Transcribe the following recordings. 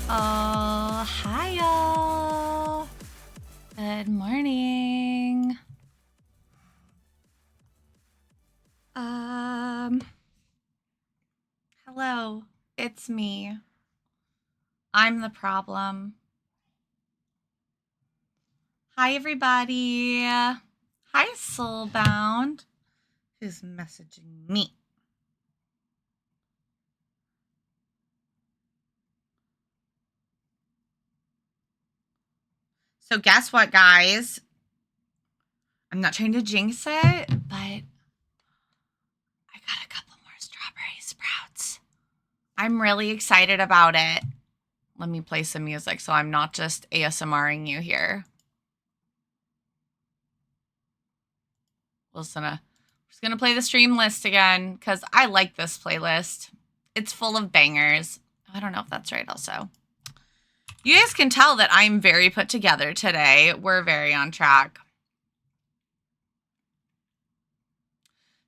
Oh, hi y'all. Good morning. Hello. It's me. I'm the problem. Hi everybody. Hi Soulbound. Who's messaging me? So guess what, guys? I'm not trying to jinx it, but I got a couple more strawberry sprouts. I'm really excited about it. Let me play some music so I'm not just ASMRing you here. Just gonna play the stream list again because I like this playlist. It's full of bangers. I don't know if that's right also. You guys can tell that I'm very put together today. We're very on track.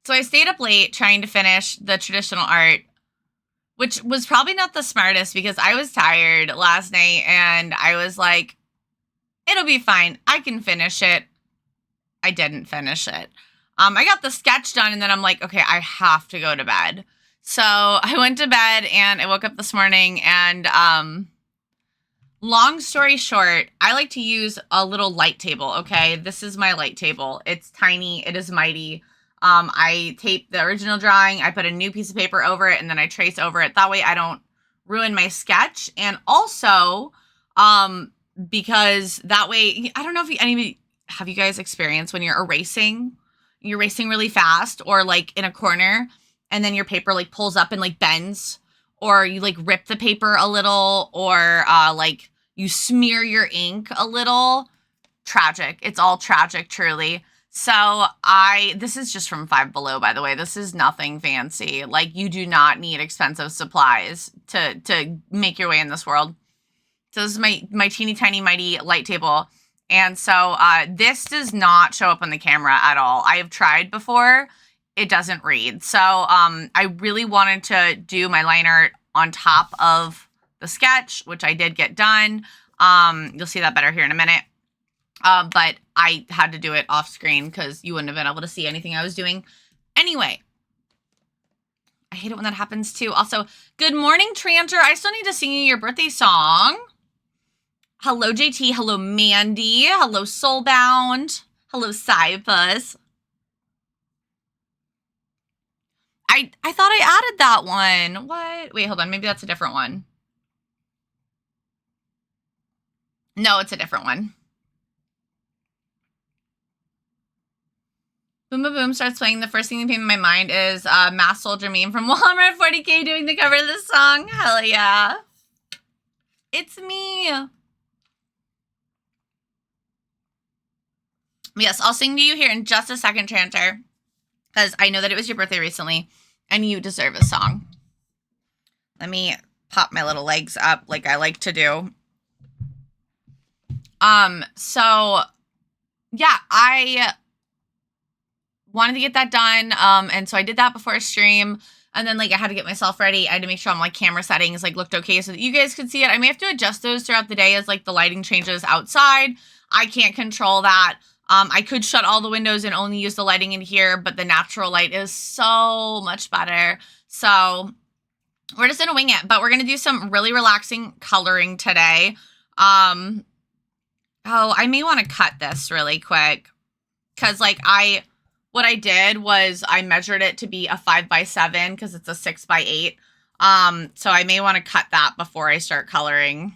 So I stayed up late trying to finish the traditional art, which was probably not the smartest because I was tired last night and I was like, it'll be fine. I can finish it. I didn't finish it. I got the sketch done and then I'm like, okay, I have to go to bed. So I went to bed and I woke up this morning and long story short, I like to use a little light table, okay? This is my light table. It's tiny. It is mighty. I tape the original drawing. I put a new piece of paper over it and then I trace over it. That way I don't ruin my sketch. And also, because that way, I don't know if have you guys experienced when you're erasing really fast or like in a corner and then your paper like pulls up and like bends, or you like rip the paper a little, or like you smear your ink a little. Tragic. It's all tragic, truly. So this is just from Five Below, by the way. This is nothing fancy. Like, you do not need expensive supplies to make your way in this world. So this is my teeny tiny mighty light table. And so this does not show up on the camera at all. I have tried before. It doesn't read. So I really wanted to do my line art on top of the sketch, which I did get done. You'll see that better here in a minute. But I had to do it off screen because you wouldn't have been able to see anything I was doing. Anyway, I hate it when that happens too. Also, good morning, Tranter. I still need to sing you your birthday song. Hello, JT. Hello, Mandy. Hello, Soulbound. Hello, Cypus. I thought I added that one. What? Wait, hold on. Maybe that's a different one. No, it's a different one. Boom Boom Boom starts playing. The first thing that came in my mind is Mass Soldier meme from Walmart 40K doing the cover of this song. Hell yeah. It's me. Yes, I'll sing to you here in just a second, Tranter, because I know that it was your birthday recently, and you deserve a song. Let me pop my little legs up like I like to do. So, yeah, I wanted to get that done, and so I did that before a stream, and then, like, I had to get myself ready. I had to make sure my camera settings, like, looked okay so that you guys could see it. I may have to adjust those throughout the day as, like, the lighting changes outside. I can't control that. I could shut all the windows and only use the lighting in here, but the natural light is so much better. So we're just gonna wing it, but we're gonna do some really relaxing coloring today. Oh, I may want to cut this really quick because, like, what I did was I measured it to be a 5x7 because it's a 6x8. So I may want to cut that before I start coloring.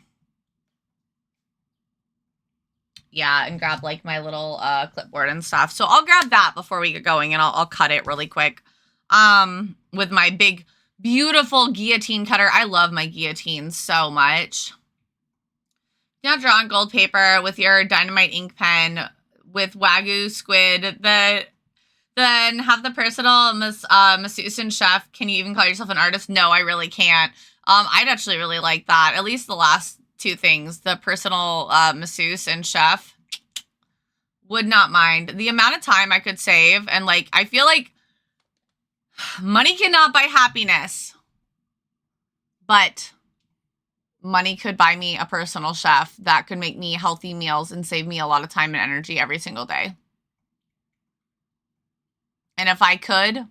Yeah, and grab like my little clipboard and stuff. So I'll grab that before we get going, and I'll cut it really quick. With my big, beautiful guillotine cutter. I love my guillotines so much. Now draw on gold paper with your dynamite ink pen with Wagyu squid. Then have the personal masseuse and chef. Can you even call yourself an artist? No, I really can't. I'd actually really like that. At least the last two things, the personal masseuse and chef, would not mind. The amount of time I could save, and like, I feel like money cannot buy happiness, but money could buy me a personal chef that could make me healthy meals and save me a lot of time and energy every single day. And if I could,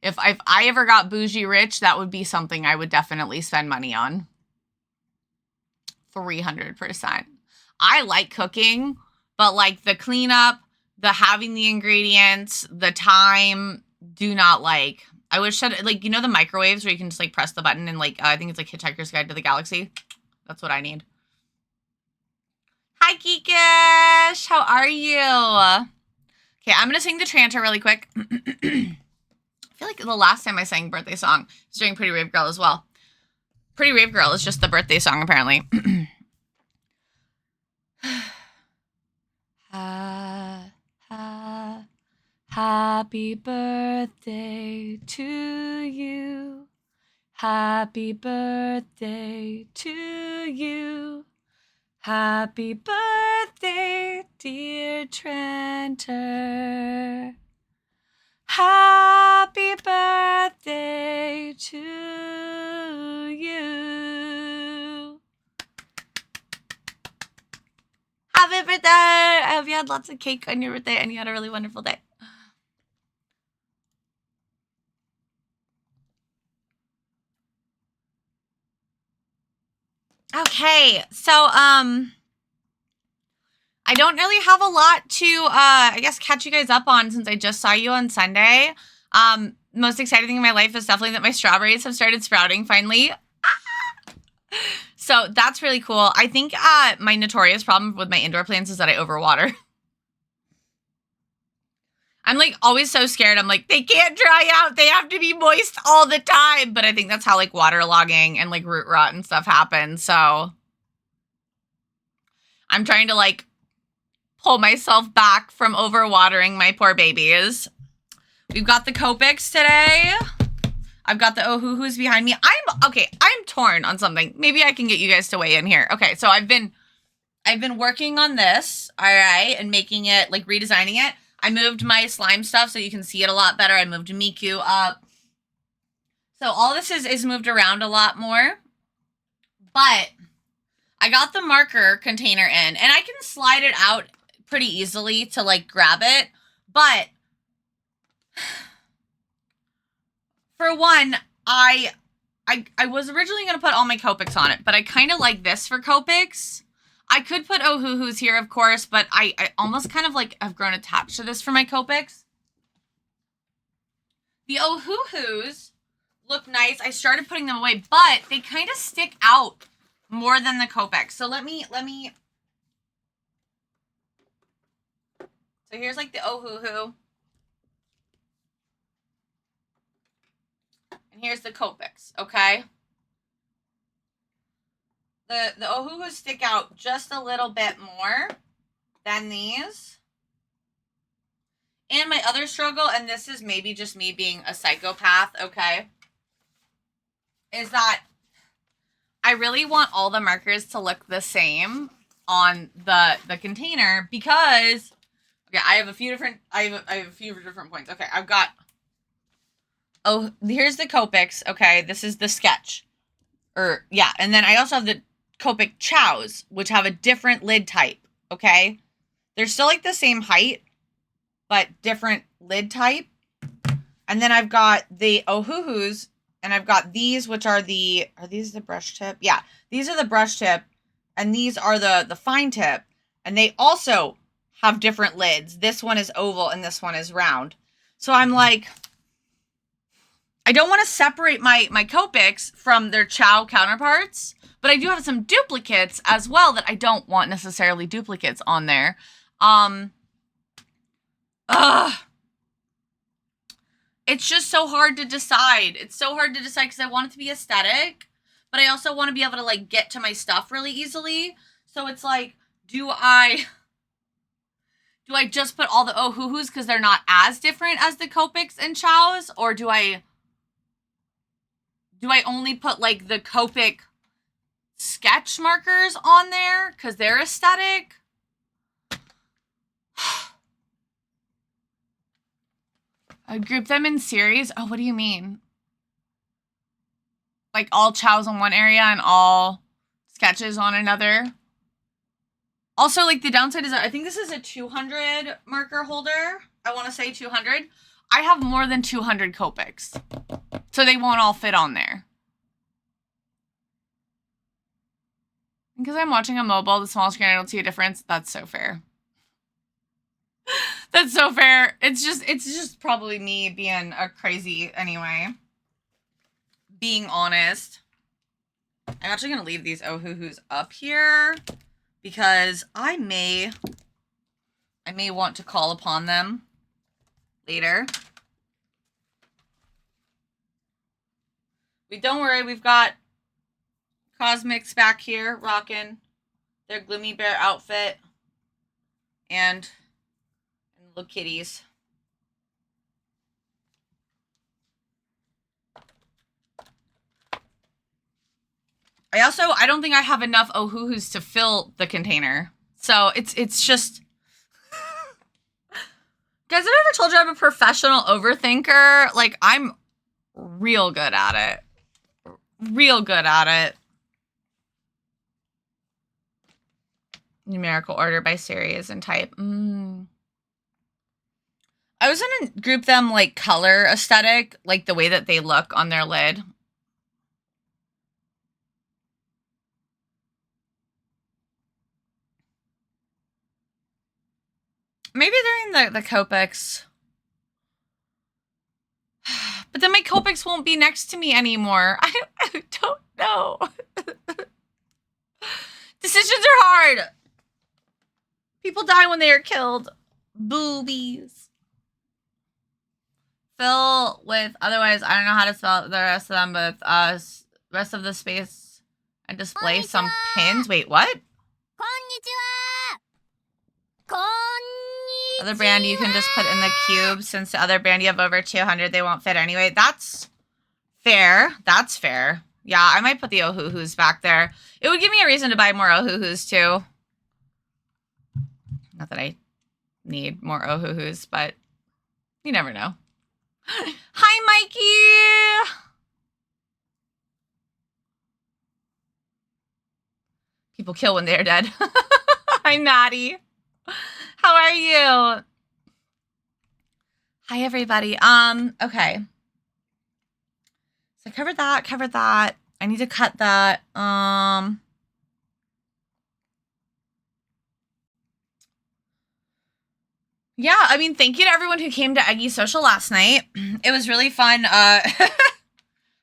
if I ever got bougie rich, that would be something I would definitely spend money on. 300%. I like cooking, but like the cleanup, the having the ingredients, the time, do not like. I wish that, like, you know, the microwaves where you can just like press the button and like, I think it's like Hitchhiker's Guide to the Galaxy. That's what I need. Hi, Geekish. How are you? Okay, I'm going to sing the Tranter really quick. I feel like the last time I sang birthday song was during Pretty Rave Girl as well. Pretty Rave Girl is just the birthday song, apparently. Happy birthday to you. Happy birthday to you. Happy birthday, dear Tranter. Happy birthday to you. Happy birthday! I hope you had lots of cake on your birthday and you had a really wonderful day. Okay, so I don't really have a lot to I guess catch you guys up on since I just saw you on Sunday. Most exciting thing in my life is definitely that my strawberries have started sprouting finally. So that's really cool. I think my notorious problem with my indoor plants is that I overwater. I'm like always so scared. I'm like, they can't dry out. They have to be moist all the time. But I think that's how like waterlogging and like root rot and stuff happens. So I'm trying to like pull myself back from overwatering my poor babies. We've got the Copics today. I've got the Ohuhus behind me. I'm torn on something. Maybe I can get you guys to weigh in here. Okay, so I've been working on this, all right, and making it, like, redesigning it. I moved my slime stuff so you can see it a lot better. I moved Miku up. So all this is moved around a lot more. But I got the marker container in, and I can slide it out pretty easily to, like, grab it. But for one, I was originally going to put all my Copics on it, but I kind of like this for Copics. I could put Ohuhus here, of course, but I almost kind of like have grown attached to this for my Copics. The Ohuhus look nice. I started putting them away, but they kind of stick out more than the Copics. So let me. So here's like the Ohuhu. And here's the Copics, okay? The Ohuhus stick out just a little bit more than these. And my other struggle, and this is maybe just me being a psychopath, okay, is that I really want all the markers to look the same on the container because, okay, I have a few different points. Okay, I've got, oh, here's the Copics, okay, this is the sketch. Yeah, and then I also have the Copic Chows, which have a different lid type, okay? They're still like the same height, but different lid type. And then I've got the Ohuhus, and I've got these, which are these the brush tip? Yeah, these are the brush tip, and these are the fine tip. And they also have different lids. This one is oval, and this one is round. So I'm like, I don't want to separate my Copics from their Chow counterparts, but I do have some duplicates as well that I don't want necessarily duplicates on there. It's just so hard to decide. It's so hard to decide because I want it to be aesthetic, but I also want to be able to like get to my stuff really easily. So it's like, do I just put all the Ohuhus because they're not as different as the Copics and Chows, or do I only put like the Copic sketch markers on there because they're aesthetic? I group them in series. Oh, what do you mean? Like all Chows in one area and all sketches on another. Also, like, the downside is that I think this is a 200 marker holder. I want to say 200. I have more than 200 Copics. So they won't all fit on there. Because I'm watching a mobile, the small screen, I don't see a difference. That's so fair. That's so fair. It's just probably me being a crazy anyway. Being honest. I'm actually going to leave these Ohuhus up here because I may want to call upon them later. Don't worry, we've got Cosmics back here rocking their Gloomy Bear outfit and little kitties. I don't think I have enough Ohuhus to fill the container. So it's just guys, have I ever told you I'm a professional overthinker? Like, I'm real good at it. Real good at it. Numerical order by series and type. I was gonna group them like color aesthetic, like the way that they look on their lid. Maybe during the Copics. But then my Copics won't be next to me anymore. I don't know. Decisions are hard. People die when they are killed. Boobies. Fill with, otherwise, I don't know how to spell the rest of them, but rest of the space and display some pins. Wait, what? Other brand you can just put in the cube. Since the other brand you have over 200, they won't fit anyway. That's fair. That's fair. Yeah, I might put the Ohuhus back there. It would give me a reason to buy more Ohuhus too. Not that I need more Ohuhus, but you never know. Hi, Mikey! People kill when they're dead. Hi, Maddie. How are you? Hi, everybody. Okay. So covered that. I need to cut that. Yeah, I mean, thank you to everyone who came to Eggy Social last night. It was really fun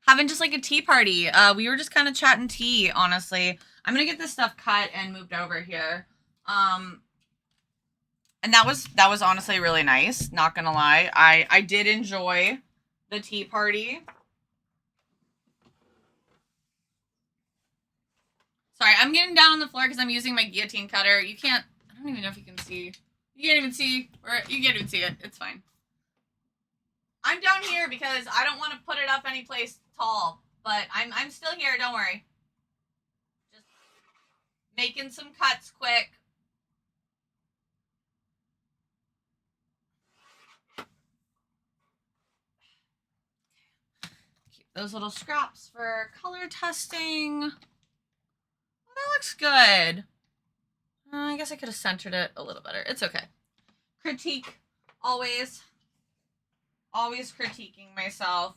having just like a tea party. We were just kind of chatting tea, honestly. I'm gonna get this stuff cut and moved over here. And that was honestly really nice, not gonna lie. I did enjoy the tea party. Sorry, I'm getting down on the floor because I'm using my guillotine cutter. You can't, I don't even know if you can see. You can't even see, or you can't even see it. It's fine. I'm down here because I don't want to put it up any place tall, but I'm still here, don't worry. Just making some cuts quick. Keep those little scraps for color testing. Well, that looks good. I guess I could have centered it a little better. It's okay. Critique, always. Always critiquing myself.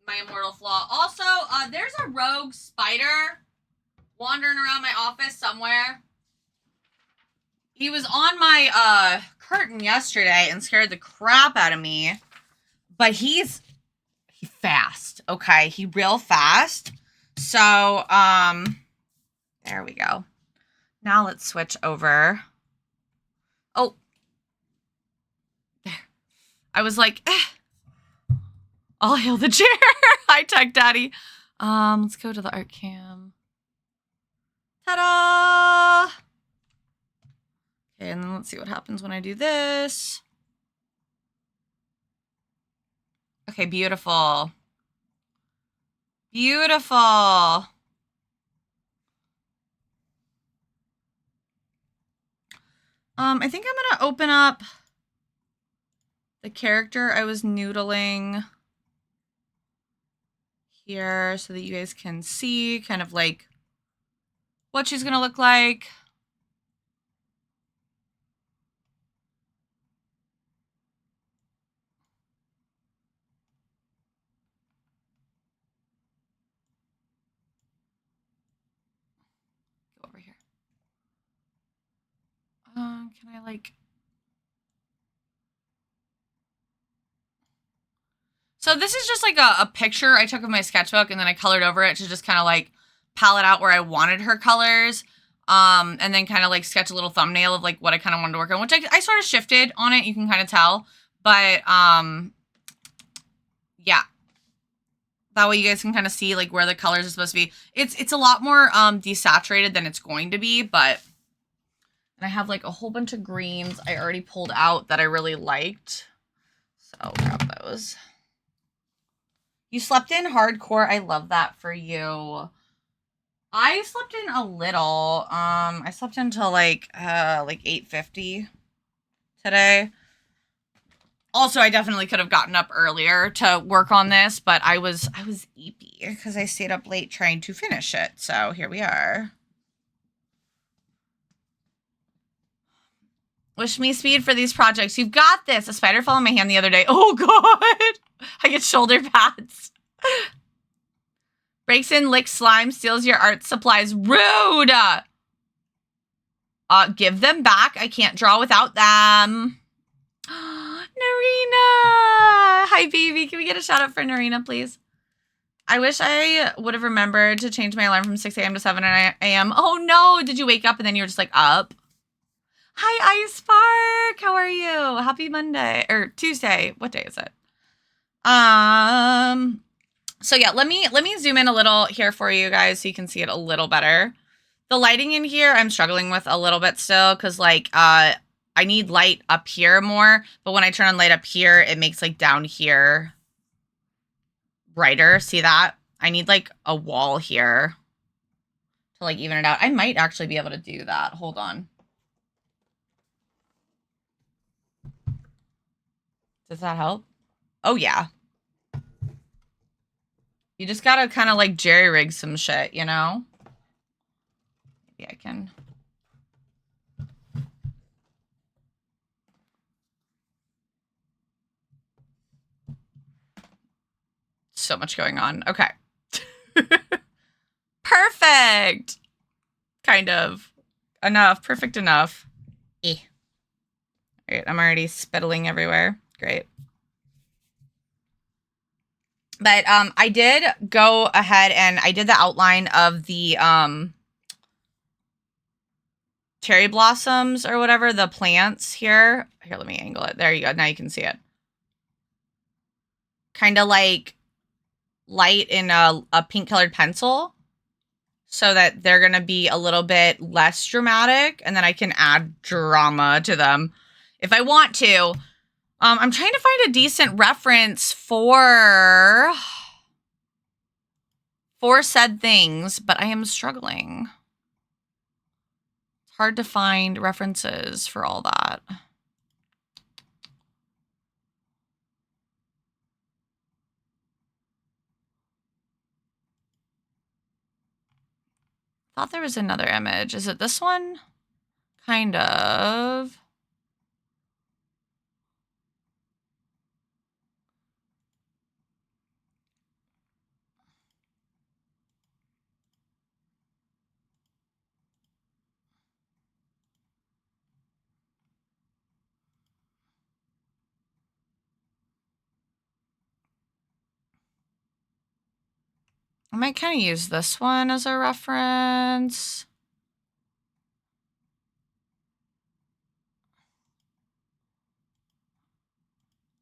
My immortal flaw. Also, there's a rogue spider wandering around my office somewhere. He was on my curtain yesterday and scared the crap out of me. But he's fast, okay? He real fast. So, there we go. Now let's switch over. Oh. There. I was like, I'll hail the chair. Hi, Tech Daddy. Let's go to the art cam. Ta-da! Okay, and then let's see what happens when I do this. Okay, beautiful. Beautiful. I think I'm gonna open up the character I was noodling here so that you guys can see kind of like what she's gonna look like. Go over here. Can I like... So this is just like a picture I took of my sketchbook and then I colored over it to just kind of like palette out where I wanted her colors. And then kind of like sketch a little thumbnail of like what I kind of wanted to work on, which I sort of shifted on it. You can kind of tell, but, yeah, that way you guys can kind of see like where the colors are supposed to be. It's a lot more, desaturated than it's going to be, but, and I have like a whole bunch of greens I already pulled out that I really liked. So I'll grab those. You slept in hardcore. I love that for you. I slept in a little. I slept until like 8:50 today. Also, I definitely could have gotten up earlier to work on this, but I was eepy because I stayed up late trying to finish it. So here we are. Wish me speed for these projects. You've got this. A spider fell on my hand the other day. Oh God. I get shoulder pads. Breaks in, licks slime, steals your art supplies. Rude! Give them back. I can't draw without them. Narina! Hi, baby. Can we get a shout out for Narina, please? I wish I would have remembered to change my alarm from 6 a.m. to 7 a.m. Oh, no. Did you wake up and then you were just like up? Hi, Ice Spark. How are you? Happy Monday. Or Tuesday. What day is it? So yeah, let me zoom in a little here for you guys so you can see it a little better. The lighting in here, I'm struggling with a little bit still because like I need light up here more, but when I turn on light up here, it makes like down here brighter. See that? I need like a wall here to like even it out. I might actually be able to do that. Hold on. Does that help? Oh yeah. You just gotta kind of like jerry rig some shit, you know? Maybe I can. So much going on. Okay. Perfect. Kind of. Enough. Perfect enough. All right, I'm already spittling everywhere. Great. But I did go ahead and I did the outline of the cherry blossoms or whatever, the plants here. Here, let me angle it. There you go. Now you can see it. Kind of like light in a pink colored pencil so that they're going to be a little bit less dramatic. And then I can add drama to them if I want to. I'm trying to find a decent reference for said things, but I am struggling. It's hard to find references for all that. Thought there was another image. Is it this one? Kind of. I might kind of use this one as a reference.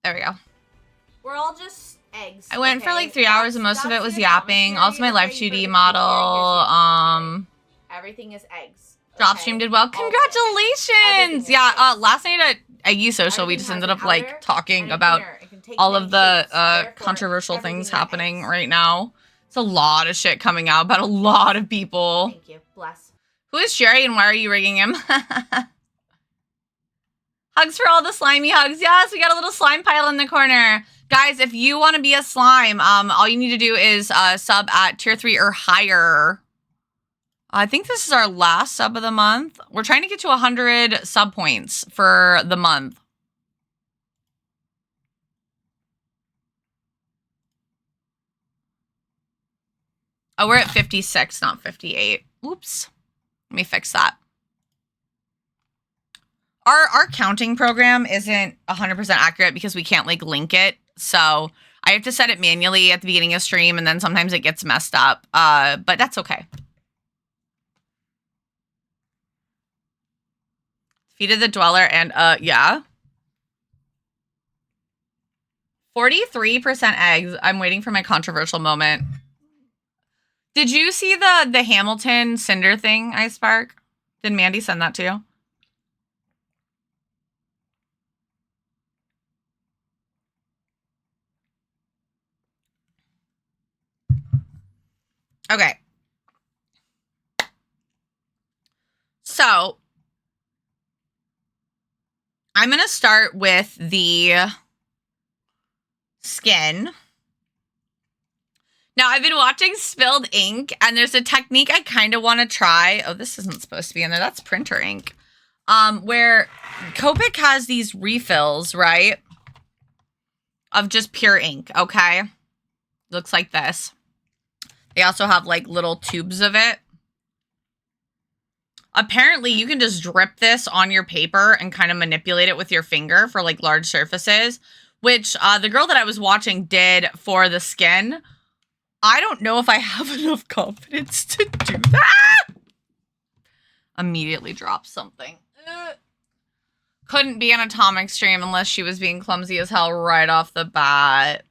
There we go. We're all just eggs. I went for like 3 hours and most of it was yapping. Also my live 2D model. Everything is eggs. Drop stream did well. Congratulations! Yeah, last night at U Social, we just ended up like talking about all of the controversial things happening right now. It's a lot of shit coming out about a lot of people. Thank you. Bless. Who is Jerry and why are you rigging him? Hugs for all the slimy hugs. Yes, we got a little slime pile in the corner. Guys, if you want to be a slime, all you need to do is sub at tier 3 or higher. I think this is our last sub of the month. We're trying to get to 100 sub points for the month. Oh, we're at 56, not 58. Oops. Let me fix that. Our counting program isn't 100% accurate because we can't like link it. So I have to set it manually at the beginning of stream and then sometimes it gets messed up. But that's okay. Defeated the Dweller and yeah. 43% eggs. I'm waiting for my controversial moment. Did you see the Hamilton Cinder thing, iSpark? Did Mandy send that to you? Okay. So I'm going to start with the skin. Now, I've been watching Spilled Ink, and there's a technique I kind of want to try. Oh, this isn't supposed to be in there. That's printer ink. Where Copic has these refills, right? Of just pure ink, okay? Looks like this. They also have, like, little tubes of it. Apparently, you can just drip this on your paper and kind of manipulate it with your finger for, like, large surfaces, which the girl that I was watching did for the skin. I don't know if I have enough confidence to do that. Immediately dropped something. Couldn't be an Atomic stream unless she was being clumsy as hell right off the bat.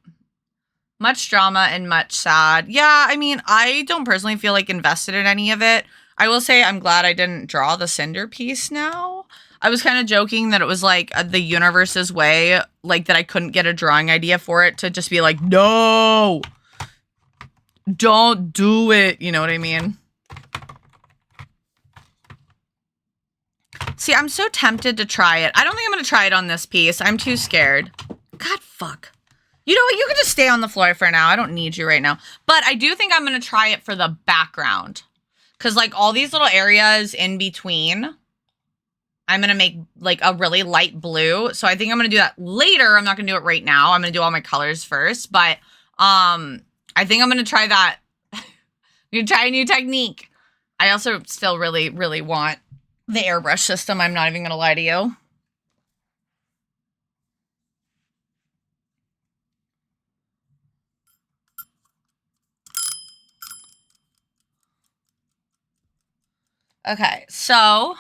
Much drama and much sad. Yeah, I mean, I don't personally feel like invested in any of it. I will say I'm glad I didn't draw the cinder piece now. I was kind of joking that it was like the universe's way, like that I couldn't get a drawing idea for it to just be like, no, don't do it. You know what I mean? See, I'm so tempted to try it. I don't think I'm going to try it on this piece. I'm too scared. God, fuck. You know what? You can just stay on the floor for now. I don't need you right now. But I do think I'm going to try it for the background. Because, like, all these little areas in between, I'm going to make, like, a really light blue. So I think I'm going to do that later. I'm not going to do it right now. I'm going to do all my colors first. But I think I'm going to try that. I'm going to try a new technique. I also still really, really want the airbrush system. I'm not even going to lie to you. Okay, so,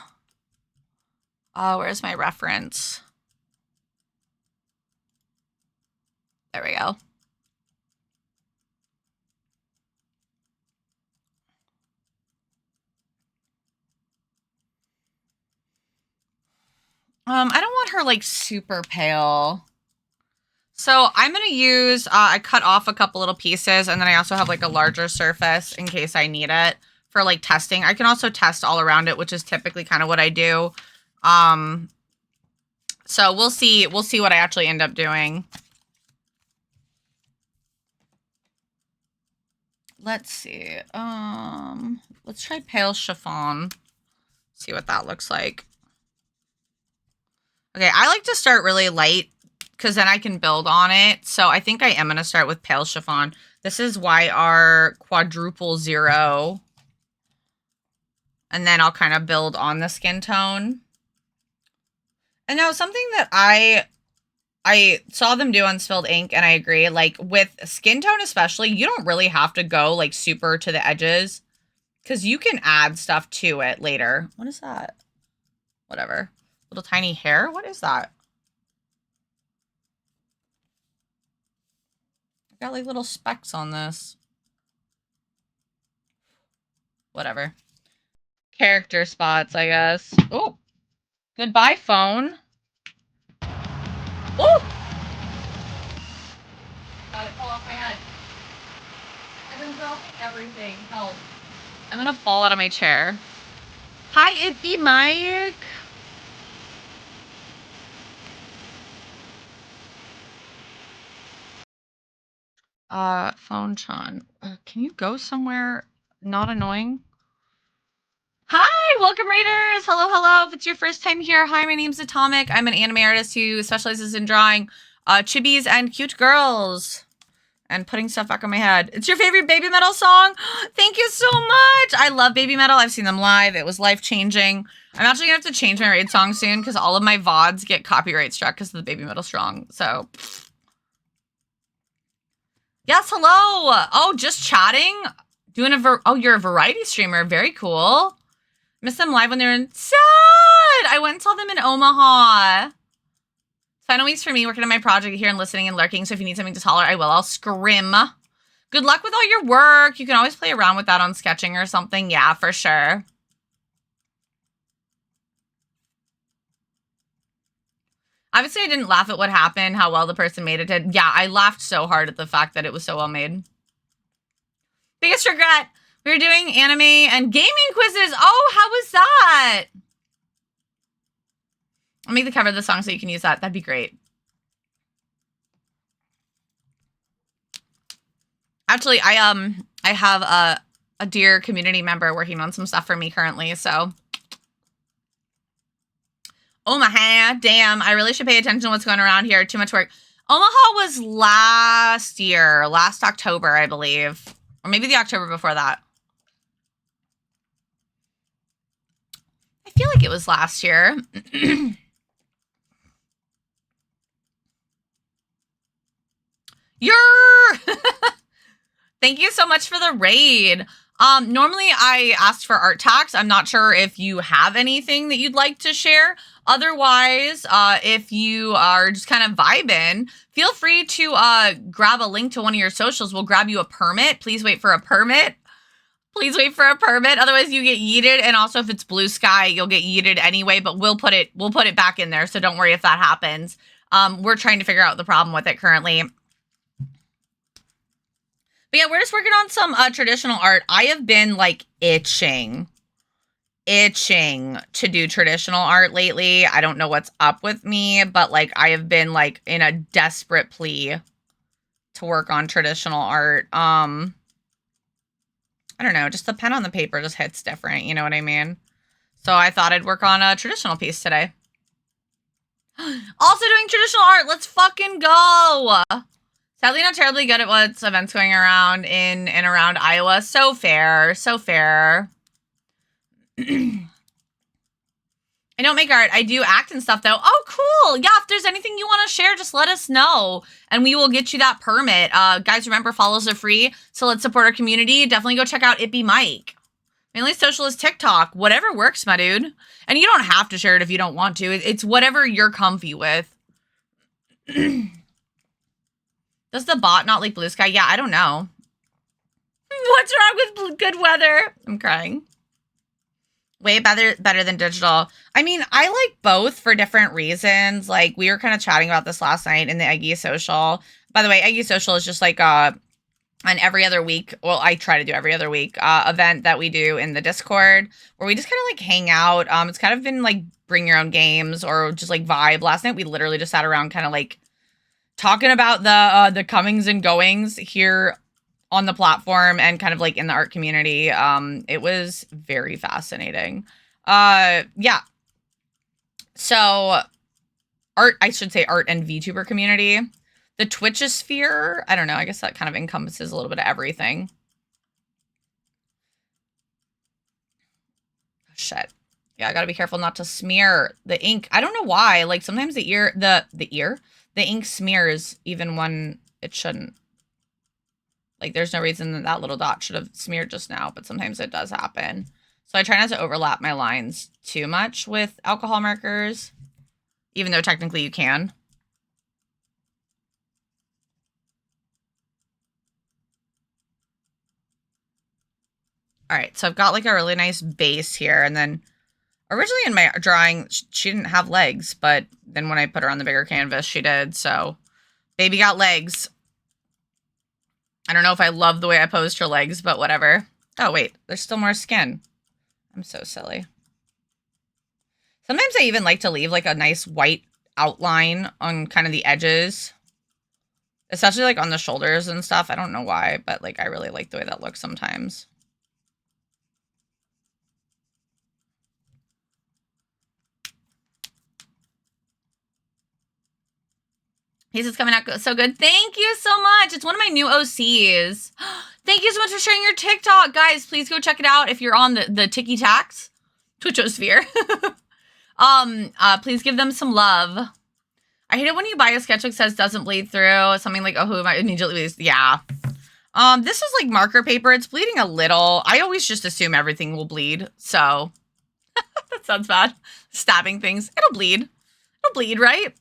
where's my reference? There we go. I don't want her, like, super pale. So I'm going to use, I cut off a couple little pieces, and then I also have, like, a larger surface in case I need it for, like, testing. I can also test all around it, which is typically kind of what I do. So we'll see what I actually end up doing. Let's see. Let's try pale chiffon. See what that looks like. Okay, I like to start really light because then I can build on it. So I think I am going to start with pale chiffon. This is YR quadruple 0. And then I'll kind of build on the skin tone. And now something that I saw them do on Spilled Ink, and I agree, like with skin tone especially, you don't really have to go like super to the edges because you can add stuff to it later. What is that? Whatever. Little tiny hair? What is that? I got like little specks on this. Whatever. Character spots, I guess. Oh, goodbye, phone. Oh! Got it fall off my head. I've been dropping everything. Help. I'm gonna fall out of my chair. Hi, it be Mike. Phone Chan. Can you go somewhere not annoying? Hi, welcome Raiders. Hello, hello. If it's your first time here, hi, my name's Atomic. I'm an anime artist who specializes in drawing chibis and cute girls and putting stuff back on my head. It's your favorite Baby Metal song? Thank you so much. I love Baby Metal. I've seen them live. It was life-changing. I'm actually gonna have to change my raid song soon because all of my VODs get copyright struck because of the Baby Metal song. So, yes, hello. Oh, just chatting? Doing oh, you're a variety streamer. Very cool. Missed them live when they were in sad. I went and saw them in Omaha. Final weeks for me working on my project here and listening and lurking. So if you need something to holler, I will. I'll scrim. Good luck with all your work. You can always play around with that on sketching or something. Yeah, for sure. Obviously, I didn't laugh at what happened, how well the person made it did. Yeah, I laughed so hard at the fact that it was so well made. Biggest regret. We were doing anime and gaming quizzes. Oh, how was that? I'll make the cover of the song so you can use that. That'd be great. Actually, I have a dear community member working on some stuff for me currently, so. Omaha, damn, I really should pay attention to what's going around here. Too much work. Omaha was last year, last October, I believe. Or maybe the October before that. I feel like it was last year. Thank you so much for the raid. Normally I ask for art tags. I'm not sure if you have anything that you'd like to share. Otherwise, if you are just kind of vibing, feel free to grab a link to one of your socials. We'll grab you a permit. Please wait for a permit. Please wait for a permit. Otherwise you get yeeted. And also if it's blue sky, you'll get yeeted anyway, but we'll put it back in there. So don't worry if that happens. We're trying to figure out the problem with it currently. But yeah, we're just working on some traditional art. I have been like itching to do traditional art lately. I don't know what's up with me, but like I have been like in a desperate plea to work on traditional art. I don't know, just the pen on the paper just hits different, you know what I mean? So I thought I'd work on a traditional piece today. Also doing traditional art, let's fucking go! Sadly not terribly good at what's events going around in and around Iowa. So fair, so fair. I don't make art. I do act and stuff though. Oh, cool. Yeah, if there's anything you want to share, just let us know and we will get you that permit. Guys, remember, follows are free. So let's support our community. Definitely go check out It Be Mike. Mainly social is TikTok. Whatever works, my dude. And you don't have to share it if you don't want to. It's whatever you're comfy with. Does the bot not like blue sky? Yeah, I don't know. What's wrong with good weather? I'm crying. Way better than digital. I mean, I like both for different reasons. Like, we were kind of chatting about this last night in the Eggy Social. By the way, Eggy Social is just like an every other week, well, I try to do every other week, event that we do in the Discord where we just kind of like hang out. It's kind of been like bring your own games or just like vibe. Last night, we literally just sat around kind of like talking about the comings and goings here on the platform and kind of like in the art community. It was very fascinating. Yeah. So I should say art and VTuber community. The Twitchosphere, I don't know. I guess that kind of encompasses a little bit of everything. Shit. Yeah, I gotta be careful not to smear the ink. I don't know why. Like sometimes the ink smears even when it shouldn't. Like there's no reason that little dot should have smeared just now, but sometimes it does happen. So I try not to overlap my lines too much with alcohol markers, even though technically you can. All right, so I've got like a really nice base here, and then originally in my drawing, she didn't have legs, but then when I put her on the bigger canvas, she did, so baby got legs. I don't know if I love the way I posed her legs, but whatever. Oh, wait, there's still more skin. I'm so silly. Sometimes I even like to leave like a nice white outline on kind of the edges. Especially like on the shoulders and stuff. I don't know why, but like I really like the way that looks sometimes. He's coming out so good. Thank you so much. It's one of my new OCs. Thank you so much for sharing your TikTok. Guys, please go check it out if you're on the Tiki Tacs Twitchosphere. Please give them some love. I hate it when you buy a sketchbook that says doesn't bleed through. Something like, oh, who am I? Immediately, yeah. This is like marker paper. It's bleeding a little. I always just assume everything will bleed. So that sounds bad. Stabbing things. It'll bleed. It'll bleed, right?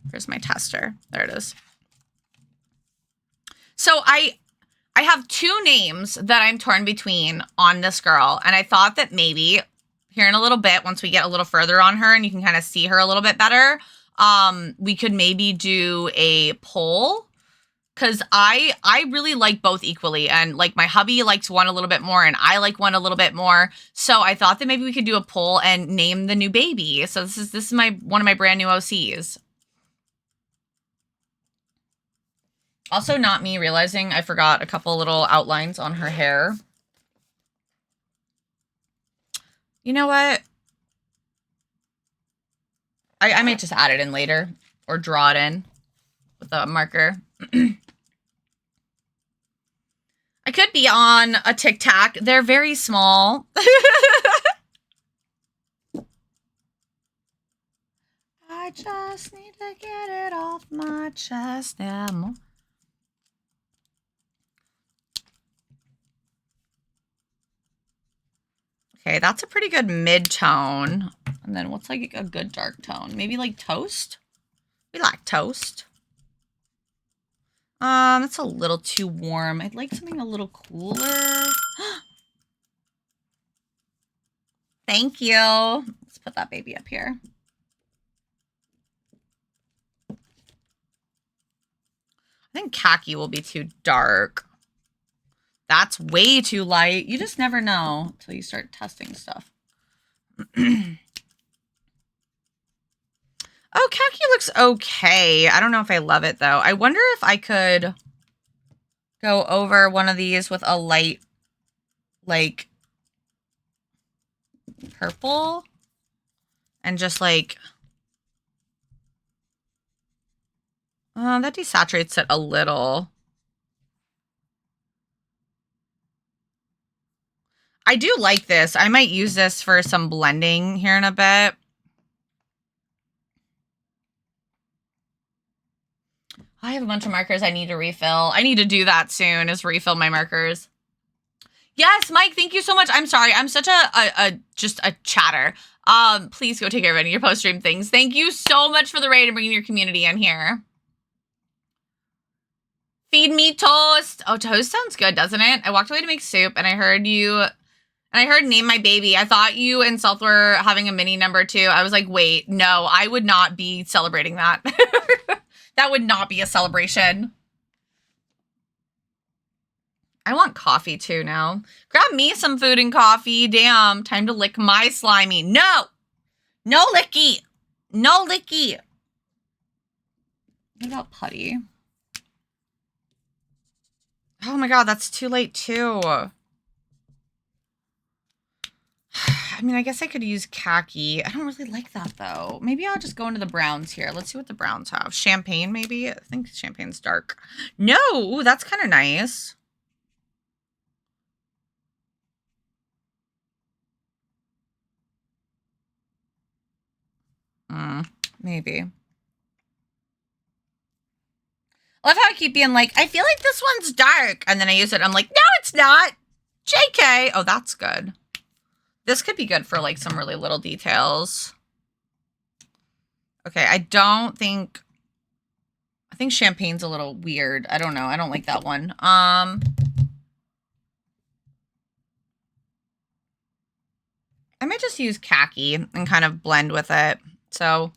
Where's my tester? There it is. So I have two names that I'm torn between on this girl. And I thought that maybe here in a little bit, once we get a little further on her and you can kind of see her a little bit better, we could maybe do a poll. Because I really like both equally. And like my hubby likes one a little bit more and I like one a little bit more. So I thought that maybe we could do a poll and name the new baby. So this is one of my brand new OCs. Also not me realizing I forgot a couple little outlines on her hair. You know what? I might just add it in later or draw it in with a marker. I could be on a Tic Tac. They're very small. I just need to get it off my chest. Okay, that's a pretty good mid-tone. And then what's like a good dark tone? Maybe like toast? We like toast. That's a little too warm. I'd like something a little cooler. Thank you. Let's put that baby up here. I think khaki will be too dark. That's way too light. You just never know until you start testing stuff. Oh, khaki looks okay. I don't know if I love it, though. I wonder if I could go over one of these with a light, like, purple. And just, like... that desaturates it a little. I do like this. I might use this for some blending here in a bit. I have a bunch of markers I need to refill. I need to do that soon, is refill my markers. Yes, Mike, thank you so much. I'm sorry. I'm such just a chatter. Please go take care of any of your post-stream things. Thank you so much for the raid and bringing your community in here. Feed me toast. Oh, toast sounds good, doesn't it? I walked away to make soup and I heard you... And I heard name my baby. I thought you and Seth were having a mini number 2. I was like, wait, no, I would not be celebrating that. That would not be a celebration. I want coffee too now. Grab me some food and coffee. Damn, time to lick my slimy. No! No licky! No licky! What about putty? Oh my god, that's too late too. I mean, I guess I could use khaki. I don't really like that, though. Maybe I'll just go into the browns here. Let's see what the browns have. Champagne, maybe? I think champagne's dark. No! Ooh, that's kind of nice. Maybe. I love how I keep being like, I feel like this one's dark. And then I use it. I'm like, no, it's not. JK. Oh, that's good. This could be good for like some really little details. Okay, I think champagne's a little weird. I don't know. I don't like that one. I might just use khaki and kind of blend with it. So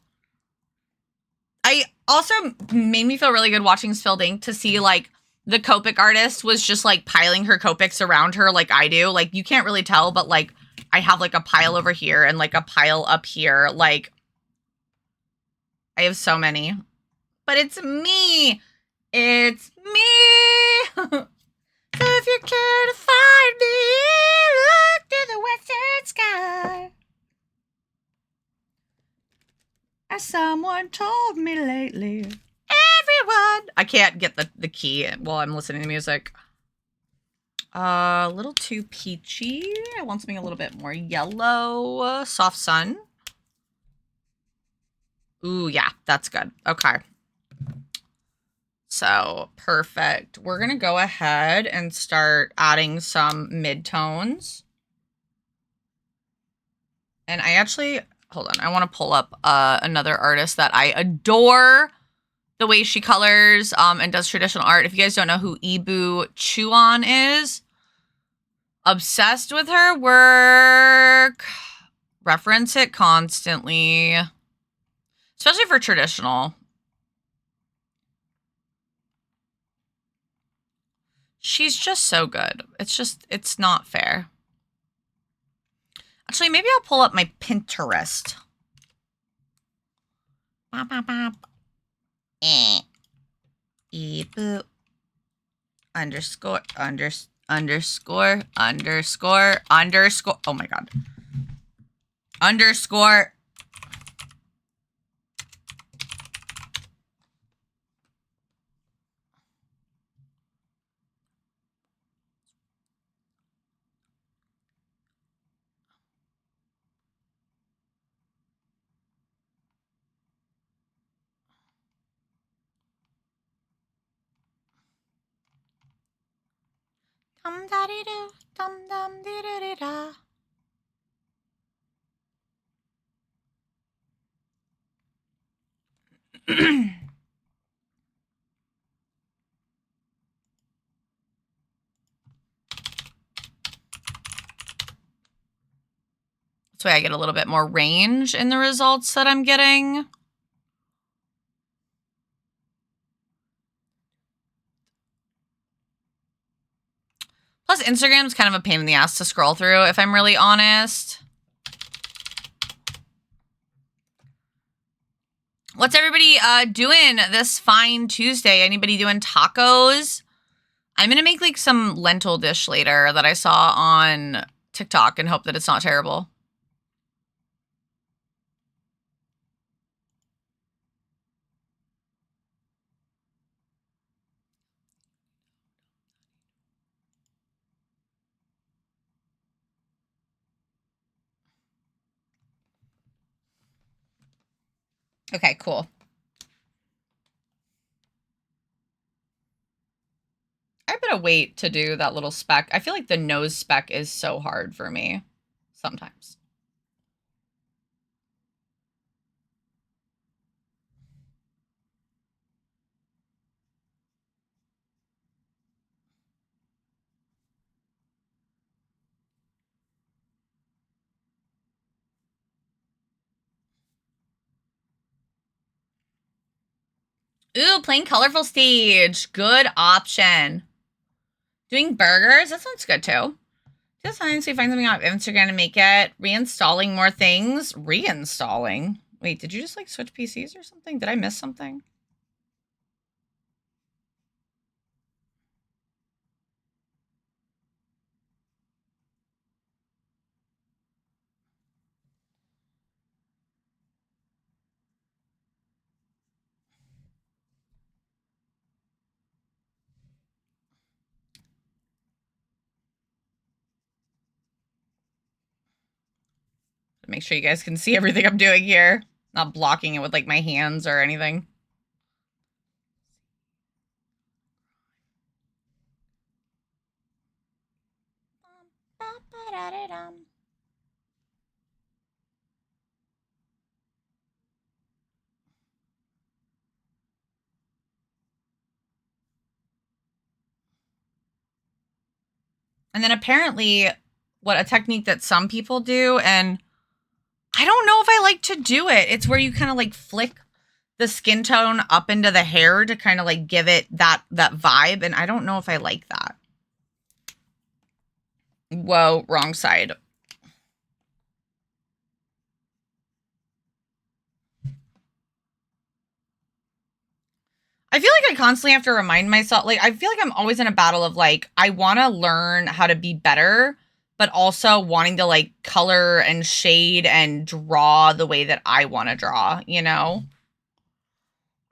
I also made me feel really good watching Spilled Ink to see like the Copic artist was just like piling her Copics around her like I do. Like you can't really tell, but like I have like a pile over here and like a pile up here. Like I have so many. But it's me. It's me. So if you care to find me, look to the western sky. As someone told me lately, everyone. I can't get the key while I'm listening to music. A little too peachy. I want something a little bit more yellow. Soft sun. Ooh, yeah, that's good. Okay. So, perfect. We're going to go ahead and start adding some midtones. And I actually, hold on, I want to pull up another artist that I adore the way she colors and does traditional art. If you guys don't know who Ibu Chuan is, obsessed with her work. Reference it constantly, especially for traditional. She's just so good. It's not fair. Actually, maybe I'll pull up my Pinterest. Bop, bop, bop. Ibu. Underscore. Oh my god. Underscore. Dum da dee doo, dum dum dee doo dee da. That's why I get a little bit more range in the results that I'm getting. Plus, Instagram's kind of a pain in the ass to scroll through, if I'm really honest. What's everybody doing this fine Tuesday? Anybody doing tacos? I'm going to make like some lentil dish later that I saw on TikTok and hope that it's not terrible. Okay, cool. I better wait to do that little speck. I feel like the nose speck is so hard for me sometimes. Ooh, plain colorful stage. Good option. Doing burgers? That sounds good too. Just nice. We find something on Instagram to make it. Reinstalling more things. Reinstalling. Wait, did you just like switch PCs or something? Did I miss something? Make sure you guys can see everything I'm doing here. Not blocking it with like my hands or anything. And then apparently what a technique that some people do, and I don't know if I like to do it. It's where you kind of like flick the skin tone up into the hair to kind of like give it that vibe. And I don't know if I like that. Whoa, wrong side. I feel like I constantly have to remind myself, like, I feel like I'm always in a battle of, like, I want to learn how to be better, but also wanting to, like, color and shade and draw the way that I want to draw, you know?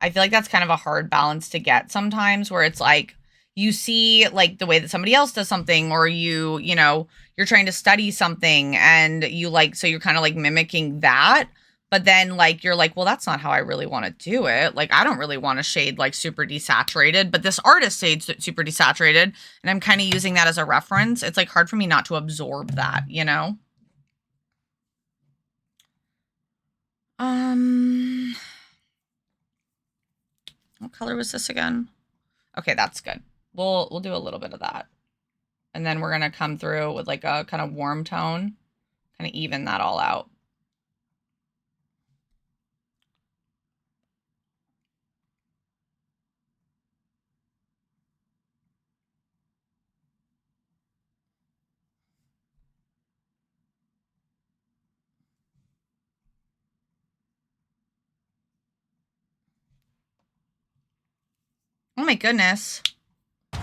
I feel like that's kind of a hard balance to get sometimes, where it's like, you see, like, the way that somebody else does something, or you know, you're trying to study something, and you, like, so you're kind of, like, mimicking that. But then, like, you're like, well, that's not how I really want to do it. Like, I don't really want to shade, like, super desaturated, but this artist shades super desaturated, and I'm kind of using that as a reference. It's, like, hard for me not to absorb that, you know? What color was this again? Okay, that's good. We'll do a little bit of that. And then we're going to come through with, like, a kind of warm tone, kind of even that all out. Oh my goodness. I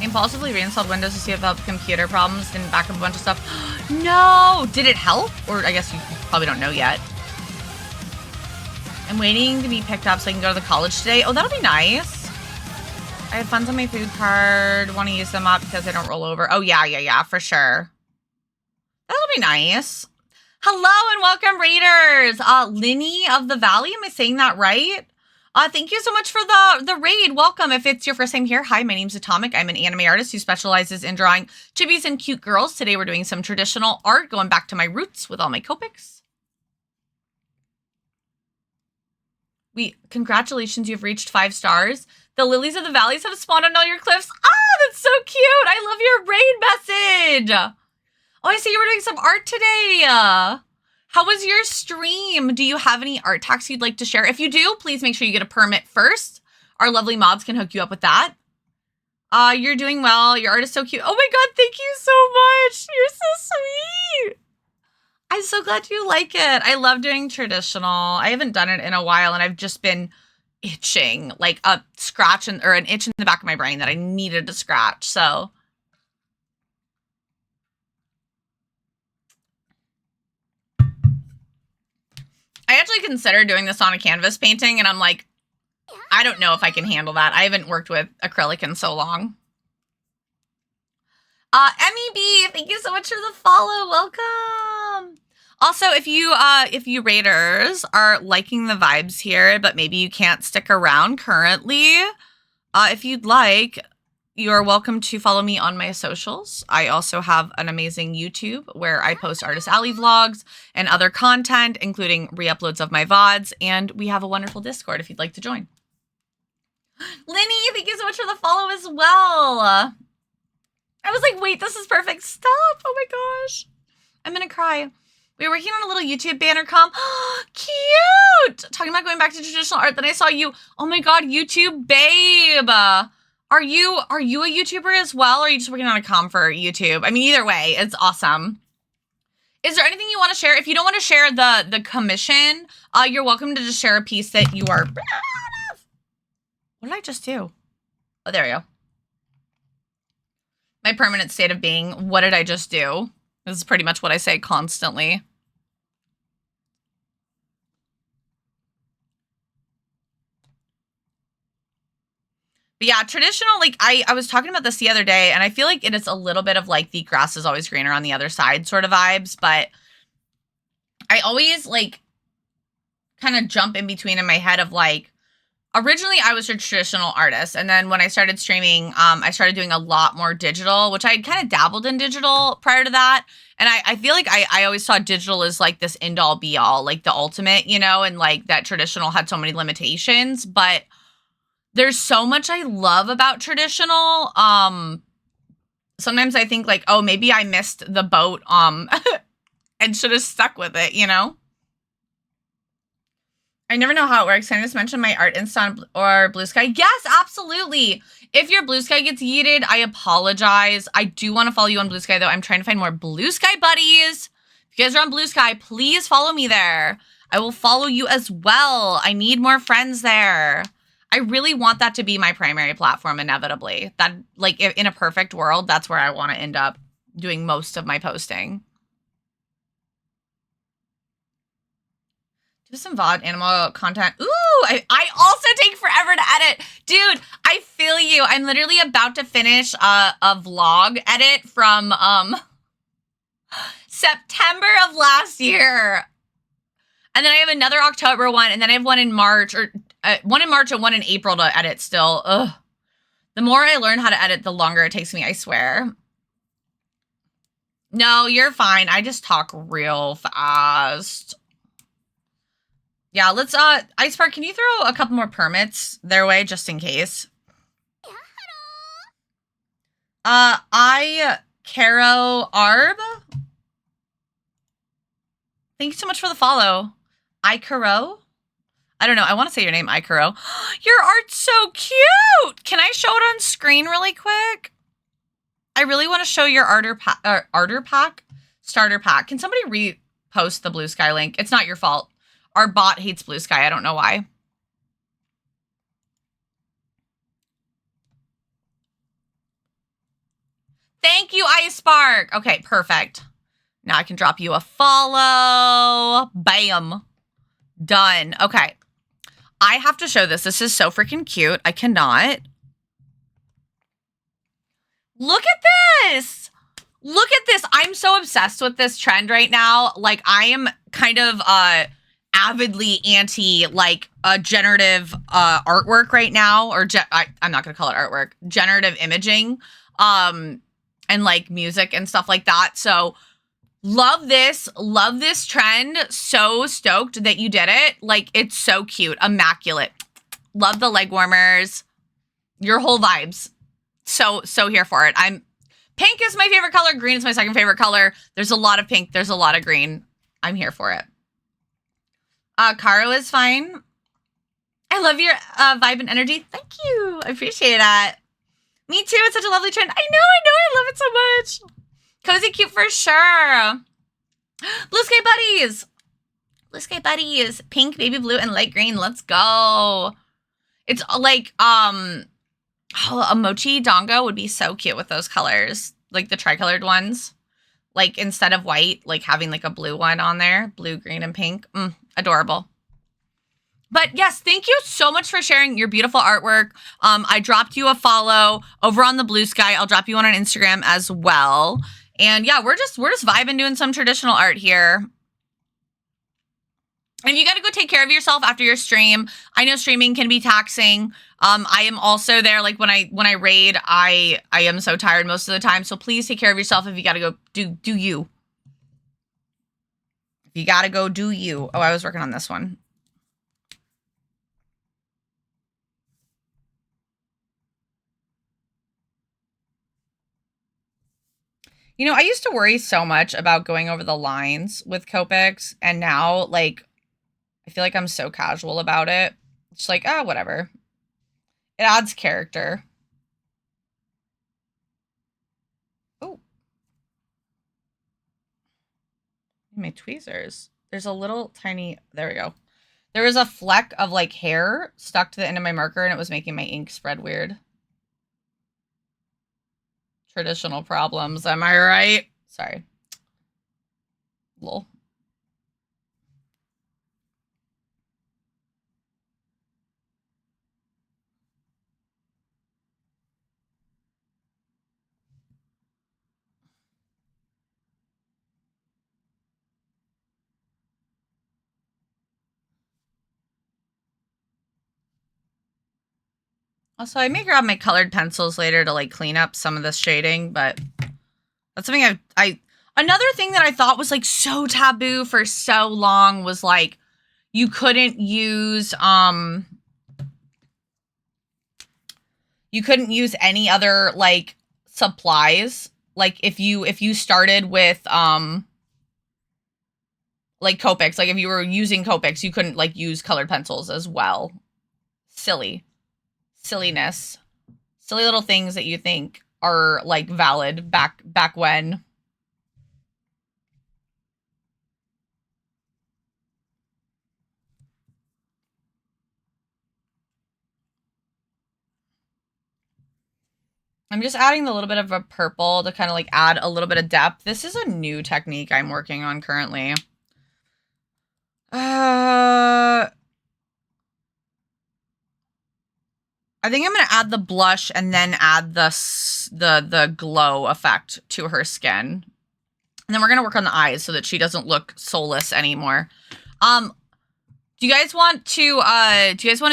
impulsively reinstalled Windows to see if the computer problems didn't back up a bunch of stuff. No! Did it help? Or I guess you probably don't know yet. I'm waiting to be picked up so I can go to the college today. Oh, that'll be nice. I have funds on my food card. Want to use them up because they don't roll over. Oh, yeah, for sure. That'll be nice. Hello and welcome, Raiders. Linny of the Valley. Am I saying that right? Thank you so much for the raid. Welcome. If it's your first time here, hi, my name's Atomic. I'm an anime artist who specializes in drawing chibis and cute girls. Today we're doing some traditional art, going back to my roots with all my Copics. Congratulations, you've reached 5 stars. The lilies of the valleys have spawned on all your cliffs. Ah, that's so cute. I love your raid message. Oh, I see you were doing some art today. How was your stream? Do you have any art talks you'd like to share? If you do, please make sure you get a permit first. Our lovely mods can hook you up with that. You're doing well. Your art is so cute. Oh my God, thank you so much. You're so sweet. I'm so glad you like it. I love doing traditional. I haven't done it in a while, and I've just been itching, like a scratch or an itch in the back of my brain that I needed to scratch. So I actually considered doing this on a canvas painting, and I'm like, I don't know if I can handle that. I haven't worked with acrylic in so long. Emmy B, thank you so much for the follow. Welcome. Also, if you raiders are liking the vibes here, but maybe you can't stick around currently, if you'd like, you're welcome to follow me on my socials. I also have an amazing YouTube where I post Artist Alley vlogs and other content, including re-uploads of my VODs, and we have a wonderful Discord if you'd like to join. Linny, thank you so much for the follow as well. I was like, wait, this is perfect. Stop. Oh my gosh. I'm gonna cry. We were working on a little YouTube banner comp. Cute! Talking about going back to traditional art. Then I saw you. Oh my God, YouTube babe. Are you a YouTuber as well, or are you just working on a comp for YouTube? I mean, either way, it's awesome. Is there anything you want to share? If you don't want to share the commission, you're welcome to just share a piece that you are proud of. What did I just do? Oh, there we go. My permanent state of being. What did I just do? This is pretty much what I say constantly. But yeah, traditional, like, I was talking about this the other day, and I feel like it is a little bit of, like, the grass is always greener on the other side sort of vibes, but I always, like, kind of jump in between in my head of, like, originally I was a traditional artist, and then when I started streaming, I started doing a lot more digital, which I had kind of dabbled in digital prior to that, and I feel like I always saw digital as, like, this end-all be-all, like, the ultimate, you know, and, like, that traditional had so many limitations, but there's so much I love about traditional. Sometimes I think, like, oh, maybe I missed the boat, and should have stuck with it, you know? I never know how it works. Can I just mention my art Insta or Blue Sky? Yes, absolutely. If your Blue Sky gets yeeted, I apologize. I do want to follow you on Blue Sky, though. I'm trying to find more Blue Sky buddies. If you guys are on Blue Sky, please follow me there. I will follow you as well. I need more friends there. I really want that to be my primary platform inevitably. That, like, in a perfect world, that's where I want to end up doing most of my posting. Do some VOD animal content. Ooh, I also take forever to edit. Dude, I feel you. I'm literally about to finish a vlog edit from September of last year. And then I have another October one, and then I have one in March, or one in March and one in April to edit still. Ugh. The more I learn how to edit, the longer it takes me, I swear. No, you're fine. I just talk real fast. Yeah, let's, Ice Park, can you throw a couple more permits their way just in case? Caro Arb. Thank you so much for the follow. Icaro? I don't know. I want to say your name, Icaro. Your art's so cute! Can I show it on screen really quick? I really want to show your starter pack. Can somebody repost the Blue Sky link? It's not your fault. Our bot hates Blue Sky. I don't know why. Thank you, Ice Spark. Okay, perfect. Now I can drop you a follow. Bam. Done. Okay. I have to show this. This is so freaking cute. I cannot. Look at this. Look at this. I'm so obsessed with this trend right now. Like, I am kind of avidly anti, like, generative artwork right now. Or I'm not going to call it artwork. Generative imaging. And, like, music and stuff like that. So, love this trend. So stoked that you did it. Like, it's so cute. Immaculate. Love the leg warmers. Your whole vibes. So here for it. Pink is my favorite color. Green is my second favorite color. There's a lot of pink. There's a lot of green. I'm here for it. Caro is fine. I love your vibe and energy. Thank you. I appreciate that. Me too. It's such a lovely trend. I know. I love it so much. Cozy cute for sure. Blue Sky Buddies. Blue Sky Buddies. Pink, baby blue, and light green. Let's go. It's like, a mochi dongo would be so cute with those colors. Like the tricolored ones. Like instead of white, like having like a blue one on there. Blue, green, and pink. Adorable. But yes, thank you so much for sharing your beautiful artwork. I dropped you a follow over on the Blue Sky. I'll drop you one on Instagram as well. And yeah, we're just vibing doing some traditional art here. And you got to go take care of yourself after your stream. I know streaming can be taxing. I am also there. Like when I raid, I am so tired most of the time. So please take care of yourself. If you got to go do you. If you got to go do you. Oh, I was working on this one. You know, I used to worry so much about going over the lines with Copics, and now, like, I feel like I'm so casual about it. It's like, whatever. It adds character. Oh. My tweezers. There's a little tiny, there we go. There was a fleck of, like, hair stuck to the end of my marker, and it was making my ink spread weird. Traditional problems, am I right? Sorry. Lol. Also, I may grab my colored pencils later to like clean up some of this shading, but that's something another thing that I thought was like so taboo for so long was like you couldn't use any other like supplies. Like if you started with like Copics, like if you were using Copics, you couldn't like use colored pencils as well. Silliness. Silly little things that you think are like valid back when. I'm just adding a little bit of a purple to kind of like add a little bit of depth. This is a new technique I'm working on currently. I think I'm gonna add the blush and then add the glow effect to her skin. And then we're gonna work on the eyes so that she doesn't look soulless anymore. Do you guys want to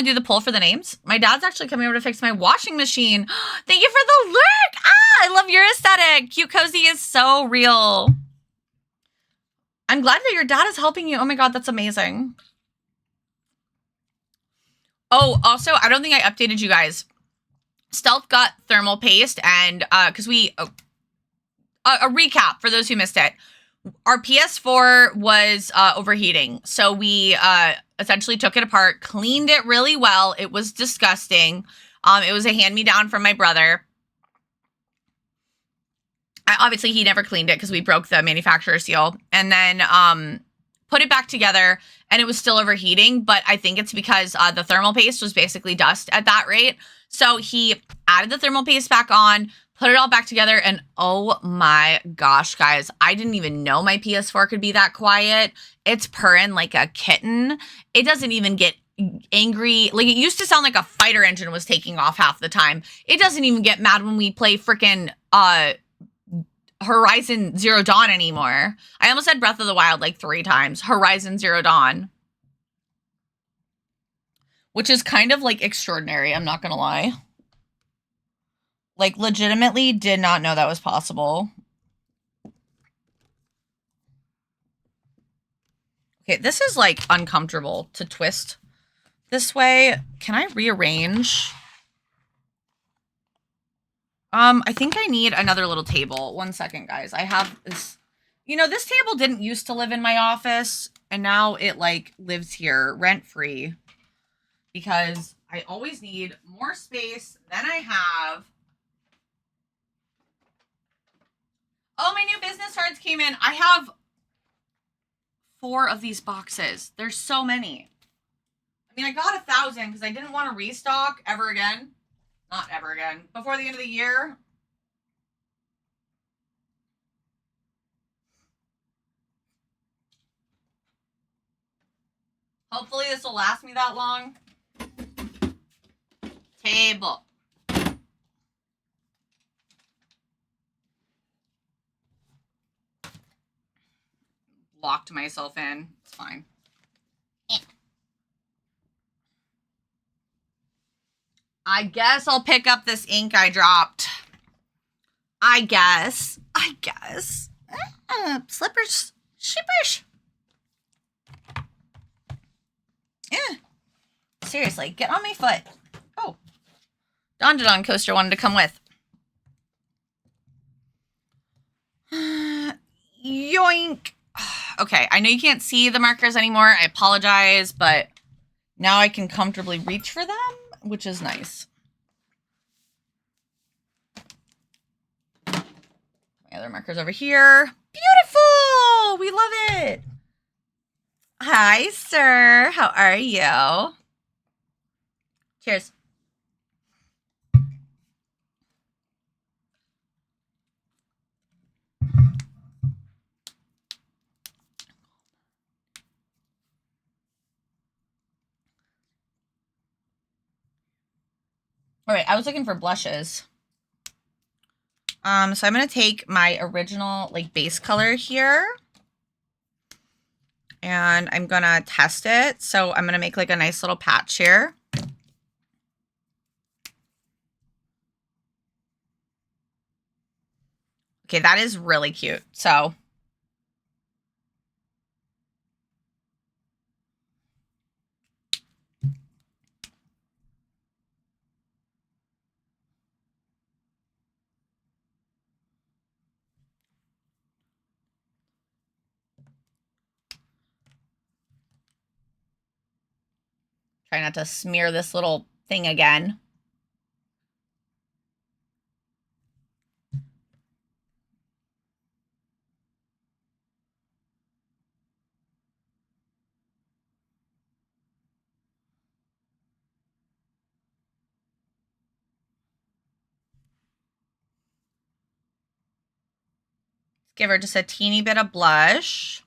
do the poll for the names? My dad's actually coming over to fix my washing machine. Thank you for the lurk! Ah, I love your aesthetic. Cute Cozy is so real. I'm glad that your dad is helping you. Oh my god, that's amazing. Oh, also, I don't think I updated you guys. Stealth got thermal paste, and because a recap for those who missed it. Our PS4 was overheating, so we essentially took it apart, cleaned it really well. It was disgusting. It was a hand-me-down from my brother. Obviously, he never cleaned it because we broke the manufacturer seal, and then put it back together, and it was still overheating. But I think it's because the thermal paste was basically dust at that rate. So he added the thermal paste back on, put it all back together, and oh my gosh, guys, I didn't even know my PS4 could be that quiet. It's purring like a kitten. It doesn't even get angry. Like, it used to sound like a fighter engine was taking off half the time. It doesn't even get mad when we play freaking Horizon Zero Dawn anymore. I almost said Breath of the Wild like 3 times. Horizon Zero Dawn. Which is kind of like extraordinary, I'm not gonna lie. Like, legitimately did not know that was possible. Okay, this is like uncomfortable to twist this way. Can I rearrange? I think I need another little table. 1 second, guys. I have this, you know, this table didn't used to live in my office, and now it like lives here rent-free because I always need more space than I have. Oh, my new business cards came in. I have 4 of these boxes. There's so many. I mean, I got 1,000 because I didn't want to restock ever again. Not ever again. Before the end of the year. Hopefully this will last me that long. Table. Locked myself in. It's fine. I guess I'll pick up this ink I dropped. I guess. Slippers. Shippers. Yeah. Seriously, get on my foot. Oh. Don Coaster wanted to come with. Yoink. Okay, I know you can't see the markers anymore. I apologize, but now I can comfortably reach for them, which is nice. My other markers over here. Beautiful! We love it. Hi, sir. How are you? Cheers. All right, I was looking for blushes. So I'm going to take my original like base color here and I'm going to test it. So I'm going to make like a nice little patch here. Okay, that is really cute. So try not to smear this little thing again. give her just a teeny bit of blush.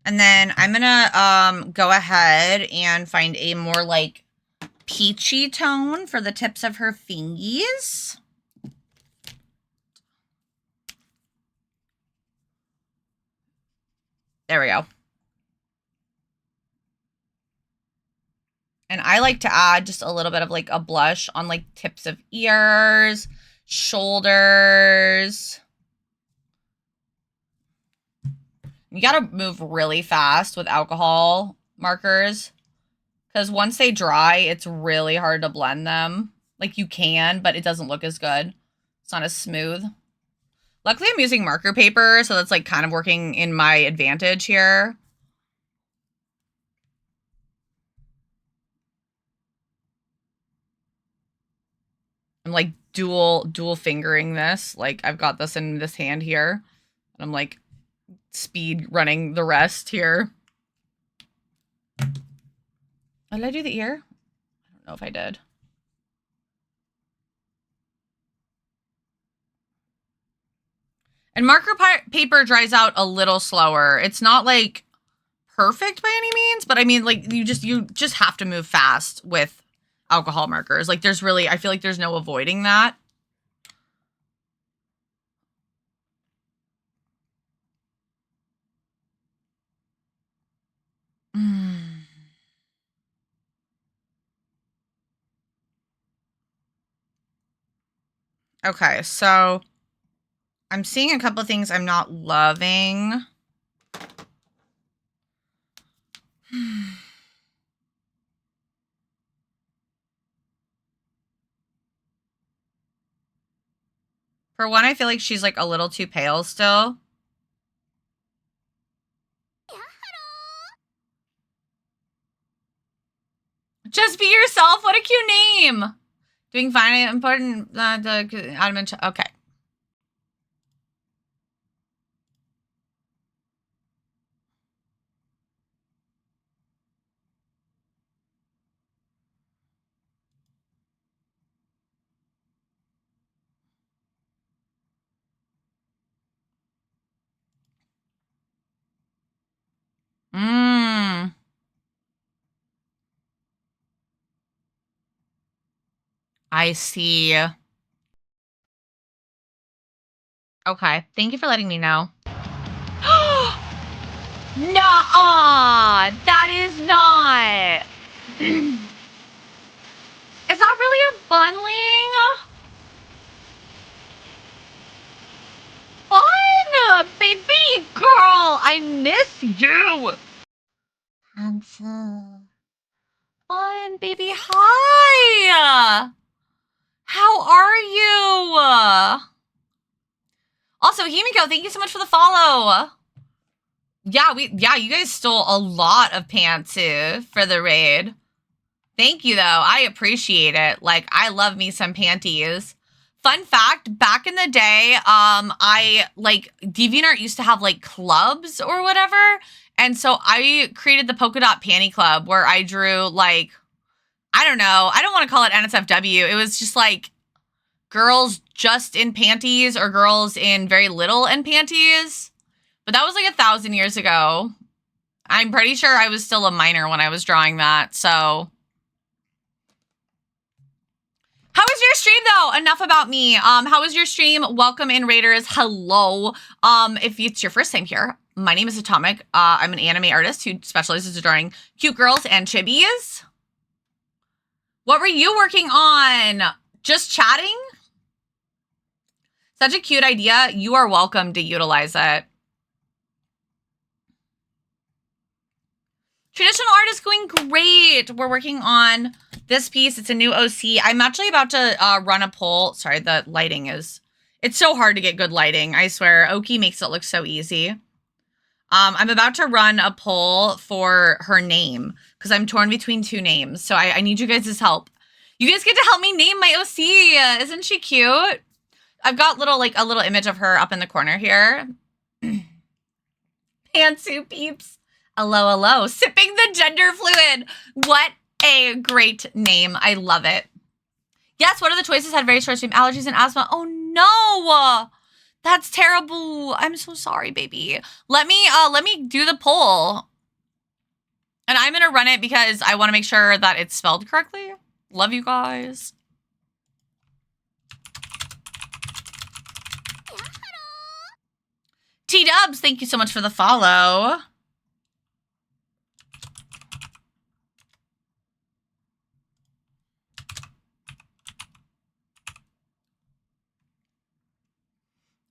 And then I'm gonna go ahead and find a more like peachy tone for the tips of her fingies. There we go. And I like to add just a little bit of like a blush on like tips of ears, shoulders. You gotta move really fast with alcohol markers because once they dry, it's really hard to blend them. Like you can, but it doesn't look as good. It's not as smooth. Luckily, I'm using marker paper, so that's like kind of working in my advantage here. I'm like dual fingering this. Like I've got this in this hand here. And I'm like speed running the rest here. Did I do the ear? I don't know if I did. And marker paper dries out a little slower. It's not like perfect by any means, but I mean like you just have to move fast with alcohol markers. Like there's really, I feel like there's no avoiding that. Okay, so I'm seeing a couple of things I'm not loving. For one, I feel like she's like a little too pale still. Just be yourself. What a cute name. Doing fine. Important. Okay. I see. Okay. Thank you for letting me know. Nuh-uh! That is not. Is that really a bunling? Fun! Baby girl! I miss you! Handsome. Fun, baby. Hi! How are you? Also, Himiko, thank you so much for the follow. Yeah, you guys stole a lot of pantsu for the raid. Thank you, though. I appreciate it. Like, I love me some panties. Fun fact, back in the day, DeviantArt used to have, like, clubs or whatever. And so I created the Polka Dot Panty Club where I drew, like, I don't know. I don't want to call it NSFW. It was just, like, girls just in panties or girls in very little in panties. But that was, like, 1,000 years ago. I'm pretty sure I was still a minor when I was drawing that, so... How was your stream, though? Enough about me. How was your stream? Welcome in, Raiders. Hello. If it's your first time here, my name is Atomic. I'm an anime artist who specializes in drawing cute girls and chibis. What were you working on? Just chatting? Such a cute idea. You are welcome to utilize it. Traditional art is going great. We're working on this piece. It's a new OC. I'm actually about to run a poll. Sorry, the lighting is... It's so hard to get good lighting. I swear. Oki makes it look so easy. I'm about to run a poll for her name because I'm torn between two names. So I need you guys' help. You guys get to help me name my OC. Isn't she cute? I've got a little image of her up in the corner here. Pantsu peeps. Hello. Sipping the gender fluid. What a great name. I love it. Yes, one of the choices had very short stream allergies and asthma. Oh no. That's terrible. I'm so sorry, baby. Let me do the poll. And I'm going to run it because I want to make sure that it's spelled correctly. Love you guys. T-Dubs, thank you so much for the follow.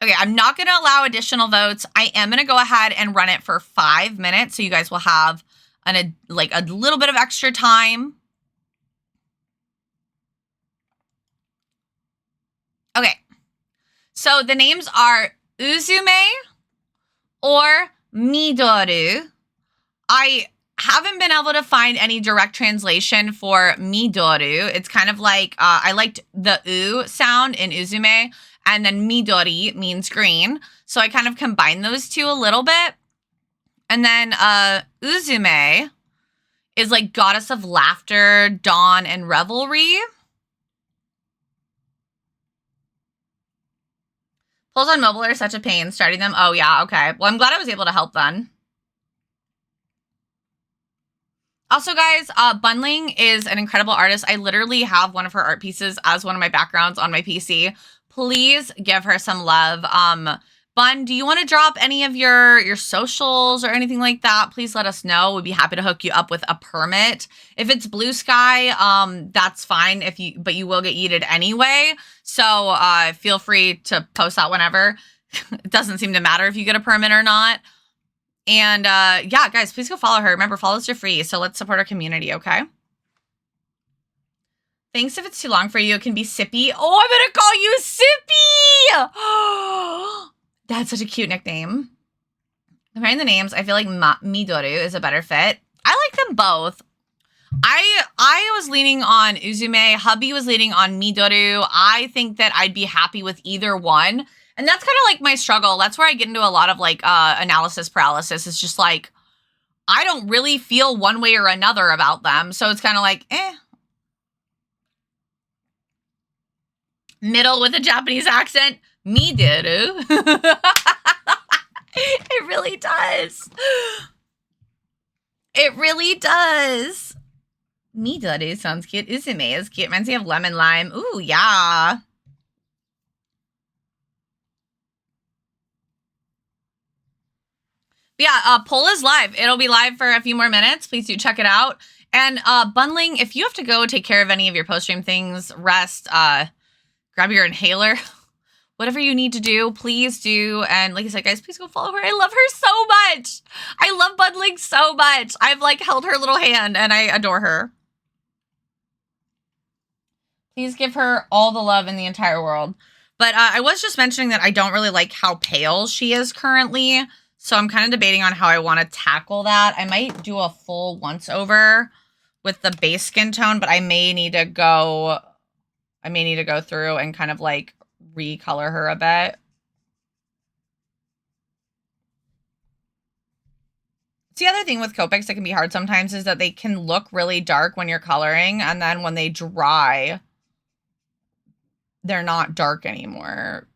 Okay, I'm not going to allow additional votes. I am going to go ahead and run it for 5 minutes, so you guys will have a little bit of extra time. Okay, so the names are Uzume or Midoru. I haven't been able to find any direct translation for Midoru. It's kind of like, I liked the U sound in Uzume, and then Midori means green. So I kind of combined those two a little bit. And then Uzume is like goddess of laughter, dawn, and revelry. Polls on mobile are such a pain starting them. Oh, yeah, okay. Well, I'm glad I was able to help then. Also, guys, Bunling is an incredible artist. I literally have one of her art pieces as one of my backgrounds on my PC. Please give her some love. Bun, do you want to drop any of your socials or anything like that? Please let us know. We'd be happy to hook you up with a permit. If it's Blue Sky, that's fine. But you will get yeeted anyway. So feel free to post that whenever. It doesn't seem to matter if you get a permit or not. And yeah, guys, please go follow her. Remember, follows are free. So let's support our community, okay? Thanks if it's too long for you. It can be Sippy. Oh, I'm going to call you Sippy. That's such a cute nickname. Comparing the names, I feel like Midoru is a better fit. I like them both. I was leaning on Uzume. Hubby was leaning on Midoru. I think that I'd be happy with either one. And that's kind of like my struggle. That's where I get into a lot of like analysis paralysis. It's just like, I don't really feel one way or another about them. So it's kind of like, eh. Middle with a Japanese accent, Midoru. It really does. It really does. Midoru sounds cute. Uzume is cute. Reminds me of lemon lime. Ooh, yeah. Yeah, poll is live. It'll be live for a few more minutes. Please do check it out. And Bunling, if you have to go take care of any of your post-stream things, rest, grab your inhaler, whatever you need to do, please do. And like I said, guys, please go follow her. I love her so much. I love Bunling so much. I've like held her little hand and I adore her. Please give her all the love in the entire world. But I was just mentioning that I don't really like how pale she is currently. So I'm kind of debating on how I want to tackle that. I might do a full once over with the base skin tone, but I may need to go through and kind of like recolor her a bit. It's the other thing with Copics that can be hard sometimes is that they can look really dark when you're coloring, and then when they dry, they're not dark anymore.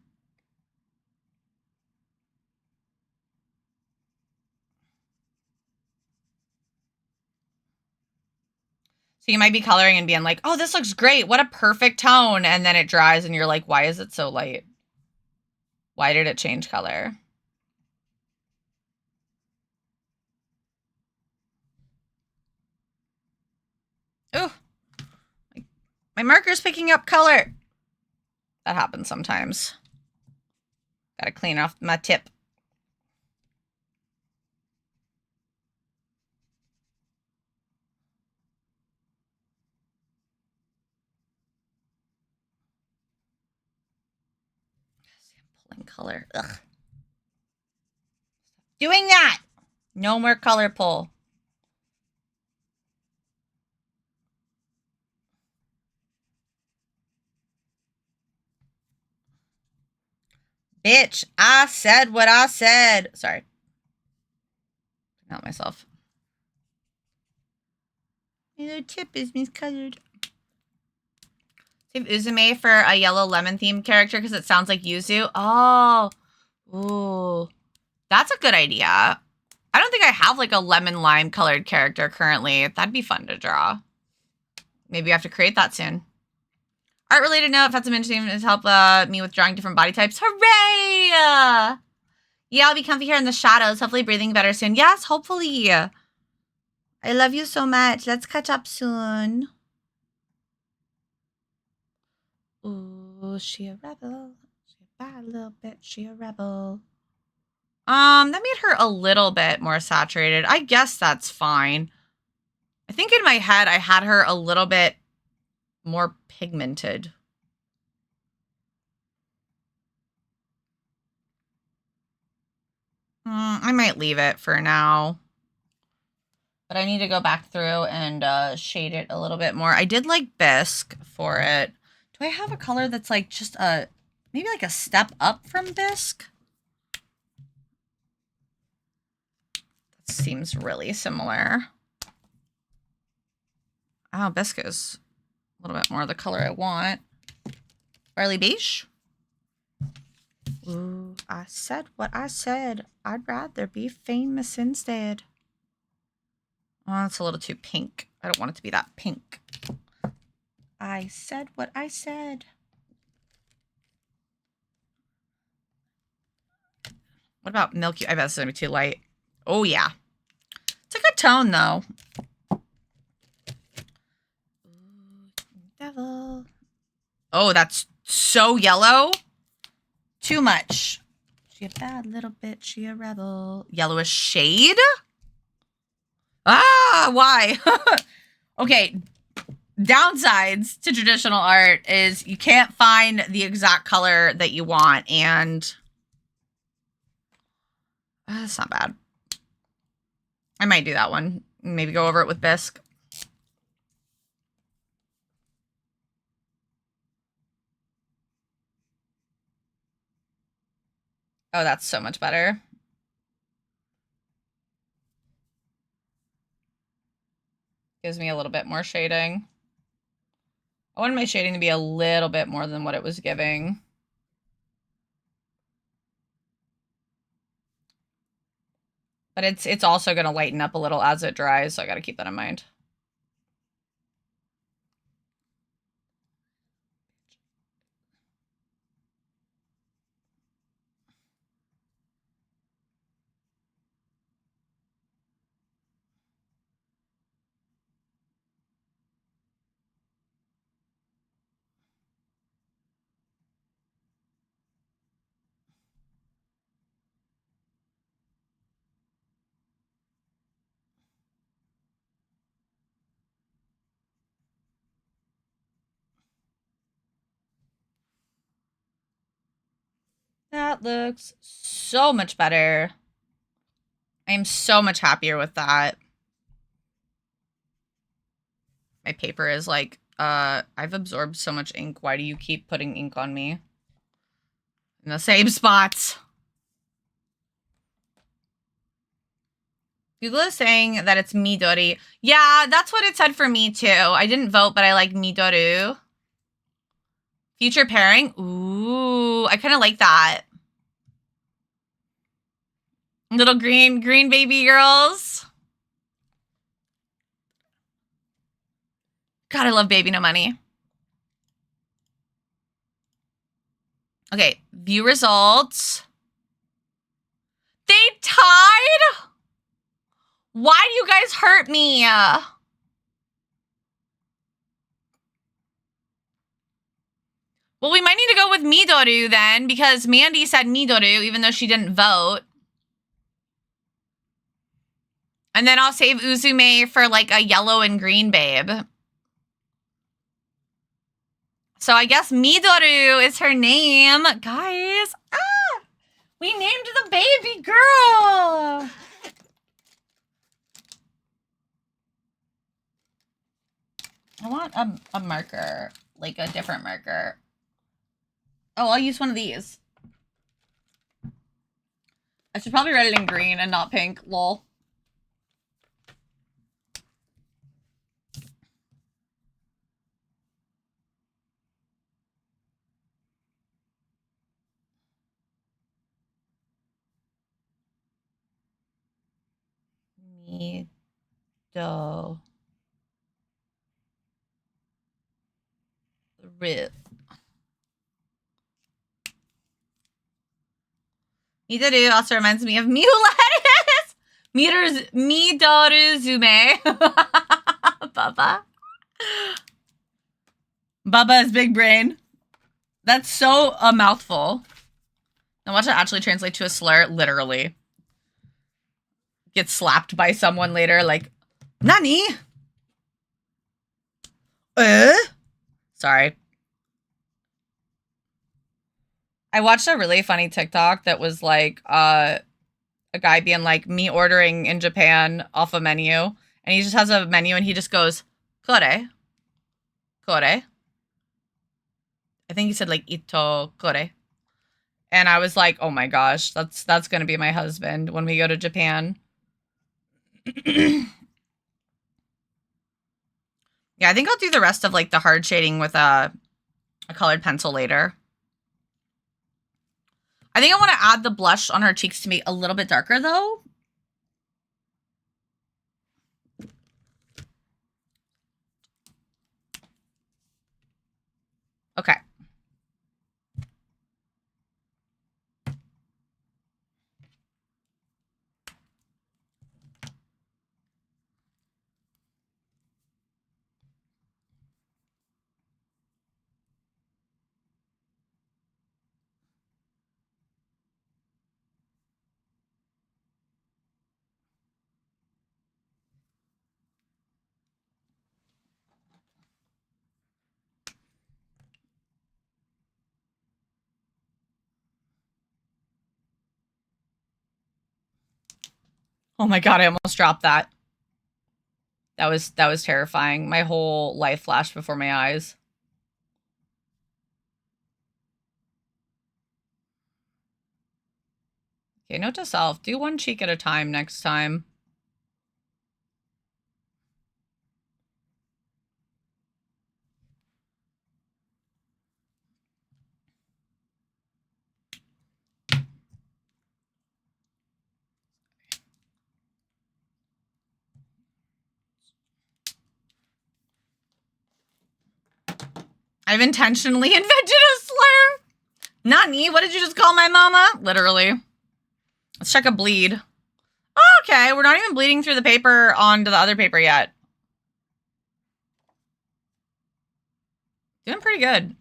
So you might be coloring and being like, oh, this looks great. What a perfect tone. And then it dries and you're like, why is it so light? Why did it change color? Ooh, my marker's picking up color. That happens sometimes. Gotta clean off my tip. Pulling color. Ugh. Doing that. No more color pull. Bitch, I said what I said. Sorry. Not myself. The tip is miscolored. Save Uzume for a yellow lemon themed character because it sounds like Yuzu. Oh. Ooh. That's a good idea. I don't think I have like a lemon lime colored character currently. That'd be fun to draw. Maybe I have to create that soon. Art related note, if that's mentioning is help me with drawing different body types. Hooray! Yeah, I'll be comfy here in the shadows. Hopefully breathing better soon. Yes, hopefully. I love you so much. Let's catch up soon. Ooh, she a rebel. She a bad little bitch. She a rebel. That made her a little bit more saturated. I guess that's fine. I think in my head I had her a little bit more pigmented. I might leave it for now. But I need to go back through and shade it a little bit more. I did like Bisque for it. Do I have a color that's like just maybe like a step up from Bisque? That seems really similar. Oh, Bisque is a little bit more the color I want. Barley beige. Ooh, I said what I said. I'd rather be famous instead. Oh, it's a little too pink. I don't want it to be that pink. I said what I said. What about milky? I bet this is going to be too light. Oh, yeah. It's a good tone, though. Devil. Oh, that's so yellow. Too much. She a bad little bitch. She a rebel. Yellowish shade? Ah, why? Okay. Downsides to traditional art is you can't find the exact color that you want, and that's not bad. I might do that one. Maybe go over it with Bisque. Oh, that's so much better. Gives me a little bit more shading. I wanted my shading to be a little bit more than what it was giving. But it's also going to lighten up a little as it dries, so I got to keep that in mind. That looks so much better. I am so much happier with that. My paper is like, I've absorbed so much ink. Why do you keep putting ink on me? In the same spots. Google is saying that it's Midori. Yeah, that's what it said for me too. I didn't vote, but I like Midoru. Future pairing. Ooh, I kind of like that. Little green baby girls. God, I love Baby No Money. Okay, view results. They tied? Why do you guys hurt me? Well, we might need to go with Midoru then, because Mandy said Midoru, even though she didn't vote. And then I'll save Uzume for like a yellow and green babe. So I guess Midoru is her name. Guys, we named the baby girl. I want a marker, like a different marker. Oh, I'll use one of these. I should probably write it in green and not pink, lol. Midoru. Midoru also reminds me of Mulettis. Midoruzume. Bubba. Bubba is big brain. That's so a mouthful. And watch it actually translate to a slur, literally. Get slapped by someone later, like, Nani? Sorry. I watched a really funny TikTok that was like, a guy being like, me ordering in Japan off a menu. And he just has a menu and he just goes, kore. Kore. I think he said like, ito kore. And I was like, oh my gosh, that's gonna be my husband when we go to Japan. Yeah, I think I'll do the rest of like the hard shading with a colored pencil later. I think I want to add the blush on her cheeks to be a little bit darker though. Okay. Oh my god, I almost dropped that. That was terrifying. My whole life flashed before my eyes. Okay, note to self, do one cheek at a time next time. I've intentionally invented a slur. Nani, what did you just call my mama? Literally. Let's check a bleed. Oh, okay, we're not even bleeding through the paper onto the other paper yet. Doing pretty good.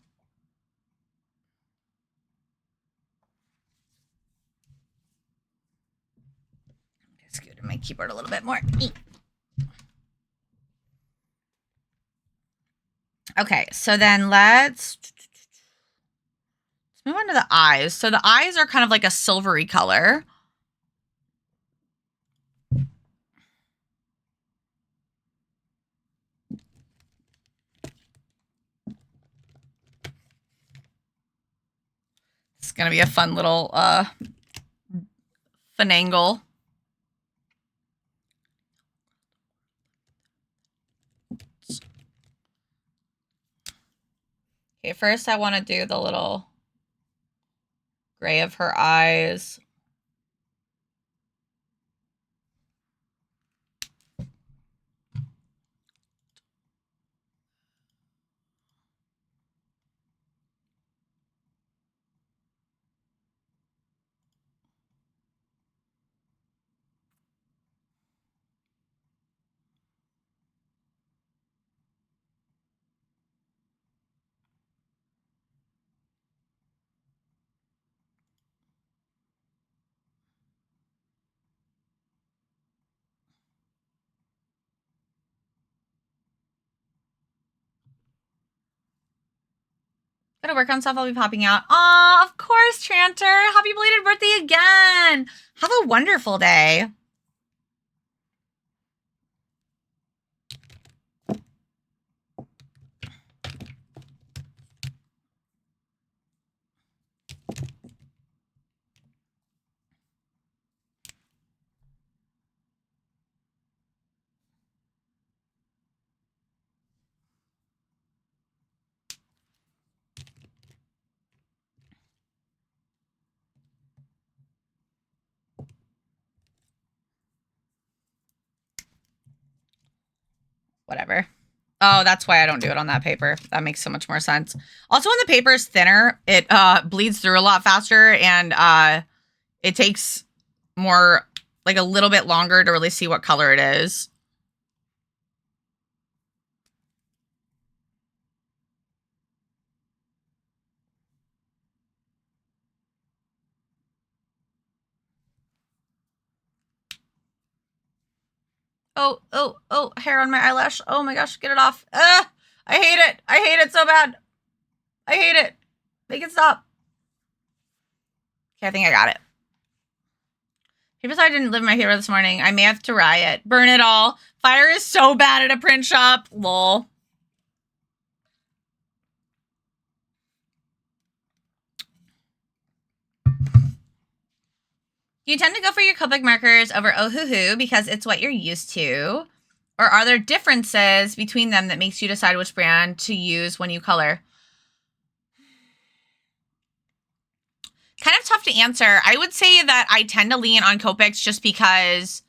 Scoot my keyboard a little bit more. Okay, so then let's move on to the eyes. So the eyes are kind of like a silvery color. It's gonna be a fun little finagle. Okay, first I want to do the little gray of her eyes. Gotta work on stuff. I'll be popping out. Aw, of course, Tranter. Happy belated birthday again. Have a wonderful day. Whatever. Oh, that's why I don't do it on that paper. That makes so much more sense. Also, when the paper is thinner, it bleeds through a lot faster, and it takes more, like a little bit longer to really see what color it is. Oh, oh, oh, hair on my eyelash. Oh my gosh, get it off. I hate it. I hate it so bad. I hate it. Make it stop. Okay, I think I got it. People said I didn't live in my paper this morning. I may have to riot. Burn it all. Fire is so bad at a print shop. Lol. Do you tend to go for your Copic markers over Ohuhu because it's what you're used to? Or are there differences between them that makes you decide which brand to use when you color? Kind of tough to answer. I would say that I tend to lean on Copics just because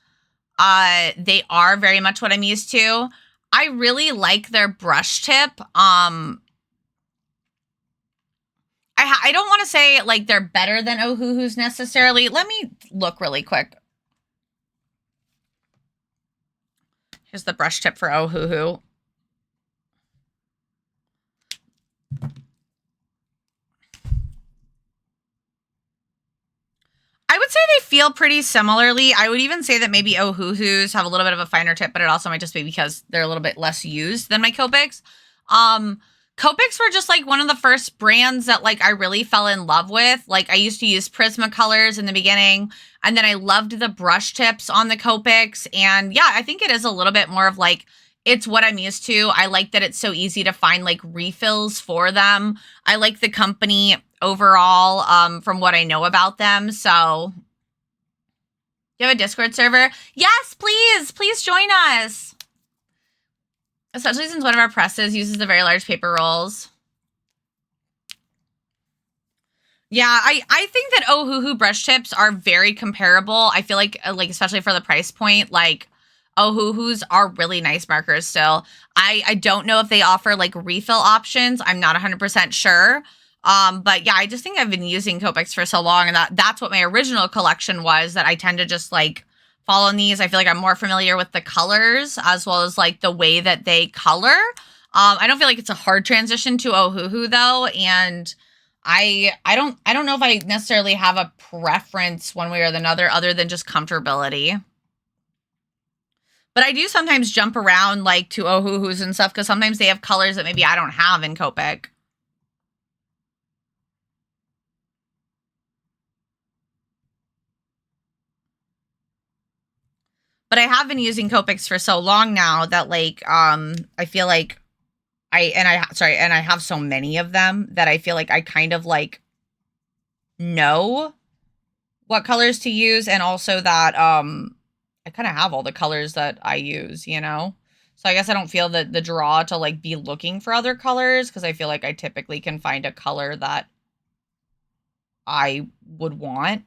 they are very much what I'm used to. I really like their brush tip. I don't want to say like they're better than Ohuhu's necessarily. Let me look really quick. Here's the brush tip for Ohuhu. I would say they feel pretty similarly. I would even say that maybe Ohuhu's have a little bit of a finer tip, but it also might just be because they're a little bit less used than my Copics. Copics were just like one of the first brands that like I really fell in love with. Like I used to use Prismacolors in the beginning, and then I loved the brush tips on the Copics. And yeah, I think it is a little bit more of like, it's what I'm used to. I like that it's so easy to find like refills for them. I like the company overall, from what I know about them. So you have a Discord server? Yes, please. Please join us. Especially since one of our presses uses the very large paper rolls. Yeah, I think that Ohuhu brush tips are very comparable. I feel like especially for the price point, like Ohuhu's are really nice markers still. I don't know if they offer like refill options. I'm not 100% sure. But yeah, I just think I've been using Copics for so long, and that's what my original collection was, that I tend to just like follow these. I feel like I'm more familiar with the colors as well as like the way that they color. I don't feel like it's a hard transition to Ohuhu though, and I don't know if I necessarily have a preference one way or another other than just comfortability. But I do sometimes jump around like to Ohuhus and stuff because sometimes they have colors that maybe I don't have in Copic. But I have been using Copics for so long now that like I feel like I have so many of them that I feel like I kind of like know what colors to use, and also that I kind of have all the colors that I use, you know? So I guess I don't feel the draw to like be looking for other colors because I feel like I typically can find a color that I would want.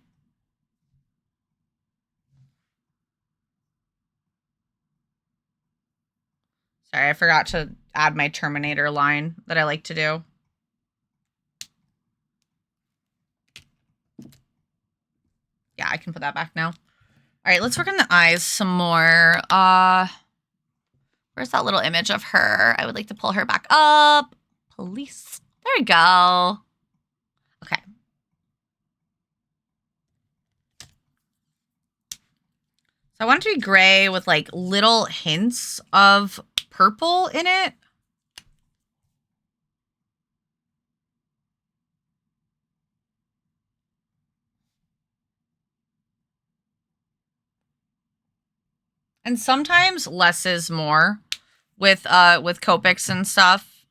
Sorry, I forgot to add my Terminator line that I like to do. Yeah, I can put that back now. All right, let's work on the eyes some more. Where's that little image of her? I would like to pull her back up. Police. There we go. Okay. So I want it to be gray with like little hints of purple in it. And sometimes less is more with Copics and stuff.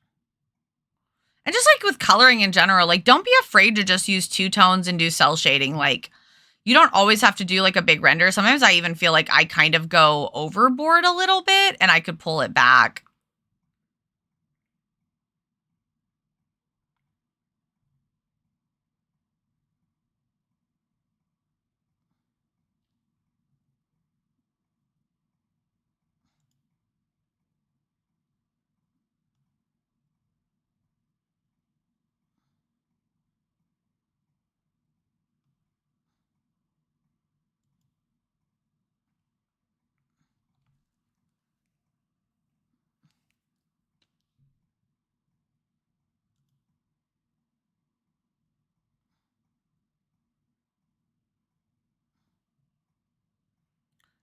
And just like with coloring in general, like don't be afraid to just use two tones and do cell shading. Like you don't always have to do like a big render. Sometimes I even feel like I kind of go overboard a little bit and I could pull it back.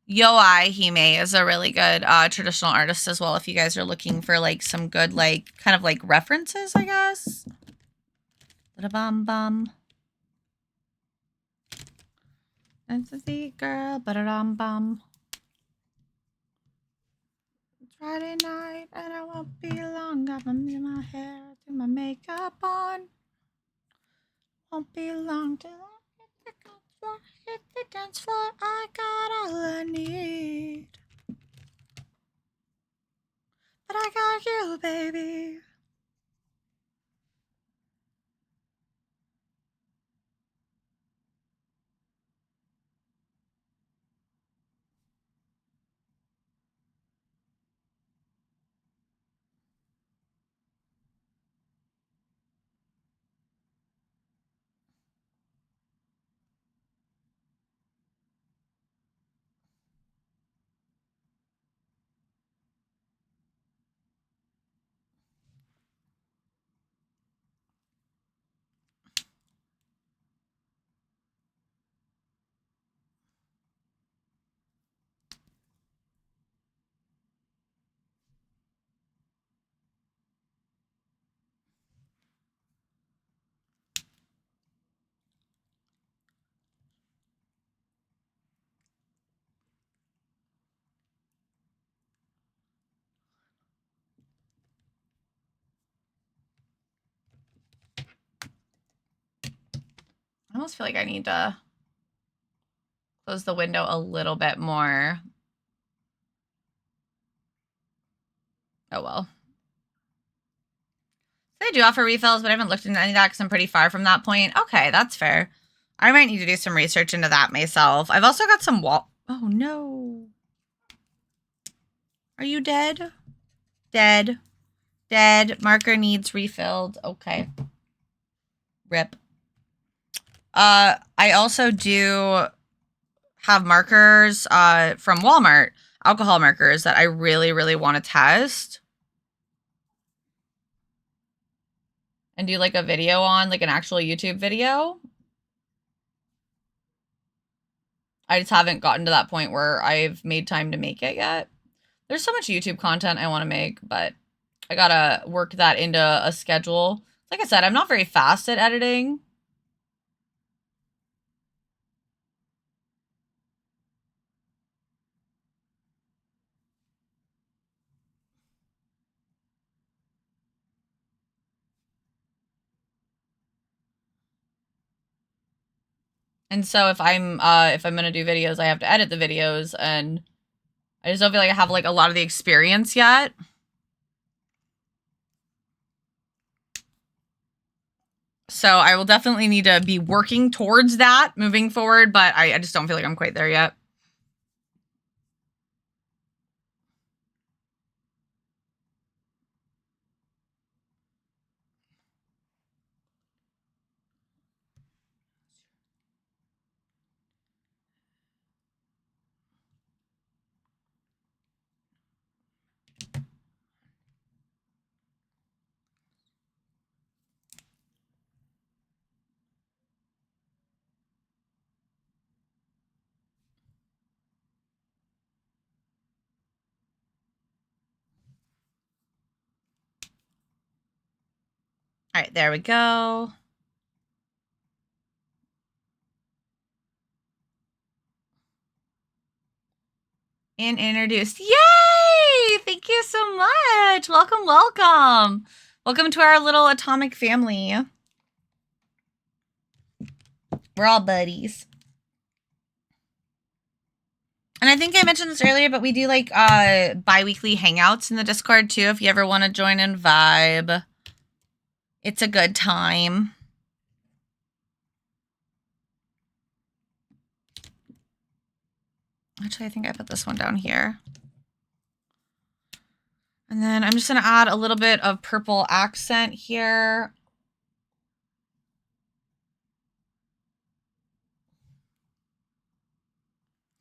Yoai Hime is a really good traditional artist as well if you guys are looking for like some good like kind of like references, I guess. Ba-da-bum-bum. That's the girl, ba-da-dum-bum. It's Friday night and I won't be long. Got my hair, do my makeup on. Won't be long till I hit the dance floor. I got all I need. But I got you, baby. I almost feel like I need to close the window a little bit more. Oh well. They do offer refills, but I haven't looked into any of that because I'm pretty far from that point. Okay, that's fair. I might need to do some research into that myself. I've also got some wall. Oh no. Are you dead? Dead. Dead. Marker needs refilled. Okay. Rip. I also do have markers from Walmart, alcohol markers that I really, really want to test. And do like a video on, like an actual YouTube video. I just haven't gotten to that point where I've made time to make it yet. There's so much YouTube content I want to make, but I gotta work that into a schedule. Like I said, I'm not very fast at editing. And so if I'm gonna do videos, I have to edit the videos, and I just don't feel like I have like a lot of the experience yet. So I will definitely need to be working towards that moving forward, but I just don't feel like I'm quite there yet. All right, there we go. And introduced. Yay! Thank you so much. Welcome, welcome. Welcome to our little atomic family. We're all buddies. And I think I mentioned this earlier, but we do like bi-weekly hangouts in the Discord too if you ever want to join and vibe. It's a good time. Actually, I think I put this one down here. And then I'm just going to add a little bit of purple accent here.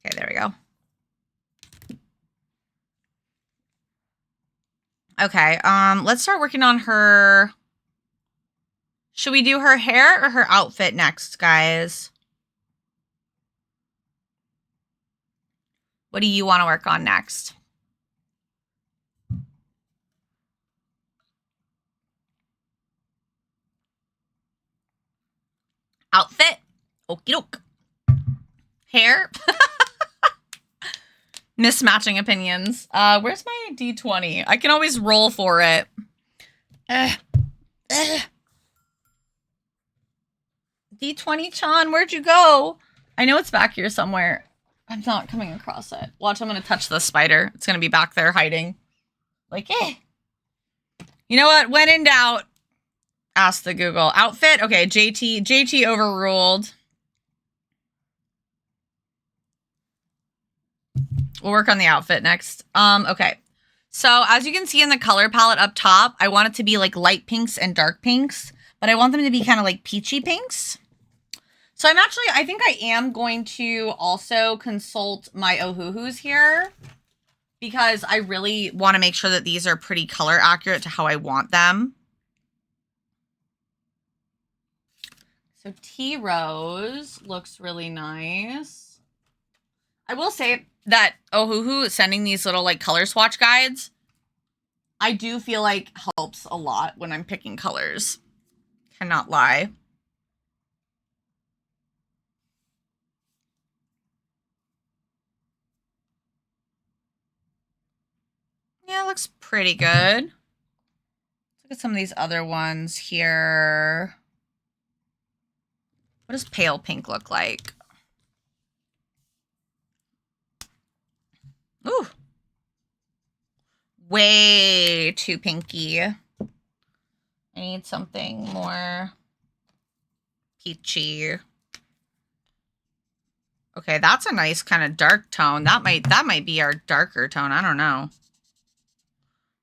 Okay, there we go. Okay, let's start working on her. Should we do her hair or her outfit next, guys? What do you want to work on next? Outfit. Okie doke. Hair. Mismatching opinions. Where's my D20? I can always roll for it. D20-chan, where'd you go? I know it's back here somewhere. I'm not coming across it. Watch, I'm going to touch the spider. It's going to be back there hiding. Like, eh. You know what? When in doubt, ask the Google. Outfit? Okay, JT overruled. We'll work on the outfit next. Okay. So as you can see in the color palette up top, I want it to be like light pinks and dark pinks, but I want them to be kind of like peachy pinks. So I think I am going to also consult my Ohuhus here because I really want to make sure that these are pretty color accurate to how I want them. So Tea Rose looks really nice. I will say that Ohuhu sending these little like color swatch guides, I do feel like helps a lot when I'm picking colors. Cannot lie. Yeah, it looks pretty good. Let's look at some of these other ones here. What does pale pink look like? Ooh. Way too pinky. I need something more peachy. Okay, that's a nice kind of dark tone. That might be our darker tone. I don't know.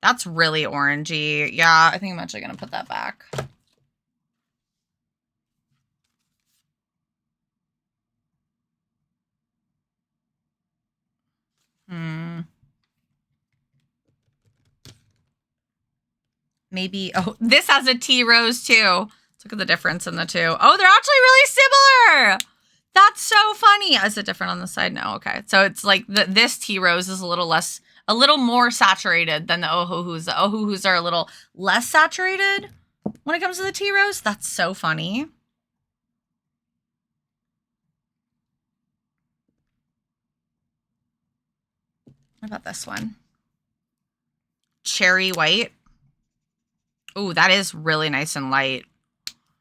That's really orangey. Yeah, I think I'm actually going to put that back. Maybe, oh, this has a tea rose too. Let's look at the difference in the two. Oh, they're actually really similar. That's so funny. Is it different on the side? No, okay. So it's like this tea rose is a little more saturated than the Ohuhus. The Ohuhus are a little less saturated when it comes to the tea rose. That's so funny. What about this one? Cherry white. Ooh, that is really nice and light.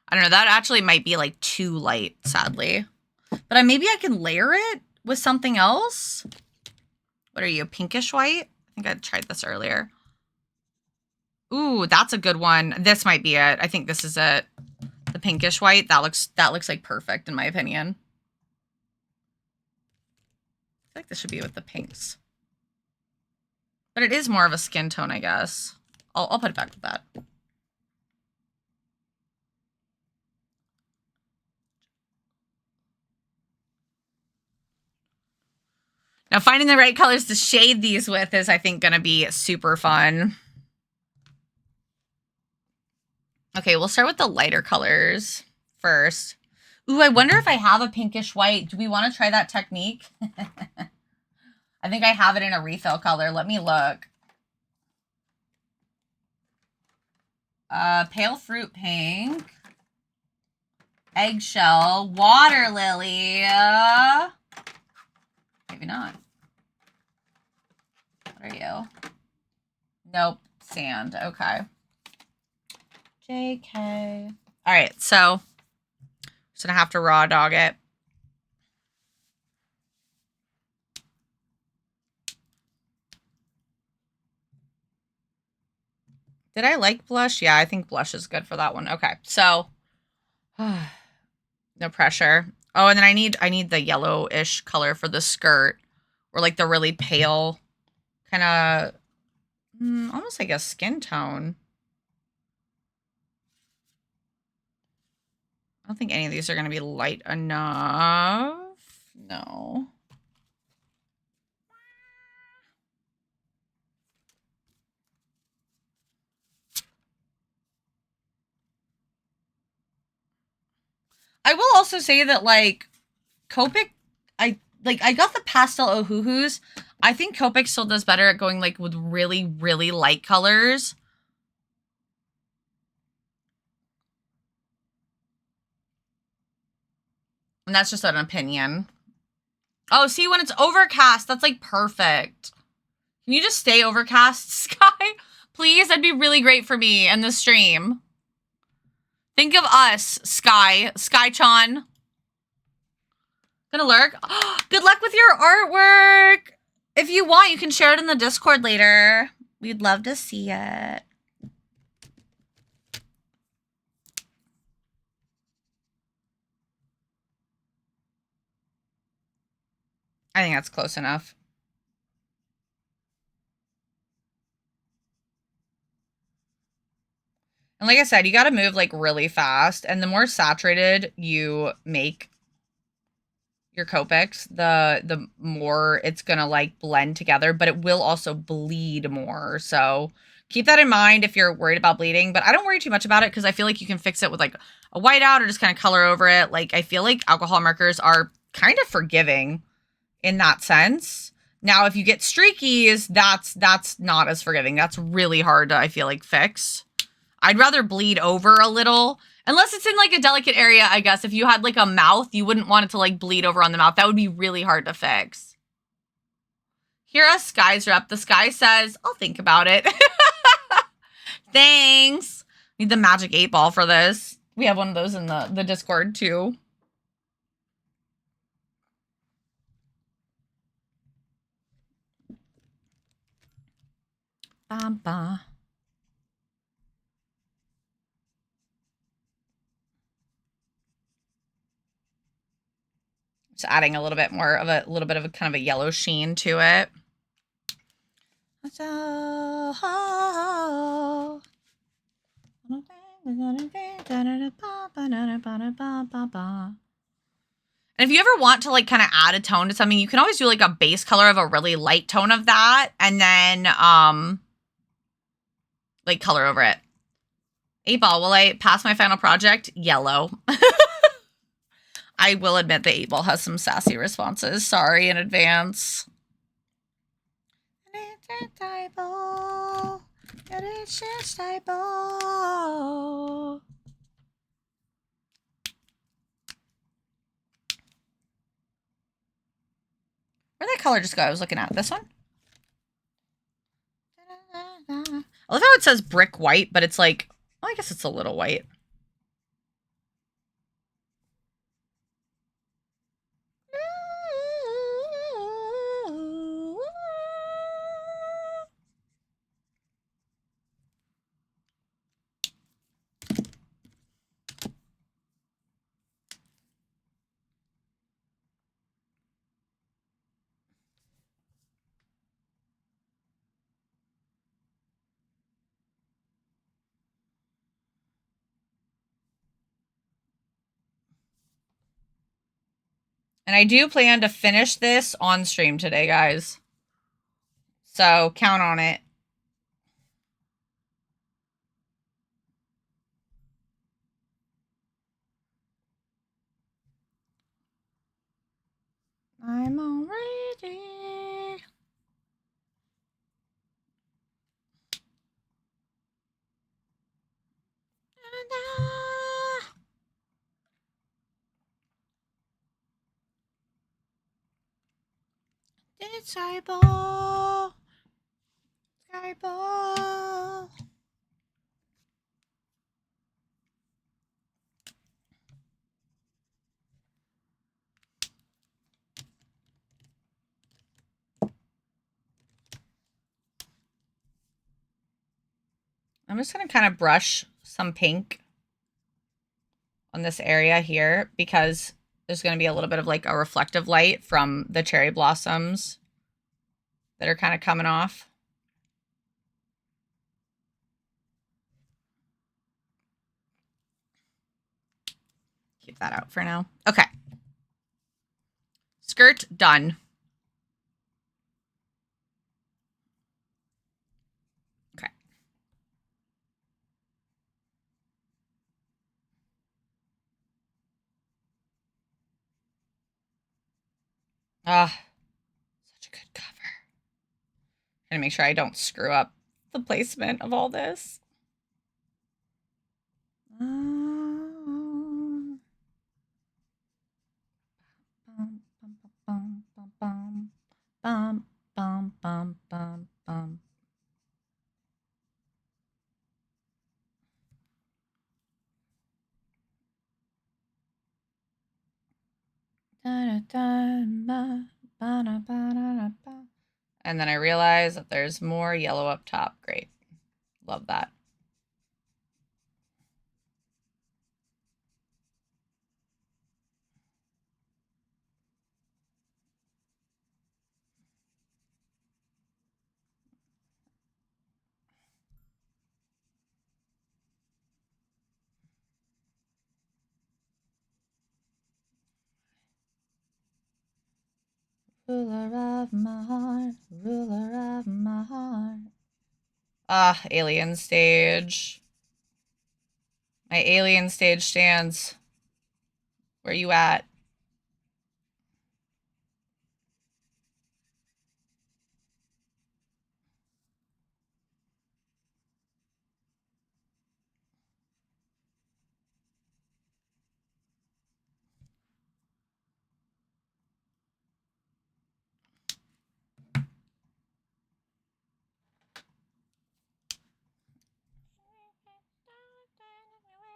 I don't know. That actually might be like too light, sadly. But maybe I can layer it with something else. What are you, pinkish white? I think I tried this earlier. Ooh, that's a good one. This might be it. I think this is it. The pinkish white. That looks like perfect in my opinion. I feel like this should be with the pinks. But it is more of a skin tone, I guess. I'll put it back with that. Now, finding the right colors to shade these with is, I think, going to be super fun. Okay, we'll start with the lighter colors first. Ooh, I wonder if I have a pinkish white. Do we want to try that technique? I think I have it in a refill color. Let me look. Pale fruit pink. Eggshell. Water lily. Maybe not. What are you? Nope. Sand. Okay. JK. All right. So, just gonna have to raw dog it. Did I like blush? Yeah, I think blush is good for that one. Okay. So, no pressure. Oh, and then I need the yellowish color for the skirt, or like the really pale kind of almost like a skin tone. I don't think any of these are going to be light enough. No. I will also say that, like, Copic, like, I got the pastel Ohuhus. I think Copic still does better at going, like, with really, really light colors. And that's just an opinion. Oh, see, when it's overcast, that's, like, perfect. Can you just stay overcast, Sky? Please, that'd be really great for me and the stream. Think of us, Sky. Sky-chan. Gonna lurk? Good luck with your artwork! If you want, you can share it in the Discord later. We'd love to see it. I think that's close enough. And like I said, you gotta move, like, really fast. And the more saturated you make your Copics, the more it's gonna, like, blend together. But it will also bleed more. So keep that in mind if you're worried about bleeding. But I don't worry too much about it because I feel like you can fix it with, like, a whiteout or just kind of color over it. Like, I feel like alcohol markers are kind of forgiving in that sense. Now, if you get streakies, that's not as forgiving. That's really hard to, I feel like, fix. I'd rather bleed over a little. Unless it's in, like, a delicate area, I guess. If you had, like, a mouth, you wouldn't want it to, like, bleed over on the mouth. That would be really hard to fix. Here us Sky's rep. The Sky says, I'll think about it. Thanks. Need the magic 8-ball for this. We have one of those in the Discord, too. Bam-ba. Just adding a little bit more of a little bit of a kind of a yellow sheen to it. And if you ever want to, like, kind of add a tone to something, you can always do, like, a base color of a really light tone of that, and then like, color over it. 8-ball, will I pass my final project? Yellow. I will admit the 8-ball has some sassy responses. Sorry in advance. It's a typo. It's just typo. Where'd that color just go? I was looking at this one. I love how it says brick white, but it's like, well, I guess it's a little white. And I do plan to finish this on stream today, guys. So count on it. I'm all ready. It's eyeball. Eyeball. I'm just going to kind of brush some pink on this area here because there's going to be a little bit of, like, a reflective light from the cherry blossoms that are kind of coming off. Keep that out for now. Okay. Skirt done. Okay. Ah, such a good cover. I'm gonna make sure I don't screw up the placement of all this. And then I realize that there's more yellow up top. Great. Love that. Ruler of my heart, ruler of my heart. Ah, alien stage. My alien stage stands. Where you at?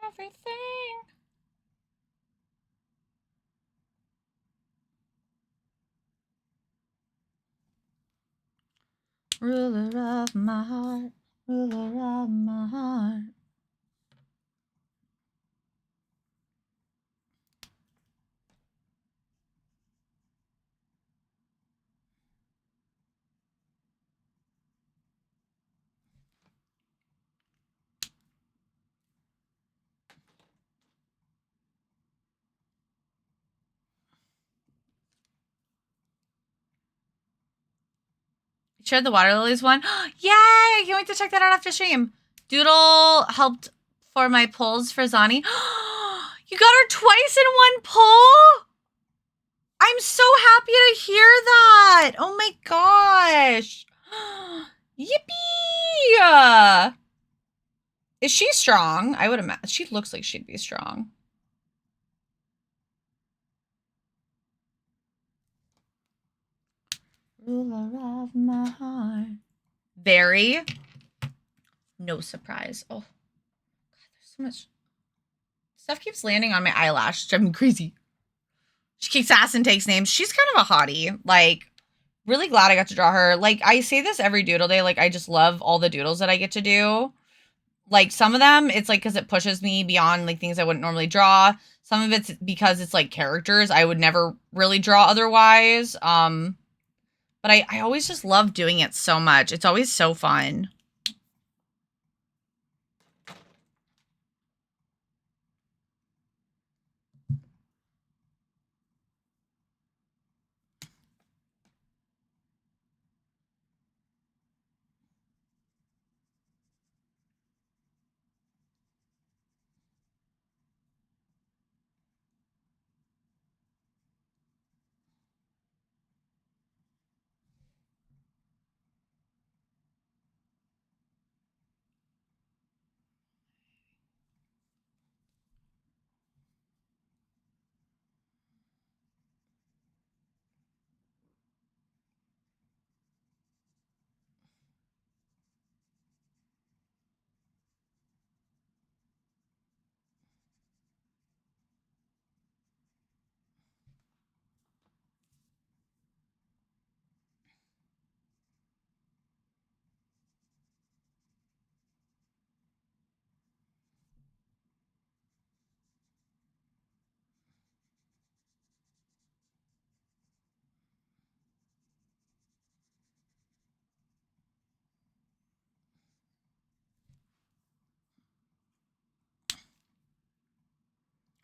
Everything. Ruler of my heart, ruler of my heart. Shared the water lilies one. Yay! I can't wait to check that out after stream. Doodle helped for my pulls for Zani. You got her twice in one pull? I'm so happy to hear that. Oh my gosh. Yippee! Is she strong? I would imagine. She looks like she'd be strong. Ruler of my heart. Very. No surprise. Oh, God, there's so much. Stuff keeps landing on my eyelash. It's driving me crazy. She kicks ass and takes names. She's kind of a hottie. Like, really glad I got to draw her. Like, I say this every doodle day. Like, I just love all the doodles that I get to do. Like, some of them, it's like because it pushes me beyond like things I wouldn't normally draw. Some of it's because it's like characters I would never really draw otherwise. But I always just love doing it so much. It's always so fun.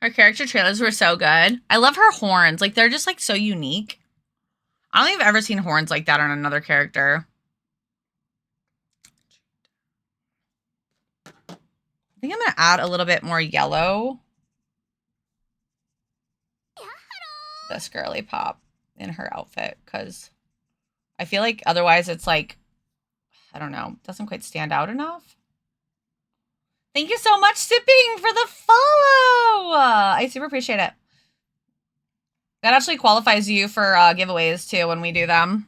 Her character trailers were so good. I love her horns. Like, they're just, like, so unique. I don't think I've ever seen horns like that on another character. I think I'm going to add a little bit more yellow to this girly pop. in her outfit because I feel like otherwise it's like, I don't know, doesn't quite stand out enough. Thank you so much, Sipping, for the follow. I super appreciate it. That actually qualifies you for giveaways too when we do them.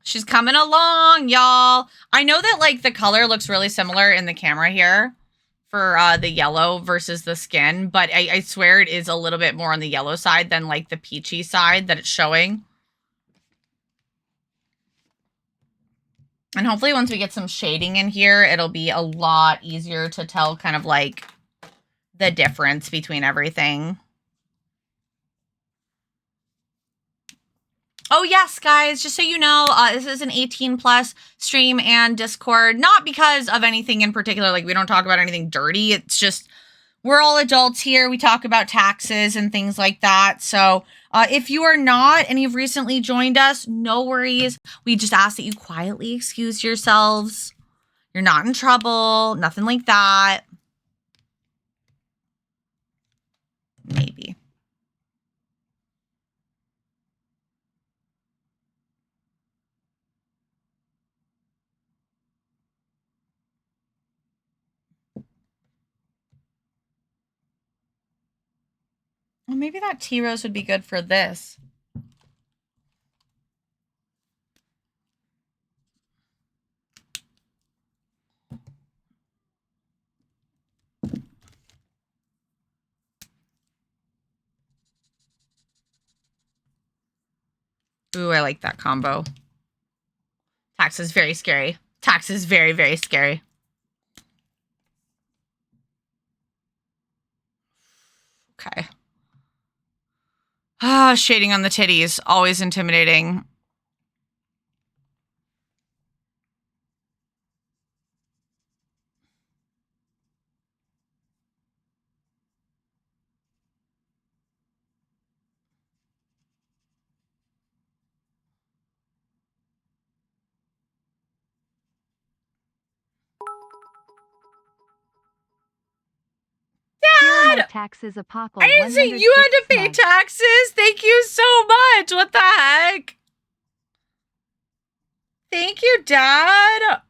She's coming along, y'all. I know that like the color looks really similar in the camera here for the yellow versus the skin, but I swear it is a little bit more on the yellow side than like the peachy side that it's showing. And hopefully once we get some shading in here, it'll be a lot easier to tell kind of like the difference between everything. Oh, yes, guys, just so you know, this is an 18+ stream and Discord, not because of anything in particular. Like, we don't talk about anything dirty. It's just, we're all adults here. We talk about taxes and things like that. So if you are not and you've recently joined us, no worries. We just ask that you quietly excuse yourselves. You're not in trouble, nothing like that. Maybe. Well, maybe that tea rose would be good for this. Ooh, I like that combo. Tax is very scary. Tax is very, very scary. Okay. Ah, shading on the titties. Always intimidating. Dad! Taxes I didn't say you had to pay taxes. Thank you so much. What the heck? Thank you, Dad.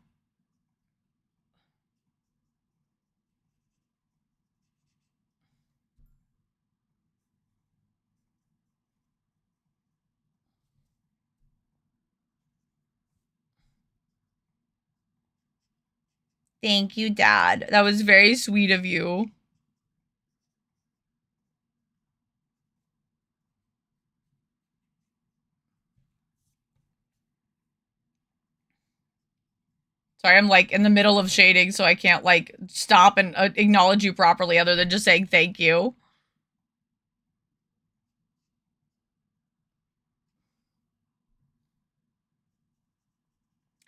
Thank you, Dad. That was very sweet of you. Sorry, I'm like in the middle of shading, so I can't like stop and acknowledge you properly other than just saying thank you.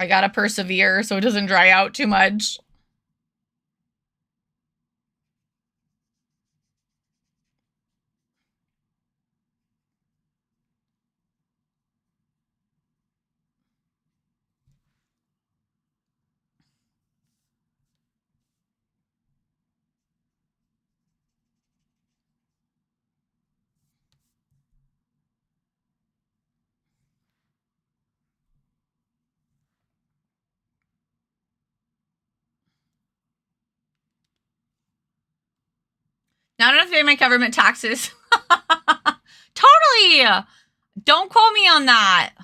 I gotta persevere so it doesn't dry out too much. Not enough to pay my government taxes. Totally. Don't quote me on that.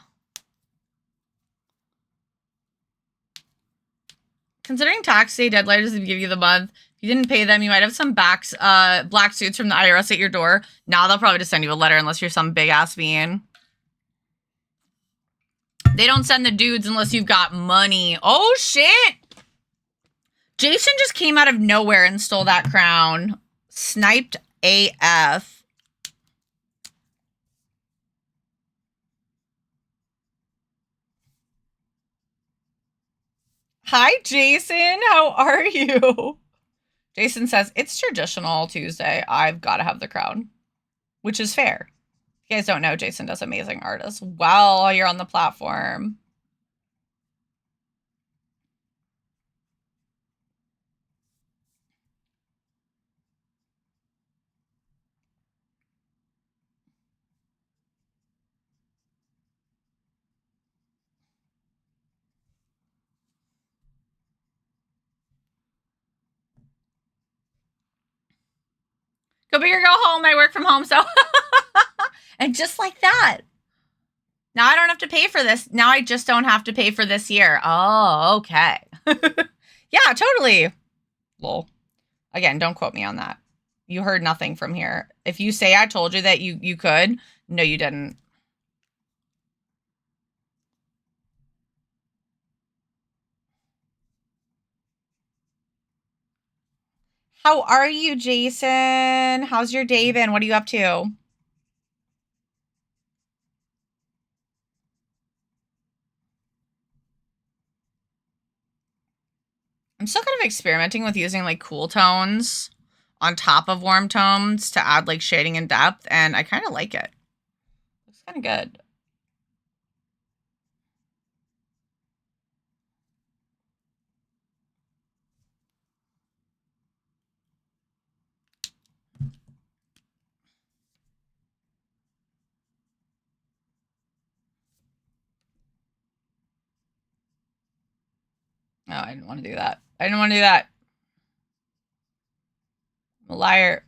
Considering tax day deadlines to give you the month, if you didn't pay them, you might have some black suits from the IRS at your door. Now they'll probably just send you a letter unless you're some big ass bean. They don't send the dudes unless you've got money. Oh shit! Jason just came out of nowhere and stole that crown. Sniped AF. Hi, Jason. How are you? Jason says, it's traditional Tuesday. I've got to have the crown, which is fair. If you guys don't know, Jason does amazing art as well. You're on the platform. Go big or go home. I work from home, so. And just like that. Now I don't have to pay for this. Now I just don't have to pay for this year. Oh, okay. Yeah, totally. Lol. Again, don't quote me on that. You heard nothing from here. If you say I told you that you could, no, you didn't. How are you, Jason? How's your day been? What are you up to? I'm still kind of experimenting with using like cool tones on top of warm tones to add like shading and depth, and I kind of like it. Looks kind of good. No, I didn't want to do that. I didn't want to do that. I'm a liar.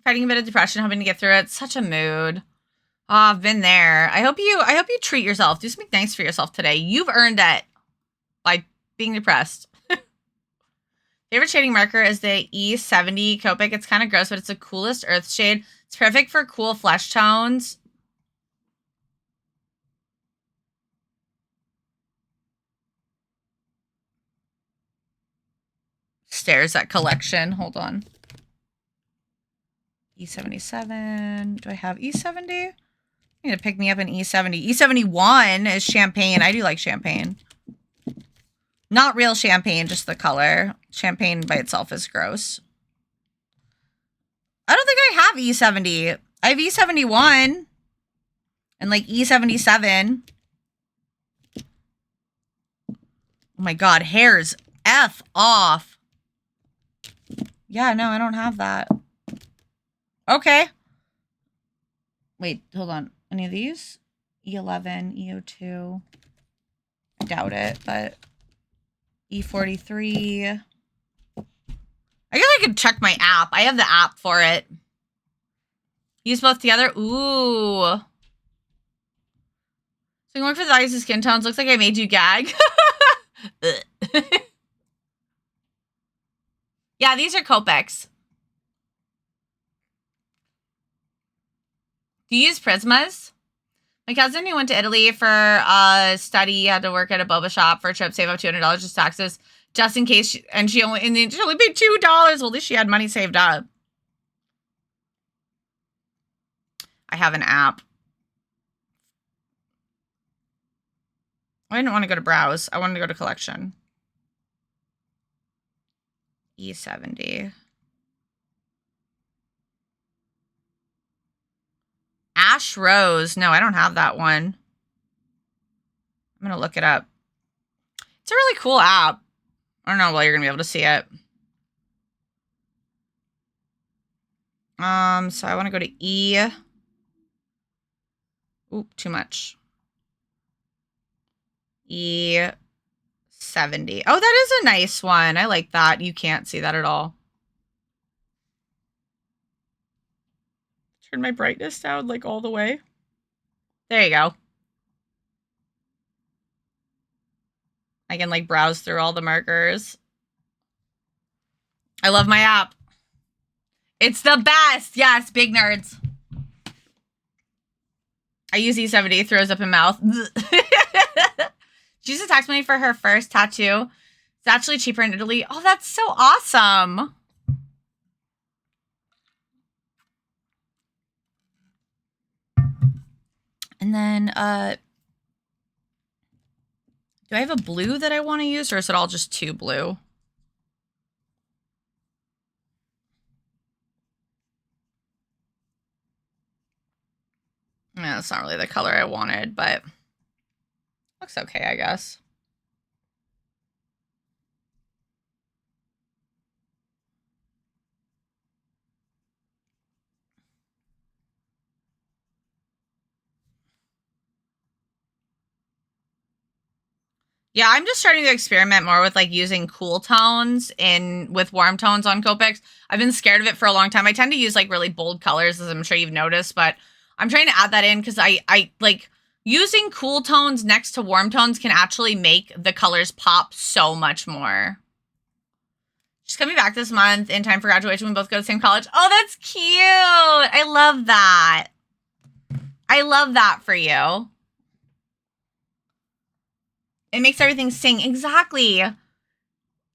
Fighting a bit of depression, hoping to get through it. Such a mood. Oh, I've been there. I hope you treat yourself. Do something nice for yourself today. You've earned it by being depressed. Favorite shading marker is the E70 Copic. It's kind of gross, but it's the coolest earth shade. It's perfect for cool flesh tones. Stares at collection. Hold on. E77. Do I have E70? I need to pick me up an E70. E71 is champagne. I do like champagne. Not real champagne, just the color. Champagne by itself is gross. I don't think I have E70. I have E71 and like E77. Oh my god, hairs F off. Yeah, no, I don't have that. Okay. Wait, hold on. Any of these? E11, E02. I doubt it, but E43. I guess I could check my app. I have the app for it. Use both together. Ooh. So you can work for the values of skin tones. Looks like I made you gag. Yeah, these are Copics. Do you use Prismas? My cousin who went to Italy for study had to work at a boba shop for a trip, save up $200 just taxes, just in case. She only paid $2. Well, at least she had money saved up. I have an app. I didn't want to go to browse. I wanted to go to collection. E70. Ash Rose. No, I don't have that one. I'm going to look it up. It's a really cool app. I don't know why you're going to be able to see it. So I want to go to E. Oop, too much. E70. Oh, that is a nice one. I like that. You can't see that at all. Turn my brightness down like all the way. There you go. I can like browse through all the markers. I love my app. It's the best. Yes, big nerds. I use E70, throws up in mouth. She used to tax money for her first tattoo. It's actually cheaper in Italy. Oh, that's so awesome. And then, do I have a blue that I want to use, or is it all just too blue? Yeah, that's not really the color I wanted, but looks okay, I guess. Yeah, I'm just starting to experiment more with like using cool tones with warm tones on Copics. I've been scared of it for a long time. I tend to use like really bold colors, as I'm sure you've noticed, but I'm trying to add that in because I like using cool tones next to warm tones can actually make the colors pop so much more. She's coming back this month in time for graduation. We both go to the same college. Oh, that's cute. I love that. I love that for you. It makes everything sing. Exactly. Oh my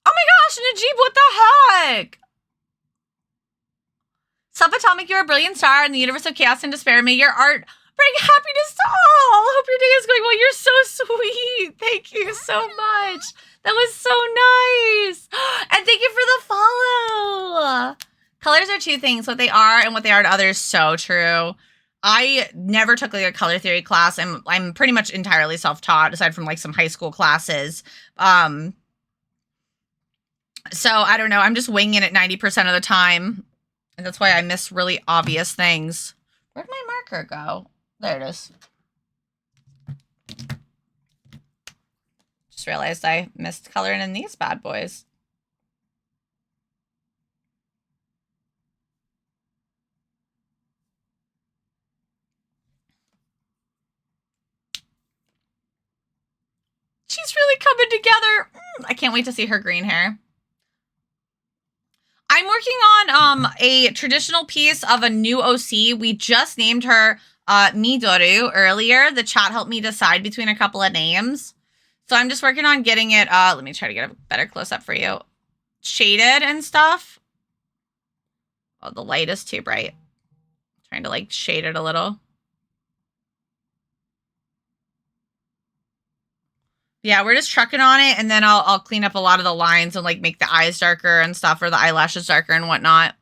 gosh, Najib, what the heck? Subatomic, you're a brilliant star in the universe of chaos and despair. May your art bring happiness to all. Hope your day is going well. You're so sweet. Thank you so much. That was so nice. And thank you for the follow. Colors are two things, what they are and what they are to others. So true. I never took like a color theory class. I'm pretty much entirely self-taught aside from like some high school classes. So I don't know. I'm just winging it 90% of the time. And that's why I miss really obvious things. Where'd my marker go? There it is. Just realized I missed coloring in these bad boys. She's really coming together. I can't wait to see her green hair. I'm working on a traditional piece of a new OC. We just named her Midoru earlier. The chat helped me decide between a couple of names. So I'm just working on getting it, let me try to get a better close-up for you. Shaded and stuff. Oh, the light is too bright. I'm trying to like shade it a little. Yeah, we're just trucking on it, and then I'll clean up a lot of the lines and like make the eyes darker and stuff, or the eyelashes darker and whatnot.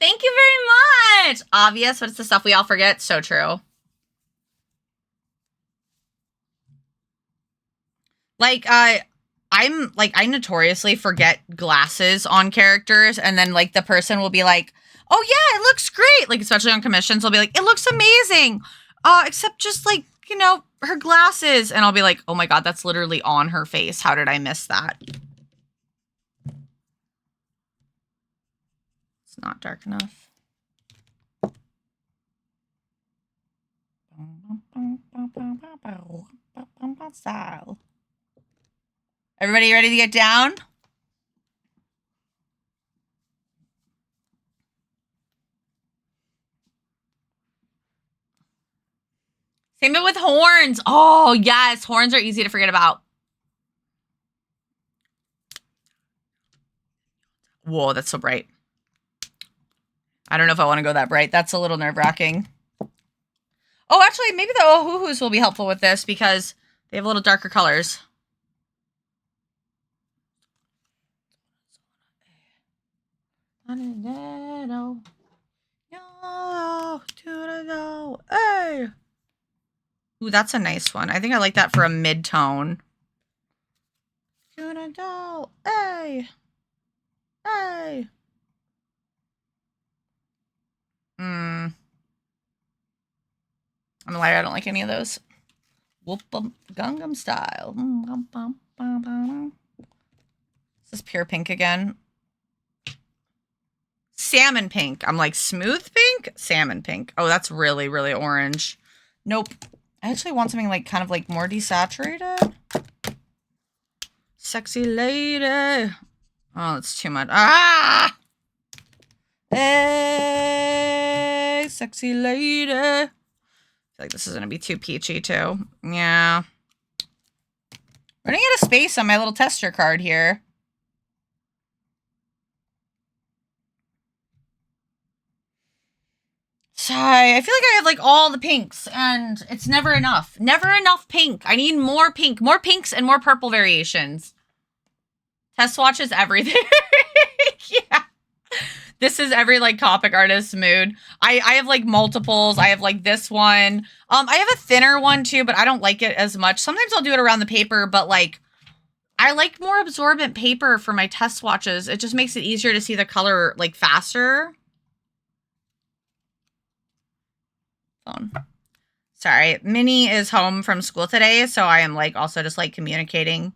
Thank you very much. Obvious, but it's the stuff we all forget. So true. Like, I notoriously forget glasses on characters, and then like the person will be like, "Oh yeah, it looks great." Like especially on commissions, they'll be like, "It looks amazing." Except just like, you know, her glasses. And I'll be like, oh my God, that's literally on her face. How did I miss that? It's not dark enough. Style. Everybody ready to get down? Same it with horns. Oh, yes. Horns are easy to forget about. Whoa, that's so bright. I don't know if I want to go that bright. That's a little nerve-wracking. Oh, actually, maybe the Ohuhus will be helpful with this because they have a little darker colors. Hey. Ooh, that's a nice one. I think I like that for a mid-tone. Hey. Hey. I'm a liar. I don't like any of those. Whoop, Gangnam Style. This is pure pink again. Salmon pink. I'm like, smooth pink? Salmon pink. Oh, that's really, really orange. Nope. I actually want something like kind of like more desaturated. Sexy lady. Oh, it's too much. Ah! Hey, sexy lady. I feel like this is going to be too peachy too. Yeah. Running out of space on my little tester card here. Sigh. I feel like I have like all the pinks and it's never enough. Never enough pink. I need more pink. More pinks and more purple variations. Test swatch is everything. Yeah. This is every like Copic artist's mood. I have like multiples. I have like this one. I have a thinner one too, but I don't like it as much. Sometimes I'll do it around the paper, but like I like more absorbent paper for my test swatches. It just makes it easier to see the color like faster. Phone. Sorry, Minnie is home from school today, so I am like also just like communicating.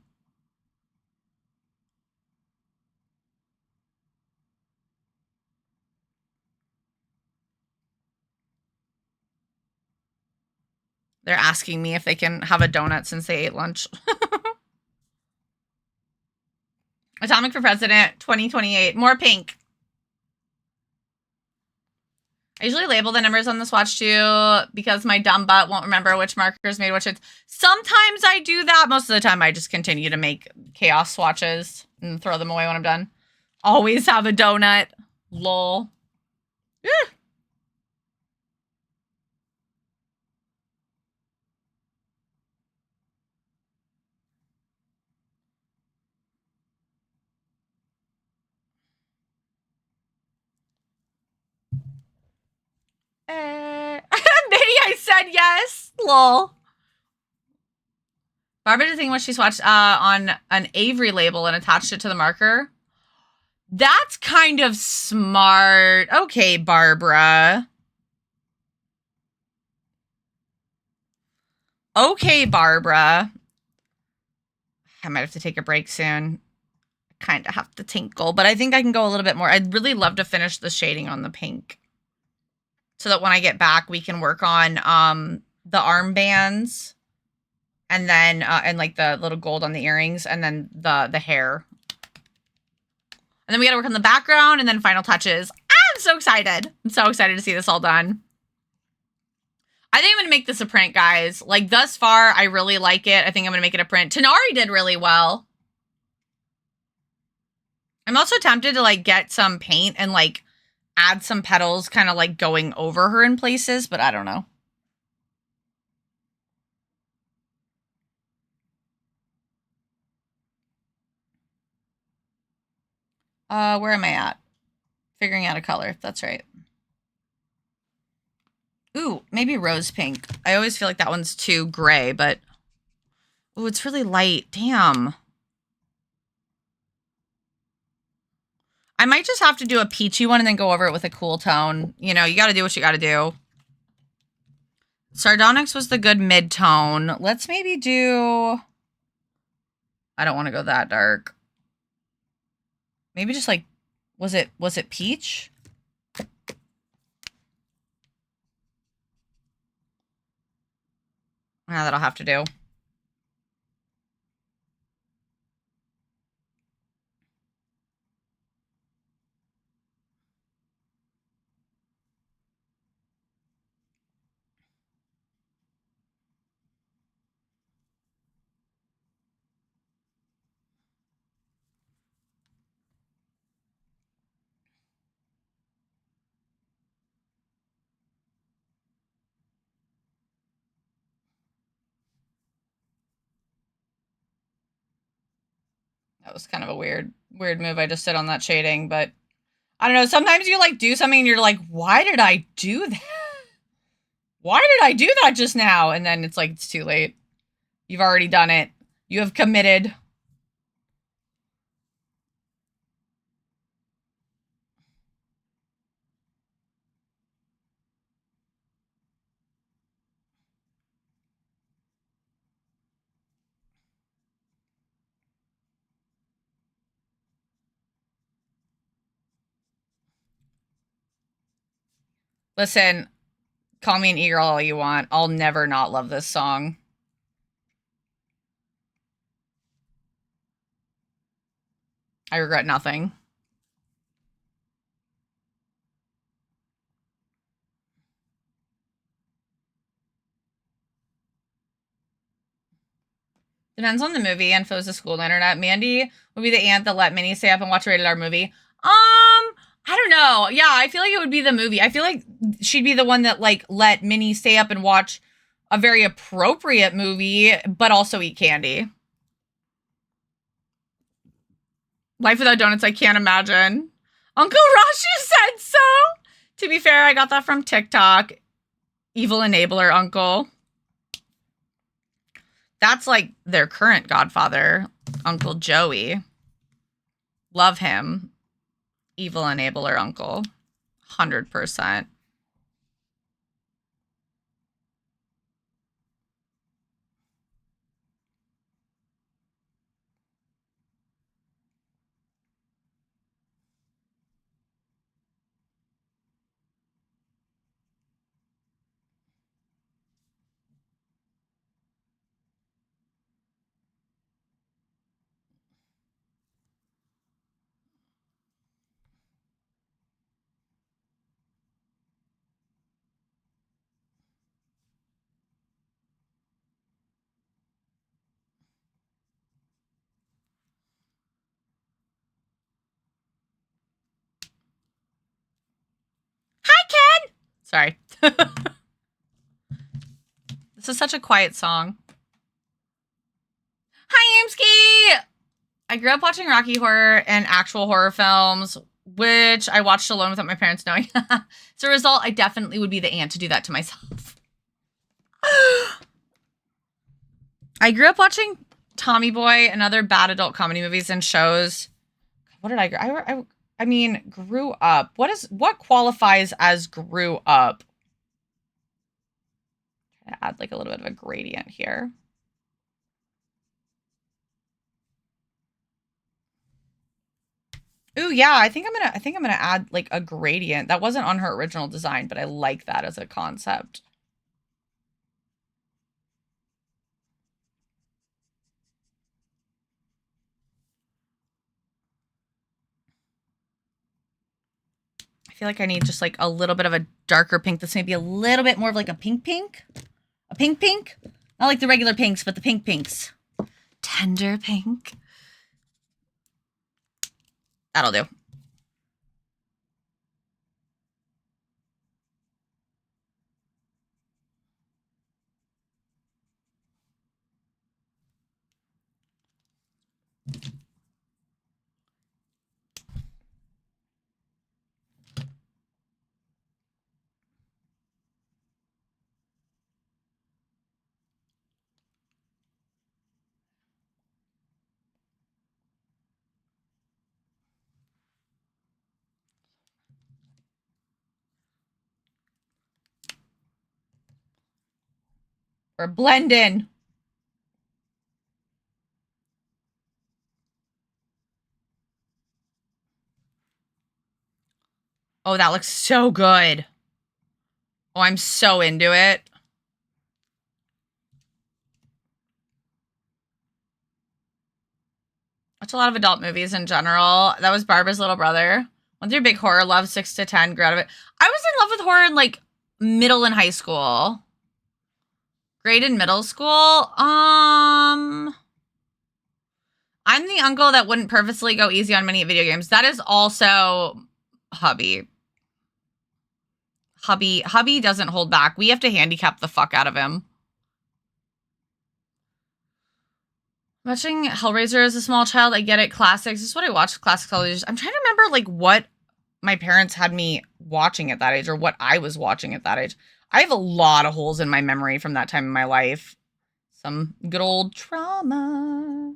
They're asking me if they can have a donut since they ate lunch. Atomic for President 2028. More pink. I usually label the numbers on the swatch too because my dumb butt won't remember which markers made which. Sometimes I do that. Most of the time I just continue to make chaos swatches and throw them away when I'm done. Always have a donut. Lol. Maybe I said yes. Lol. Barbara did think what she swatched on an Avery label and attached it to the marker. That's kind of smart. Okay, Barbara. Okay, Barbara. I might have to take a break soon. Kind of have to tinkle, but I think I can go a little bit more. I'd really love to finish the shading on the pink so that when I get back, we can work on the armbands and then and like the little gold on the earrings and then the hair. And then we got to work on the background and then final touches. I'm so excited. I'm so excited to see this all done. I think I'm going to make this a print, guys. Like, thus far, I really like it. I think I'm going to make it a print. Tanari did really well. I'm also tempted to, like, get some paint and, like, add some petals kind of, like, going over her in places, but I don't know. Where am I at? Figuring out a color. That's right. Ooh, maybe rose pink. I always feel like that one's too gray, but... Ooh, it's really light. Damn. I might just have to do a peachy one and then go over it with a cool tone. You know, you got to do what you got to do. Sardonyx was the good mid-tone. Let's maybe do... I don't want to go that dark. Maybe just like... Was it peach? That'll have to do. That was kind of a weird move I just did on that shading, but I don't know. Sometimes you like do something and you're like, why did I do that? Why did I do that just now? And then it's like, it's too late. You've already done it. You have committed. Listen, call me an e-girl all you want. I'll never not love this song. I regret nothing. Depends on the movie. Info's the school internet. Mandy would be the aunt that let Minnie stay up and watch a rated R movie. I don't know. Yeah, I feel like it would be the movie. I feel like she'd be the one that like let Minnie stay up and watch a very appropriate movie, but also eat candy. Life without donuts, I can't imagine. Uncle Rashu said so. To be fair, I got that from TikTok. Evil enabler uncle. That's like their current godfather, Uncle Joey. Love him. Evil enabler uncle. 100%. Sorry. This is such a quiet song. Hi, Amsky! I grew up watching Rocky Horror and actual horror films, which I watched alone without my parents knowing. As a result, I definitely would be the aunt to do that to myself. I grew up watching Tommy Boy and other bad adult comedy movies and shows. What did I mean, grew up. What qualifies as grew up? Try to add like a little bit of a gradient here. Ooh, yeah, I think I'm gonna add like a gradient. That wasn't on her original design, but I like that as a concept. I feel like I need just like a little bit of a darker pink. This may be a little bit more of like a pink pink. A pink pink? Not like the regular pinks, but the pink pinks. Tender pink. That'll do. We're blending. Oh, that looks so good. Oh, I'm so into it. Watch a lot of adult movies in general. That was Barbara's little brother. Went through big horror love, 6 to 10, grew out of it. I was in love with horror in like middle and high school. Grade in middle school. I'm the uncle that wouldn't purposely go easy on many video games. That is also hubby. Hubby doesn't hold back. We have to handicap the fuck out of him. Watching Hellraiser as a small child, I get it. Classics. This is what I watched. Classic television. I'm trying to remember like what my parents had me watching at that age or what I was watching at that age. I have a lot of holes in my memory from that time in my life. Some good old trauma.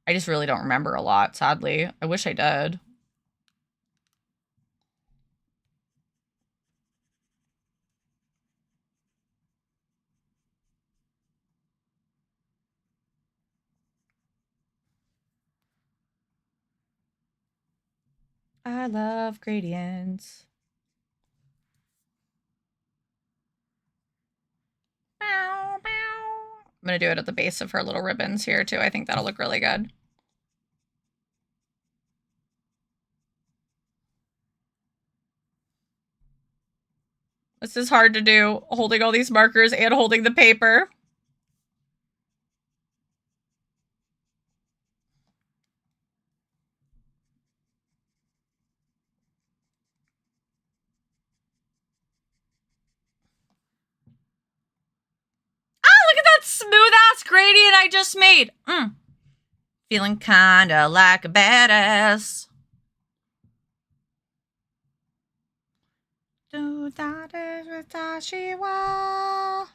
I just really don't remember a lot, sadly. I wish I did. I love gradients. Bow, bow. I'm going to do it at the base of her little ribbons here, too. I think that'll look really good. This is hard to do, holding all these markers and holding the paper. Look at that smooth-ass gradient I just made. Feeling kinda like a badass. Do that is with Tashiwa.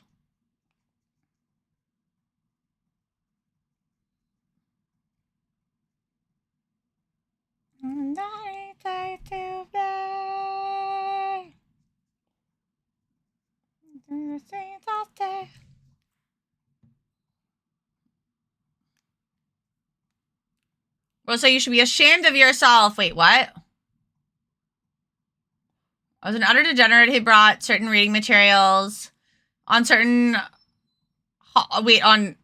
And I say to play. Well, so you should be ashamed of yourself. Wait, what? I was an utter degenerate who brought certain reading materials on certain... on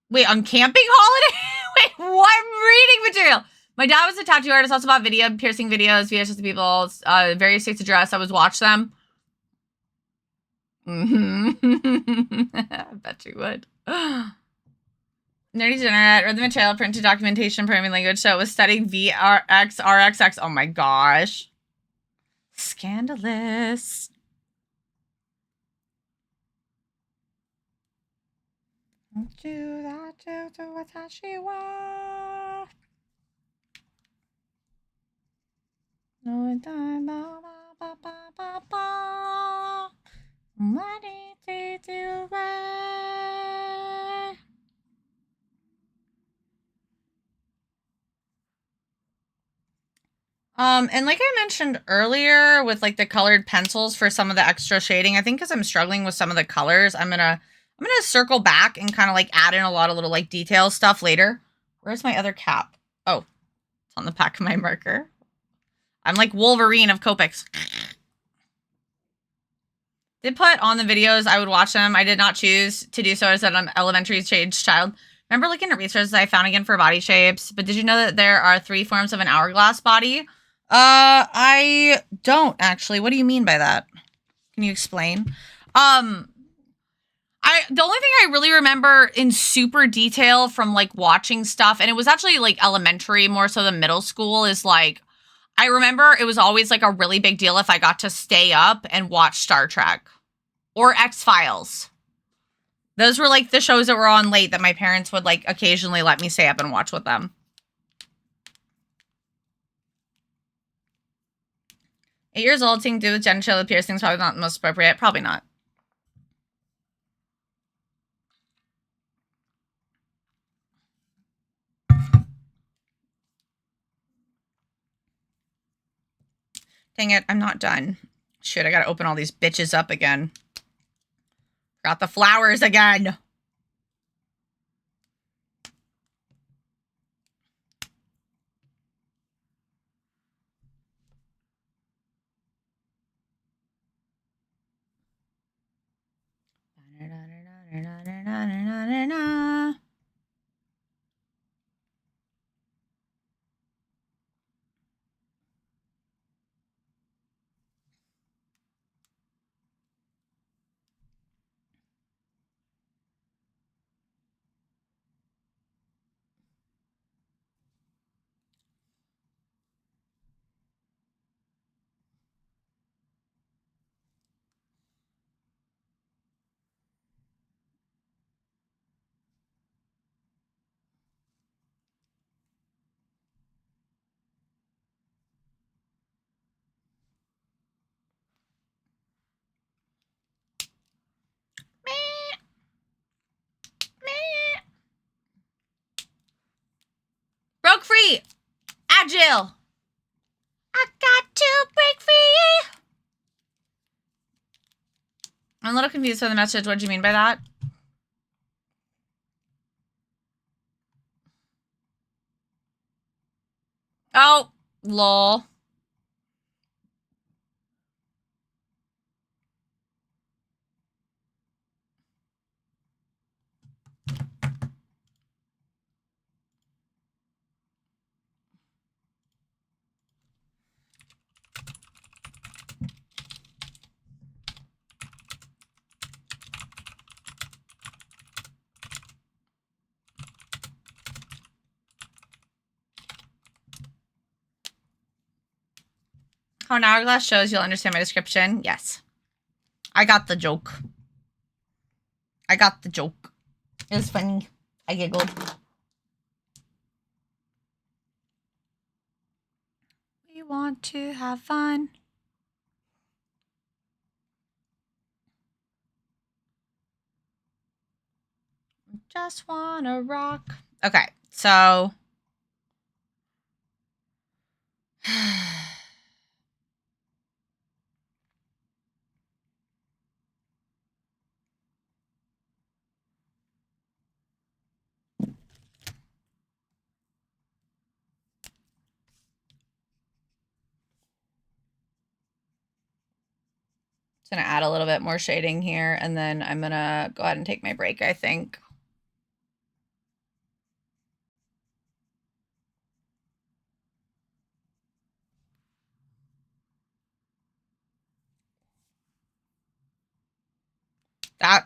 camping holiday? Wait, what reading material? My dad was a tattoo artist, also bought video, piercing videos, VHS to people, various states of dress. I would watch them. I bet you would. Nerdy degenerate, read the material, printed documentation, programming language, so it was studying VRX, RXX. Oh my gosh. Scandalous. Do that, do watashi wa. No, ba ba ba ba ba. What did you do? And like I mentioned earlier with like the colored pencils for some of the extra shading, I think because I'm struggling with some of the colors, I'm gonna circle back and kind of like add in a lot of little like detail stuff later. Where's my other cap? Oh, it's on the back of my marker. I'm like Wolverine of Copics. Did put on the videos, I would watch them. I did not choose to do so as an elementary age child. Remember looking at resources I found again for body shapes, but did you know that there are 3 forms of an hourglass body? I don't actually. What do you mean by that? Can you explain? The only thing I really remember in super detail from like watching stuff, and it was actually like elementary more so than middle school, is like I remember it was always like a really big deal if I got to stay up and watch Star Trek or X-Files. Those were like the shows that were on late that my parents would like occasionally let me stay up and watch with them. 8 years old, seeing dude with genital piercings probably not the most appropriate. Probably not. Dang it, I'm not done. Shit, I gotta open all these bitches up again. Got the flowers again. Broke free. Agile. I got to break free. I'm a little confused by the message. What do you mean by that? Oh, lol. How an hourglass shows, you'll understand my description. Yes. I got the joke. I got the joke. It was funny. I giggled. We want to have fun. Just wanna rock. Okay, so gonna add a little bit more shading here, and then I'm gonna go ahead and take my break, I think.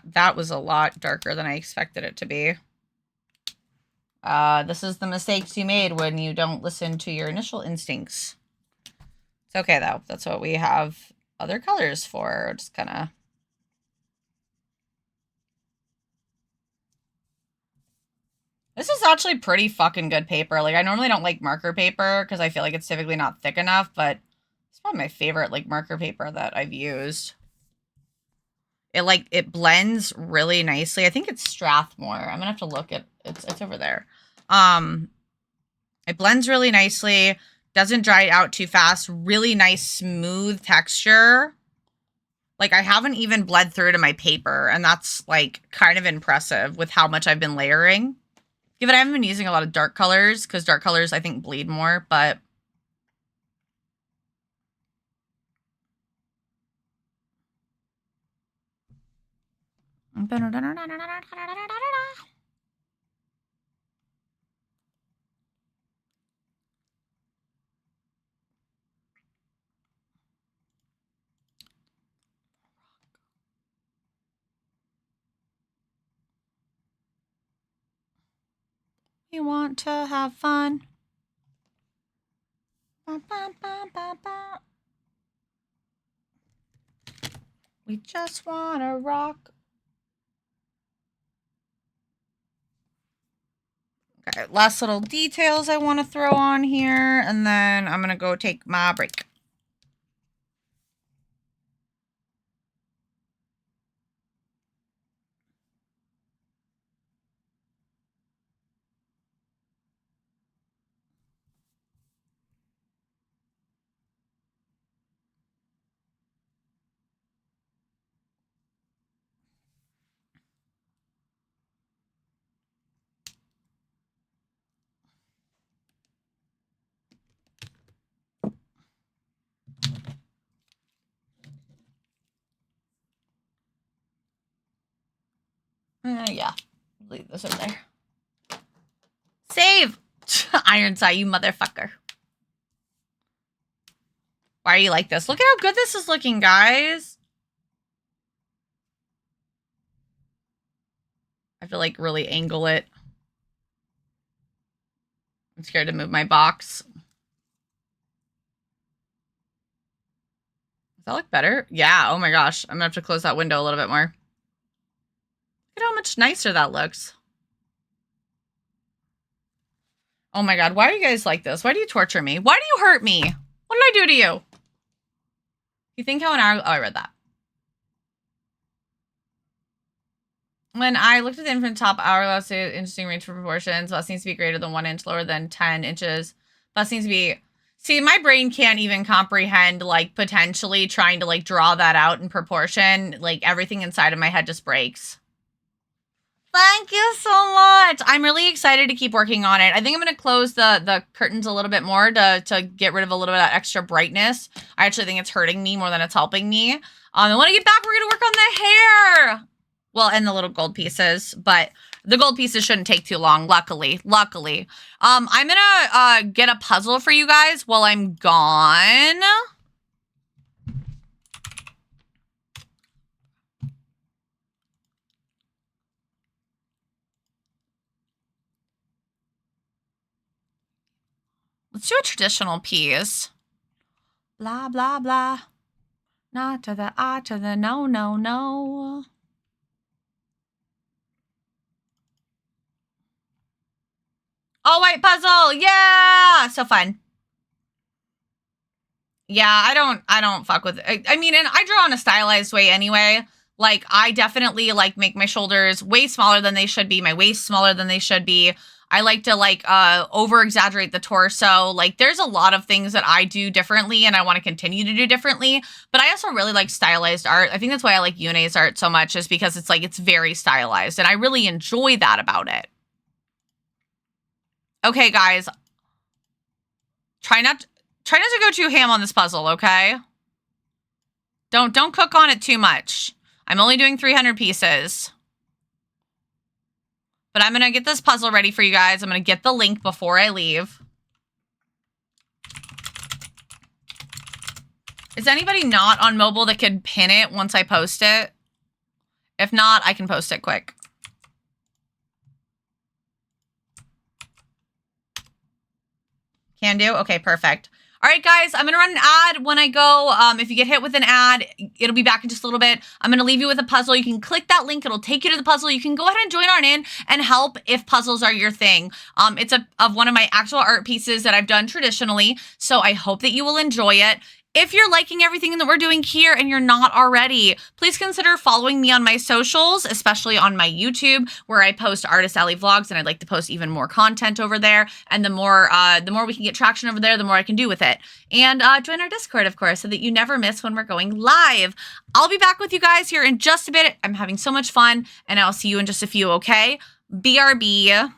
That was a lot darker than I expected it to be. This is the mistakes you made when you don't listen to your initial instincts. It's okay, though. That's what we have other colors for. Just kind of... This is actually pretty fucking good paper. Like, I normally don't like marker paper because I feel like it's typically not thick enough, but it's probably my favorite, like, marker paper that I've used. It blends really nicely. I think it's Strathmore. I'm gonna have to look at it's over there. It blends really nicely, doesn't dry out too fast, really nice smooth texture. Like, I haven't even bled through to my paper, and that's, like, kind of impressive with how much I've been layering. Given I haven't been using a lot of dark colors, because dark colors, I think, bleed more, but... You want to have fun. Ba, ba, ba, ba, ba. We just want to rock. Okay, last little details I want to throw on here, and then I'm going to go take my break. Yeah, leave this in there. Save! Ironside, you motherfucker. Why are you like this? Look at how good this is looking, guys. I have to, like, really angle it. I'm scared to move my box. Does that look better? Yeah, oh my gosh. I'm gonna have to close that window a little bit more. Look at how much nicer that looks. Oh my god, why are you guys like this? Why do you torture me? Why do you hurt me? What did I do to you? You think how an hour... Oh, I read that. When I looked at the infinite top hourglass, interesting range for proportions. Bust needs to be greater than 1 inch, lower than 10 inches. Bust needs to be... See, my brain can't even comprehend, like, potentially trying to, like, draw that out in proportion. Like, everything inside of my head just breaks. Thank you so much. I'm really excited to keep working on it. I think I'm going to close the curtains a little bit more to get rid of a little bit of that extra brightness. I actually think it's hurting me more than it's helping me. And when I get back, we're going to work on the hair. Well, and the little gold pieces, but the gold pieces shouldn't take too long, luckily. I'm going to get a puzzle for you guys while I'm gone. Let's do a traditional piece. Blah, blah, blah. Not to the I to the no, no, no. All white puzzle. Yeah. So fun. Yeah, I don't fuck with it. I mean, and I draw in a stylized way anyway. Like, I definitely, like, make my shoulders way smaller than they should be. My waist smaller than they should be. I like to, like, over-exaggerate the torso. Like, there's a lot of things that I do differently and I want to continue to do differently. But I also really like stylized art. I think that's why I like Yune's art so much, is because it's, like, it's very stylized. And I really enjoy that about it. Okay, guys. Try not to go too ham on this puzzle, okay? Don't cook on it too much. I'm only doing 300 pieces. But I'm going to get this puzzle ready for you guys. I'm going to get the link before I leave. Is anybody not on mobile that could pin it once I post it? If not, I can post it quick. Can do? Okay, perfect. All right, guys, I'm going to run an ad when I go. If you get hit with an ad, it'll be back in just a little bit. I'm going to leave you with a puzzle. You can click that link. It'll take you to the puzzle. You can go ahead and join on in and help if puzzles are your thing. It's of one of my actual art pieces that I've done traditionally, so I hope that you will enjoy it. If you're liking everything that we're doing here and you're not already, please consider following me on my socials, especially on my YouTube, where I post Artist Alley vlogs, and I'd like to post even more content over there. And the more we can get traction over there, the more I can do with it. And join our Discord, of course, so that you never miss when we're going live. I'll be back with you guys here in just a bit. I'm having so much fun, and I'll see you in just a few, okay? BRB.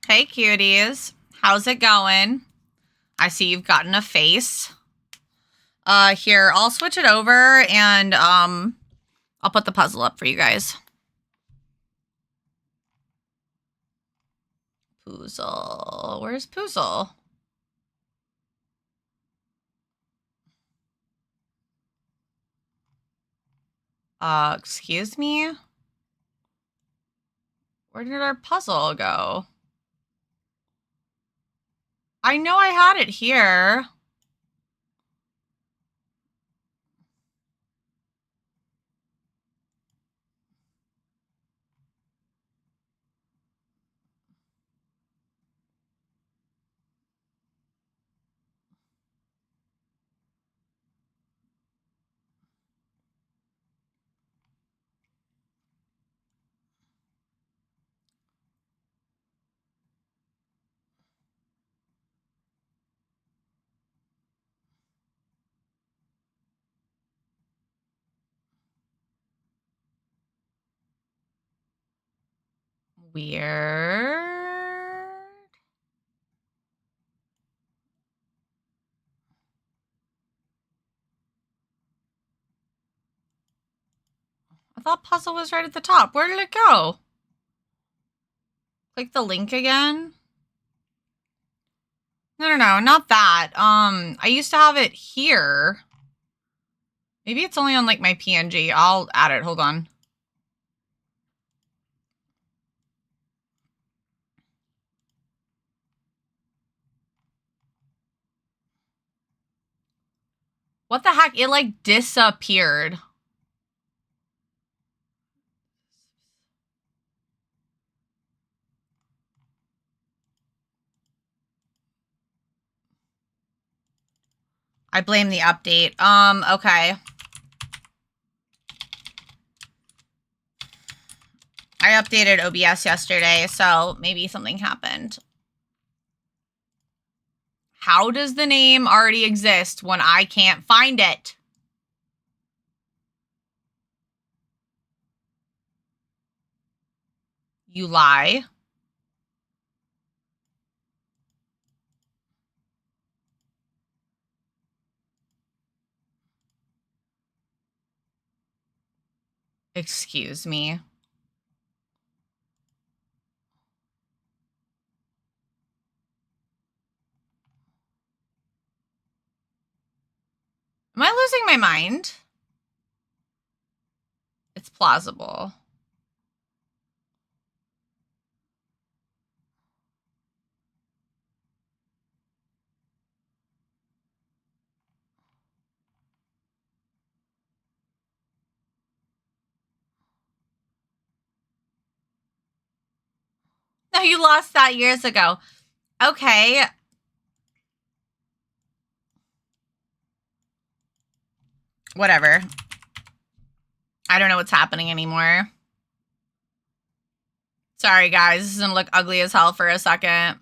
Hey, cuties. How's it going? I see you've gotten a face. Here, I'll switch it over and I'll put the puzzle up for you guys. Poozle. Where's Poozle? Excuse me? Where did our puzzle go? I know I had it here. Weird. I thought puzzle was right at the top. Where did it go? Click the link again. No, not that. I used to have it here. Maybe it's only on like my PNG. I'll add it. Hold on. What the heck? It like disappeared. I blame the update. Okay. I updated OBS yesterday, so maybe something happened. How does the name already exist when I can't find it? You lie. Excuse me. Am I losing my mind? It's plausible. No, you lost that years ago. Okay. Whatever. I don't know what's happening anymore. Sorry, guys. This is gonna look ugly as hell for a second.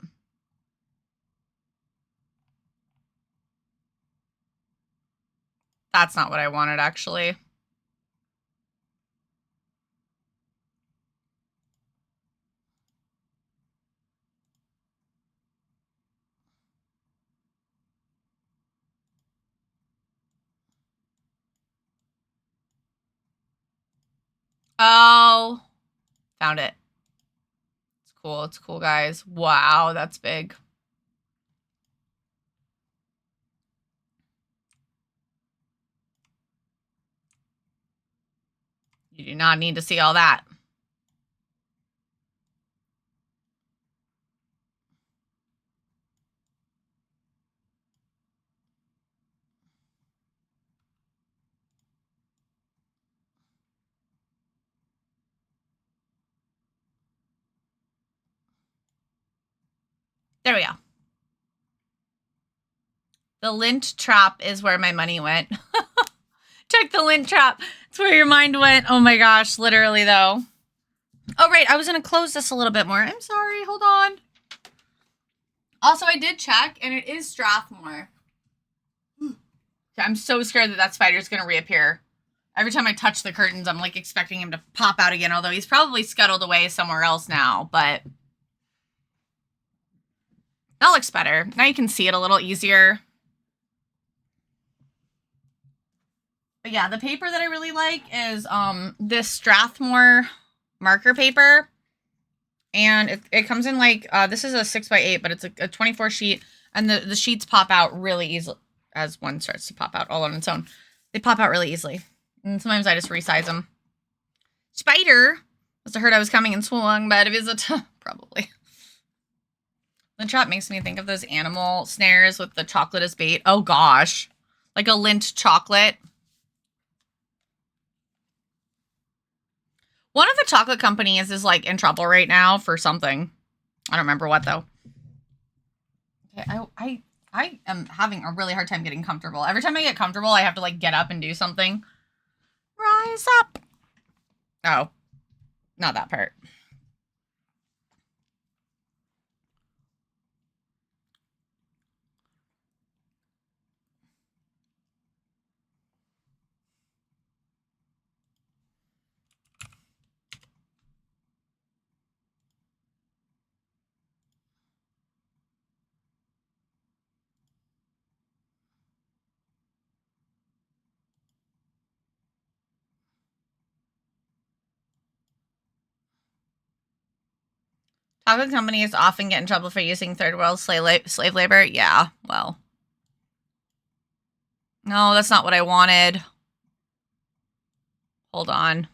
That's not what I wanted, actually. Oh, found it. It's cool. It's cool, guys. Wow, that's big. You do not need to see all that. There we go. The lint trap is where my money went. Check the lint trap. It's where your mind went. Oh my gosh, literally though. Oh, right. I was going to close this a little bit more. I'm sorry. Hold on. Also, I did check, and it is Strathmore. I'm so scared that that spider's going to reappear. Every time I touch the curtains, I'm like expecting him to pop out again, although he's probably scuttled away somewhere else now, but That looks better. Now you can see it a little easier. But yeah, the paper that I really like is this Strathmore marker paper. And it comes in like, this is a 6x8, but it's a 24 sheet. And the sheets pop out really easily as one starts to pop out all on its own. They pop out really easily. And sometimes I just resize them. Spider! Must have heard I was coming and swung by a visit. Probably. The trap makes me think of those animal snares with the chocolate as bait. Oh gosh. Like a Lindt chocolate. One of the chocolate companies is like in trouble right now for something. I don't remember what though. Okay, I am having a really hard time getting comfortable. Every time I get comfortable, I have to like get up and do something. Rise up. Oh, not that part. Chocolate companies often get in trouble for using third world slave labor. Yeah, well. No, that's not what I wanted. Hold on.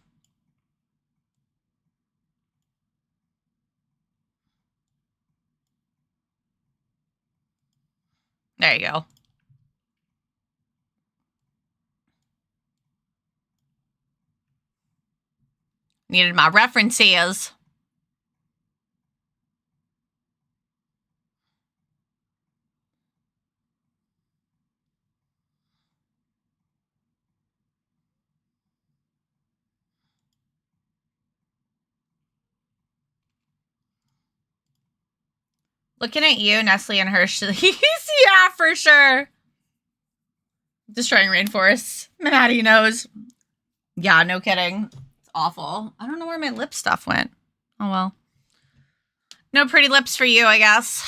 There you go. Needed my references. Looking at you, Nestle and Hershey's. Yeah, for sure. Destroying rainforests. Maddie knows. Yeah, no kidding. It's awful. I don't know where my lip stuff went. Oh, well. No pretty lips for you, I guess.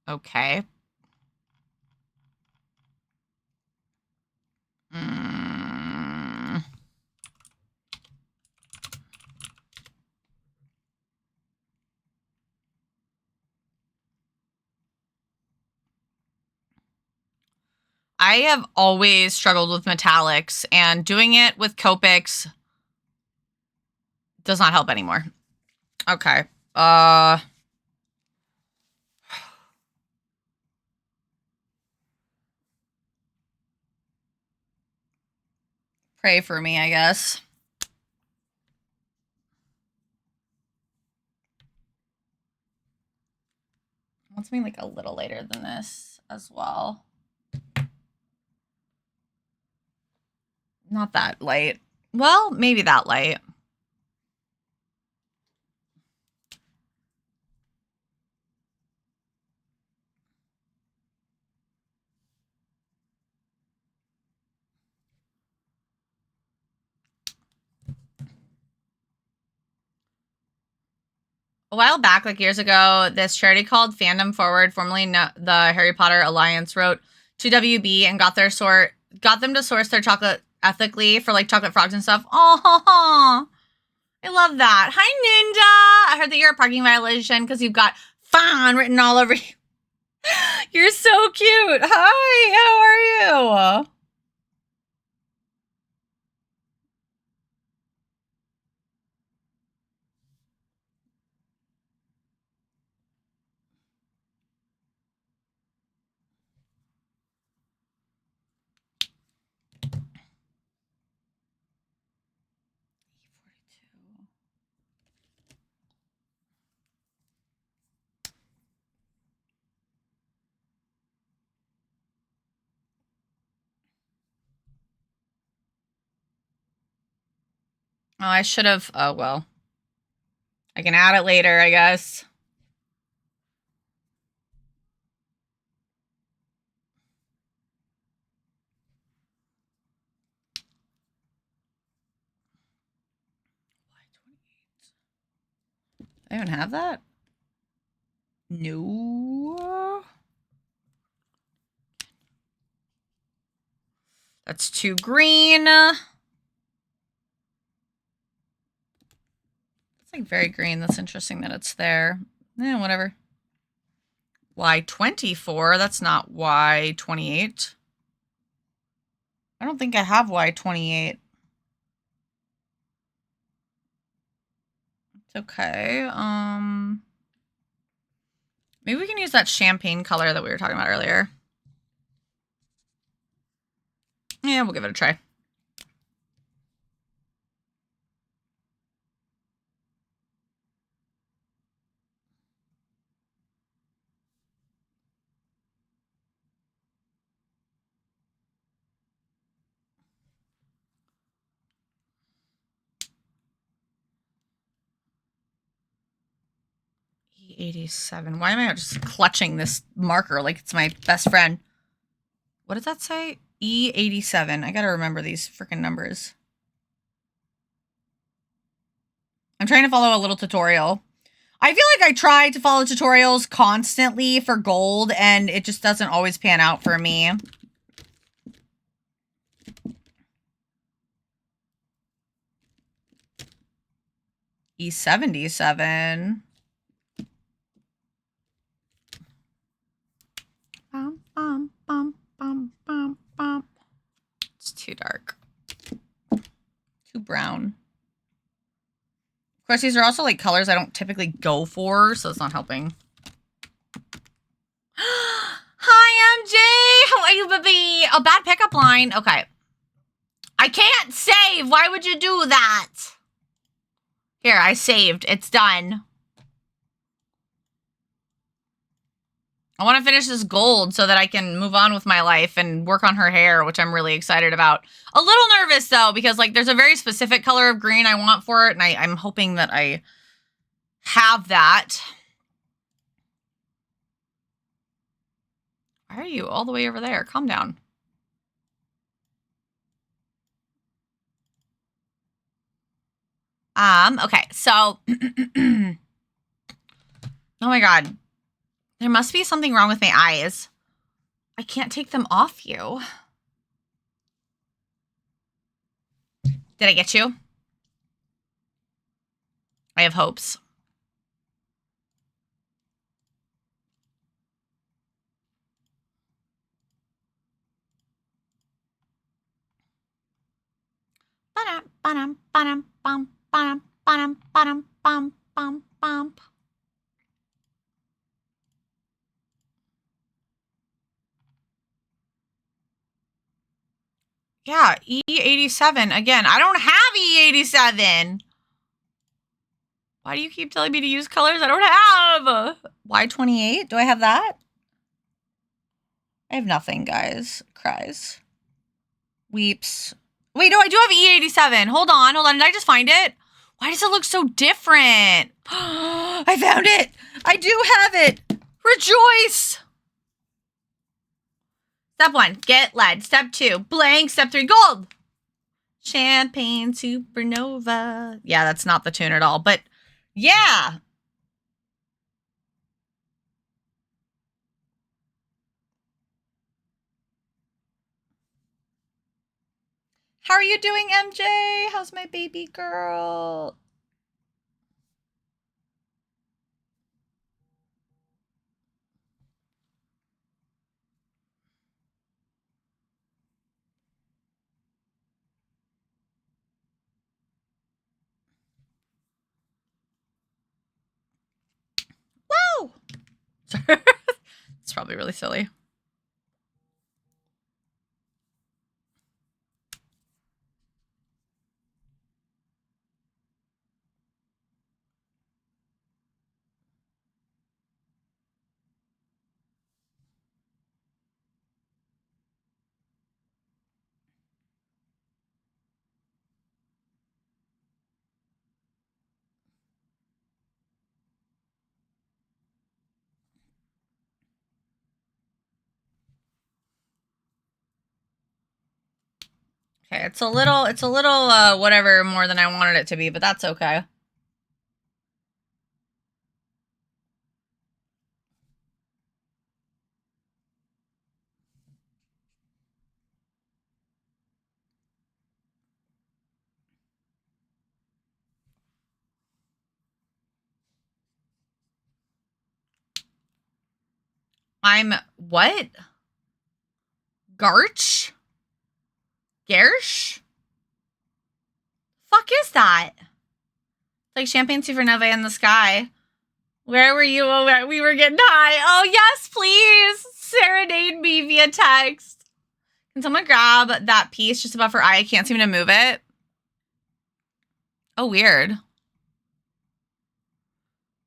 Okay. I have always struggled with metallics, and doing it with Copics does not help anymore. Okay. Pray for me, I guess. Wants me like a little later than this as well. Not that light. Well, maybe that light. A while back, like years ago, this charity called Fandom Forward, formerly the Harry Potter Alliance, wrote to WB and got them to source their chocolate ethically for like chocolate frogs and stuff. Oh, I love that. Hi, Ninja. I heard that you're a parking violation because you've got "fun" written all over you. You're so cute. Hi, how are you? Oh, I should have. Oh, well. I can add it later, I guess. I don't have that? No. That's too green. It's like very green. That's interesting that it's there. Yeah, whatever. Y24. That's not Y28. I don't think I have Y28. It's okay. Maybe we can use that champagne color that we were talking about earlier. Yeah, we'll give it a try. E87. Why am I just clutching this marker like it's my best friend? What did that say? E87. I gotta remember these freaking numbers. I'm trying to follow a little tutorial. I feel like I try to follow tutorials constantly for gold, and it just doesn't always pan out for me. E77. Bum, bum, bum, bum, bum, bum. It's too dark. Too brown. Of course, these are also like colors I don't typically go for, so it's not helping. Hi, MJ. How are you, baby? A bad pickup line. Okay. I can't save. Why would you do that? Here, I saved. It's done. I want to finish this gold so that I can move on with my life and work on her hair, which I'm really excited about. A little nervous, though, because like there's a very specific color of green I want for it, and I'm hoping that I have that. Why are you all the way over there? Calm down. Okay, so oh my god. There must be something wrong with my eyes. I can't take them off you. Did I get you? I have hopes. Yeah, E87. Again, I don't have E87. Why do you keep telling me to use colors I don't have? Y28? Do I have that? I have nothing, guys. Cries. Weeps. Wait, no, I do have E87. Hold on. Did I just find it? Why does it look so different? I found it. I do have it. Rejoice. Step 1, get lead. Step 2, blank. Step 3, gold. Champagne supernova. Yeah, that's not the tune at all, but yeah. How are you doing, MJ? How's my baby girl? Woo! It's probably really silly. okay. It's a little, whatever more than I wanted it to be, but that's okay. I'm what? Garch? Gersh? Fuck is that? It's like champagne supernova in the sky. Where were you? Oh, we were getting high. Oh, yes, please. Serenade me via text. Can someone grab that piece just above her eye? I can't seem to move it. Oh, weird.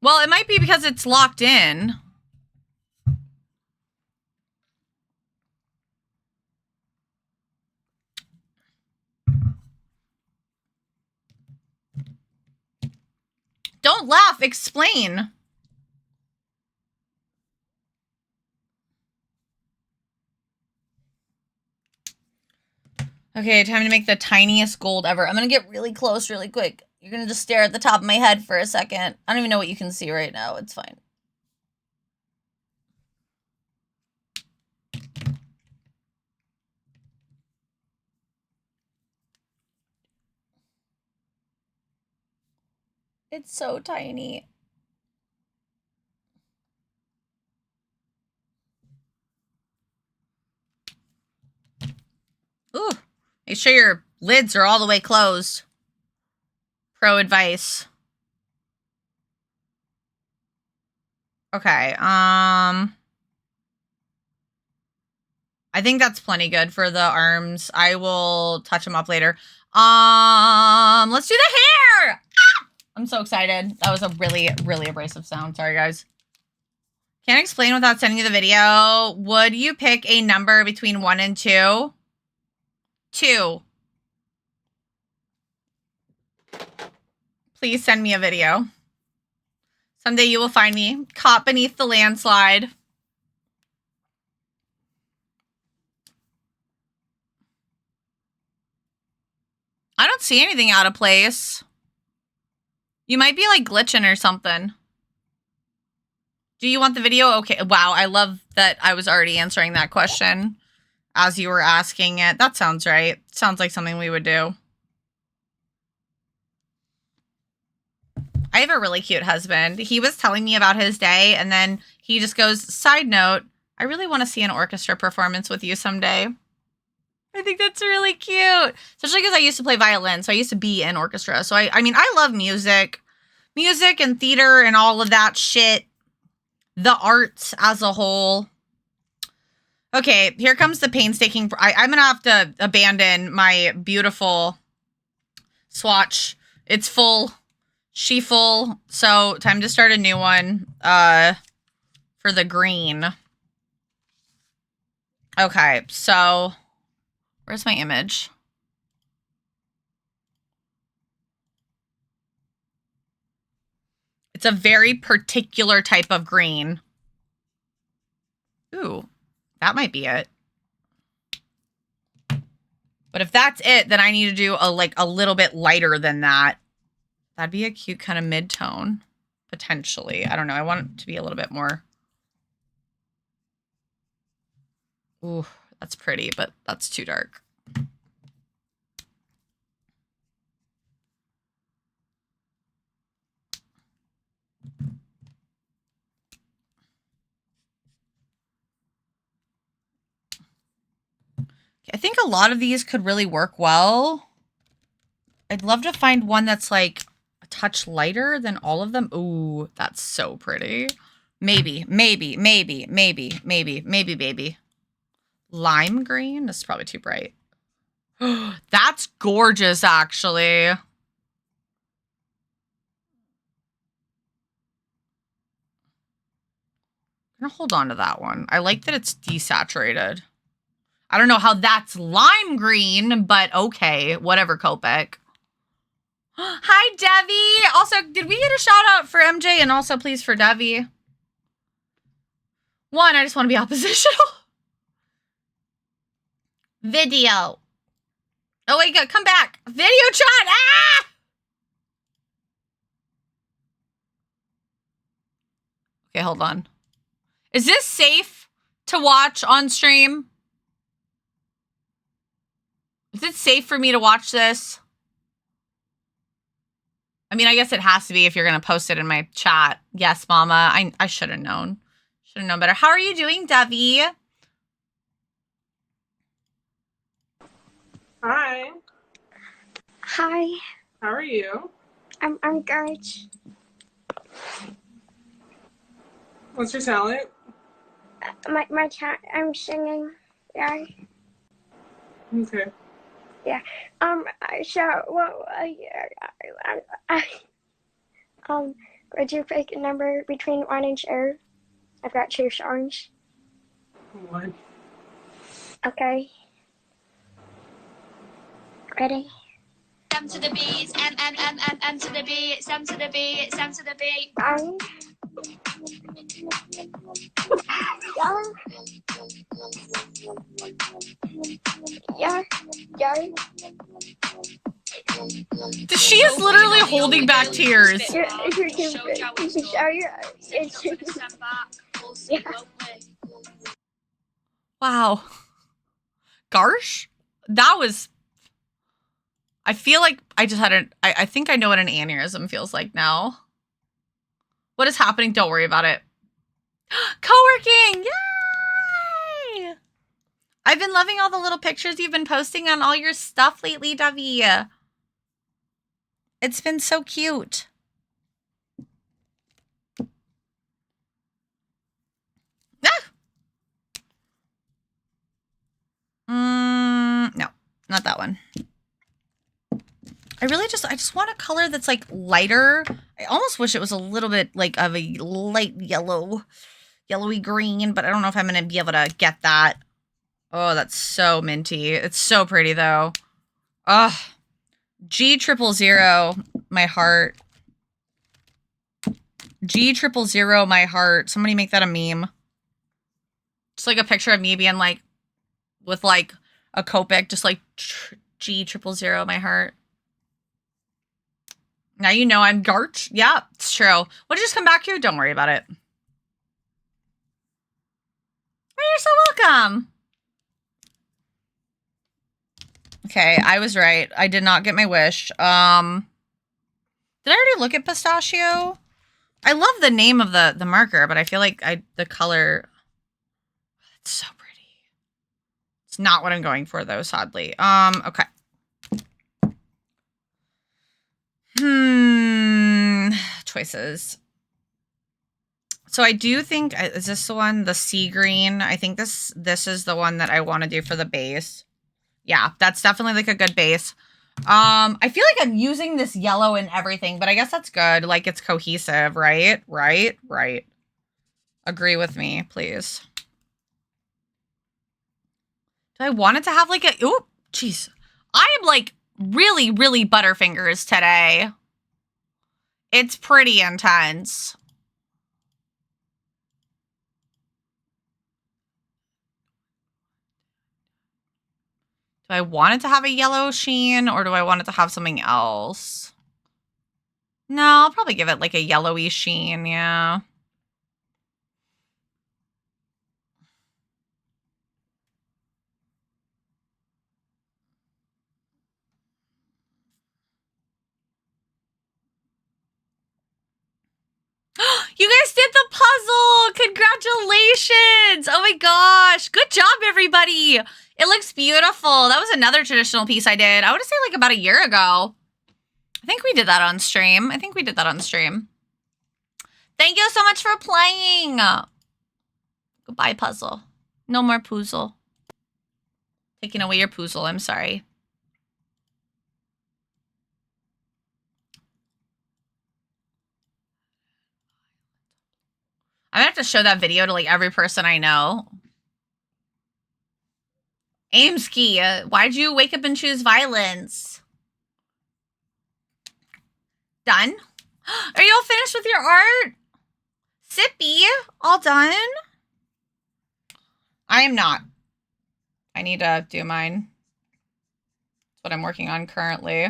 Well, it might be because it's locked in. Don't laugh. Explain. Okay, time to make the tiniest gold ever. I'm going to get really close really quick. You're going to just stare at the top of my head for a second. I don't even know what you can see right now. It's fine. It's so tiny. Ooh, make sure your lids are all the way closed. Pro advice. Okay, I think that's plenty good for the arms. I will touch them up later. Let's do the hair! Ah! I'm so excited. That was a really, really abrasive sound. Sorry, guys. Can't explain without sending you the video. Would you pick a number between 1 and 2? 2. Please send me a video. Someday you will find me caught beneath the landslide. I don't see anything out of place. You might be like glitching or something. Do you want the video? Okay. Wow. I love that I was already answering that question as you were asking it. That sounds right. Sounds like something we would do. I have a really cute husband. He was telling me about his day, and then he just goes, side note, I really want to see an orchestra performance with you someday. I think that's really cute. Especially because I used to play violin, so I used to be in orchestra. So I mean, I love music. Music and theater and all of that shit. The arts as a whole. Okay, here comes the painstaking. I'm going to have to abandon my beautiful swatch. It's full. She full. So time to start a new one for the green. Okay, so where's my image? It's a very particular type of green. Ooh, that might be it. But if that's it, then I need to do a little bit lighter than that. That'd be a cute kind of mid-tone, potentially. I don't know. I want it to be a little bit more. Ooh, that's pretty, but that's too dark. I think a lot of these could really work well. I'd love to find one that's like a touch lighter than all of them. Ooh, that's so pretty. Maybe, maybe, maybe, maybe, maybe, maybe, baby. Lime green? This is probably too bright. That's gorgeous, actually. I'm gonna hold on to that one. I like that it's desaturated. I don't know how that's lime green, but okay. Whatever, Kopek. Hi, Devi. Also, did we get a shout out for MJ and also please for Devi? One, I just want to be oppositional. Video. Oh, wait, come back. Video chat. Ah! Okay, hold on. Is this safe to watch on stream? Is it safe for me to watch this? I mean, I guess it has to be if you're going to post it in my chat. Yes, Mama. I should have known. Should have known better. How are you doing, Debbie? Hi. Hi. How are you? I'm good. What's your talent? My chat. I'm singing. Yeah. Okay. Yeah. So well. Would you pick a number between 1 and 2? I've got 2 songs. 1. Okay. Ready? M to the B, it's M to the B, it's M to the B, it's M to the B. Yeah. She is literally holding back tears. Wow. Garsh? That was... I feel like I just had I think I know what an aneurysm feels like now. What is happening? Don't worry about it. Co-working! Yay! I've been loving all the little pictures you've been posting on all your stuff lately, Debbie. It's been so cute. No, not that one. I just want a color that's like lighter. I almost wish it was a little bit like of a light yellowy green, but I don't know if I'm going to be able to get that. Oh, that's so minty. It's so pretty though. Ugh. G000, my heart. G000, my heart. Somebody make that a meme. Just like a picture of me being like, with like a Copic, just like G000, my heart. Now you know I'm Gart. Yeah, it's true. Would you just come back here? Don't worry about it. Oh, you're so welcome. Okay, I was right. I did not get my wish. Did I already look at pistachio? I love the name of the marker, but I feel like the color, it's so pretty. It's not what I'm going for though, sadly. Okay. Choices. So I do think, is this the one, the sea green? I think this is the one that I want to do for the base. Yeah, that's definitely like a good base. I feel like I'm using this yellow in everything, but I guess that's good. Like it's cohesive, right? Right. Agree with me, please. Do I want it to have like a, oh, jeez. I am like really butterfingers today. It's pretty intense. Do I want it to have a yellow sheen or do I want it to have something else? No, I'll probably give it like a yellowy sheen, yeah. You guys did the puzzle! Congratulations! Oh my gosh. Good job, everybody. It looks beautiful. That was another traditional piece I did. I would say like about a year ago. I think we did that on stream. Thank you so much for playing. Goodbye, puzzle. No more poozle. Taking away your poozle. I'm sorry. I'm gonna have to show that video to like every person I know. Aimski, why'd you wake up and choose violence? Done? Are you all finished with your art? Sippy, all done? I am not. I need to do mine. what I'm working on currently.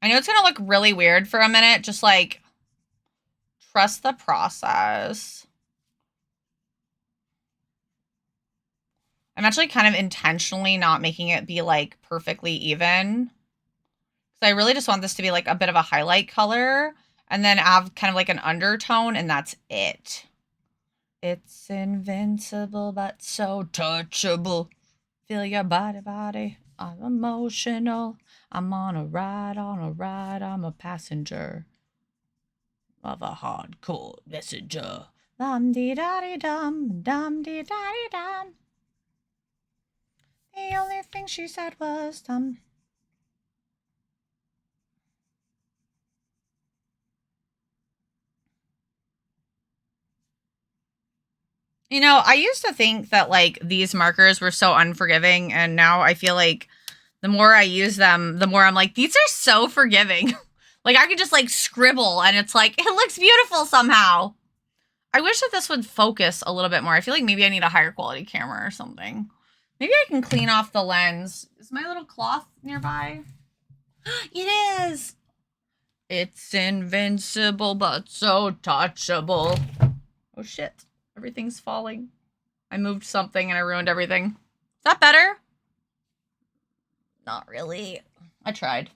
I know it's gonna look really weird for a minute, just like trust the process. I'm actually kind of intentionally not making it be like perfectly even. So I really just want this to be like a bit of a highlight color and then have kind of like an undertone, and that's it. It's invincible but so touchable. Feel your body. I'm emotional. I'm on a ride. I'm a passenger of a hardcore messenger. Dum dee da dee dum, dum dee da dee dum. The only thing she said was dum. You know, I used to think that like these markers were so unforgiving, and now I feel like the more I use them, the more I'm like, these are so forgiving. Like I could just like scribble and it's like, it looks beautiful somehow. I wish that this would focus a little bit more. I feel like maybe I need a higher quality camera or something. Maybe I can clean off the lens. Is my little cloth nearby? It is. It's invincible but so touchable. Oh shit. Everything's falling. I moved something and I ruined everything. Is that better? Not really. I tried.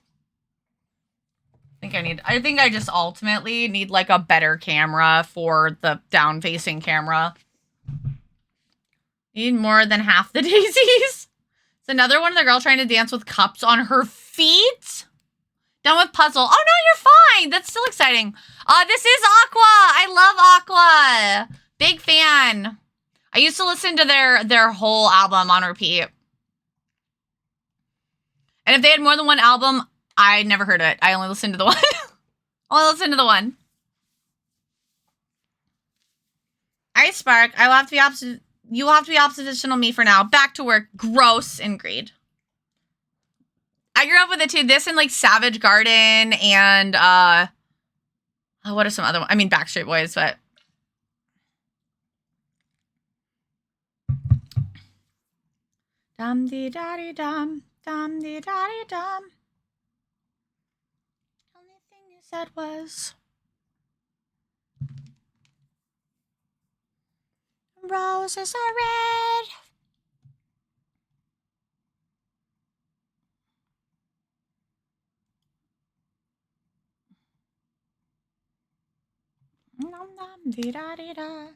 I think I just ultimately need like a better camera for the down-facing camera. Need more than half the daisies. It's another one of the girl trying to dance with cups on her feet. Done with puzzle. Oh no, you're fine. That's still exciting. This is Aqua. I love Aqua. Big fan. I used to listen to their whole album on repeat. And if they had more than one album, I never heard it. I only listened to the one. Only listened to the one. Ice Spark. I will have to be opposite. You will have to be oppositional me for now. Back to work. Gross and greed. I grew up with it too. This and like Savage Garden and what are some other ones? I mean Backstreet Boys, but dum dee da dee dum, dum dee da dee dum. Only thing you said was roses are red. Dum dum dee da dee da.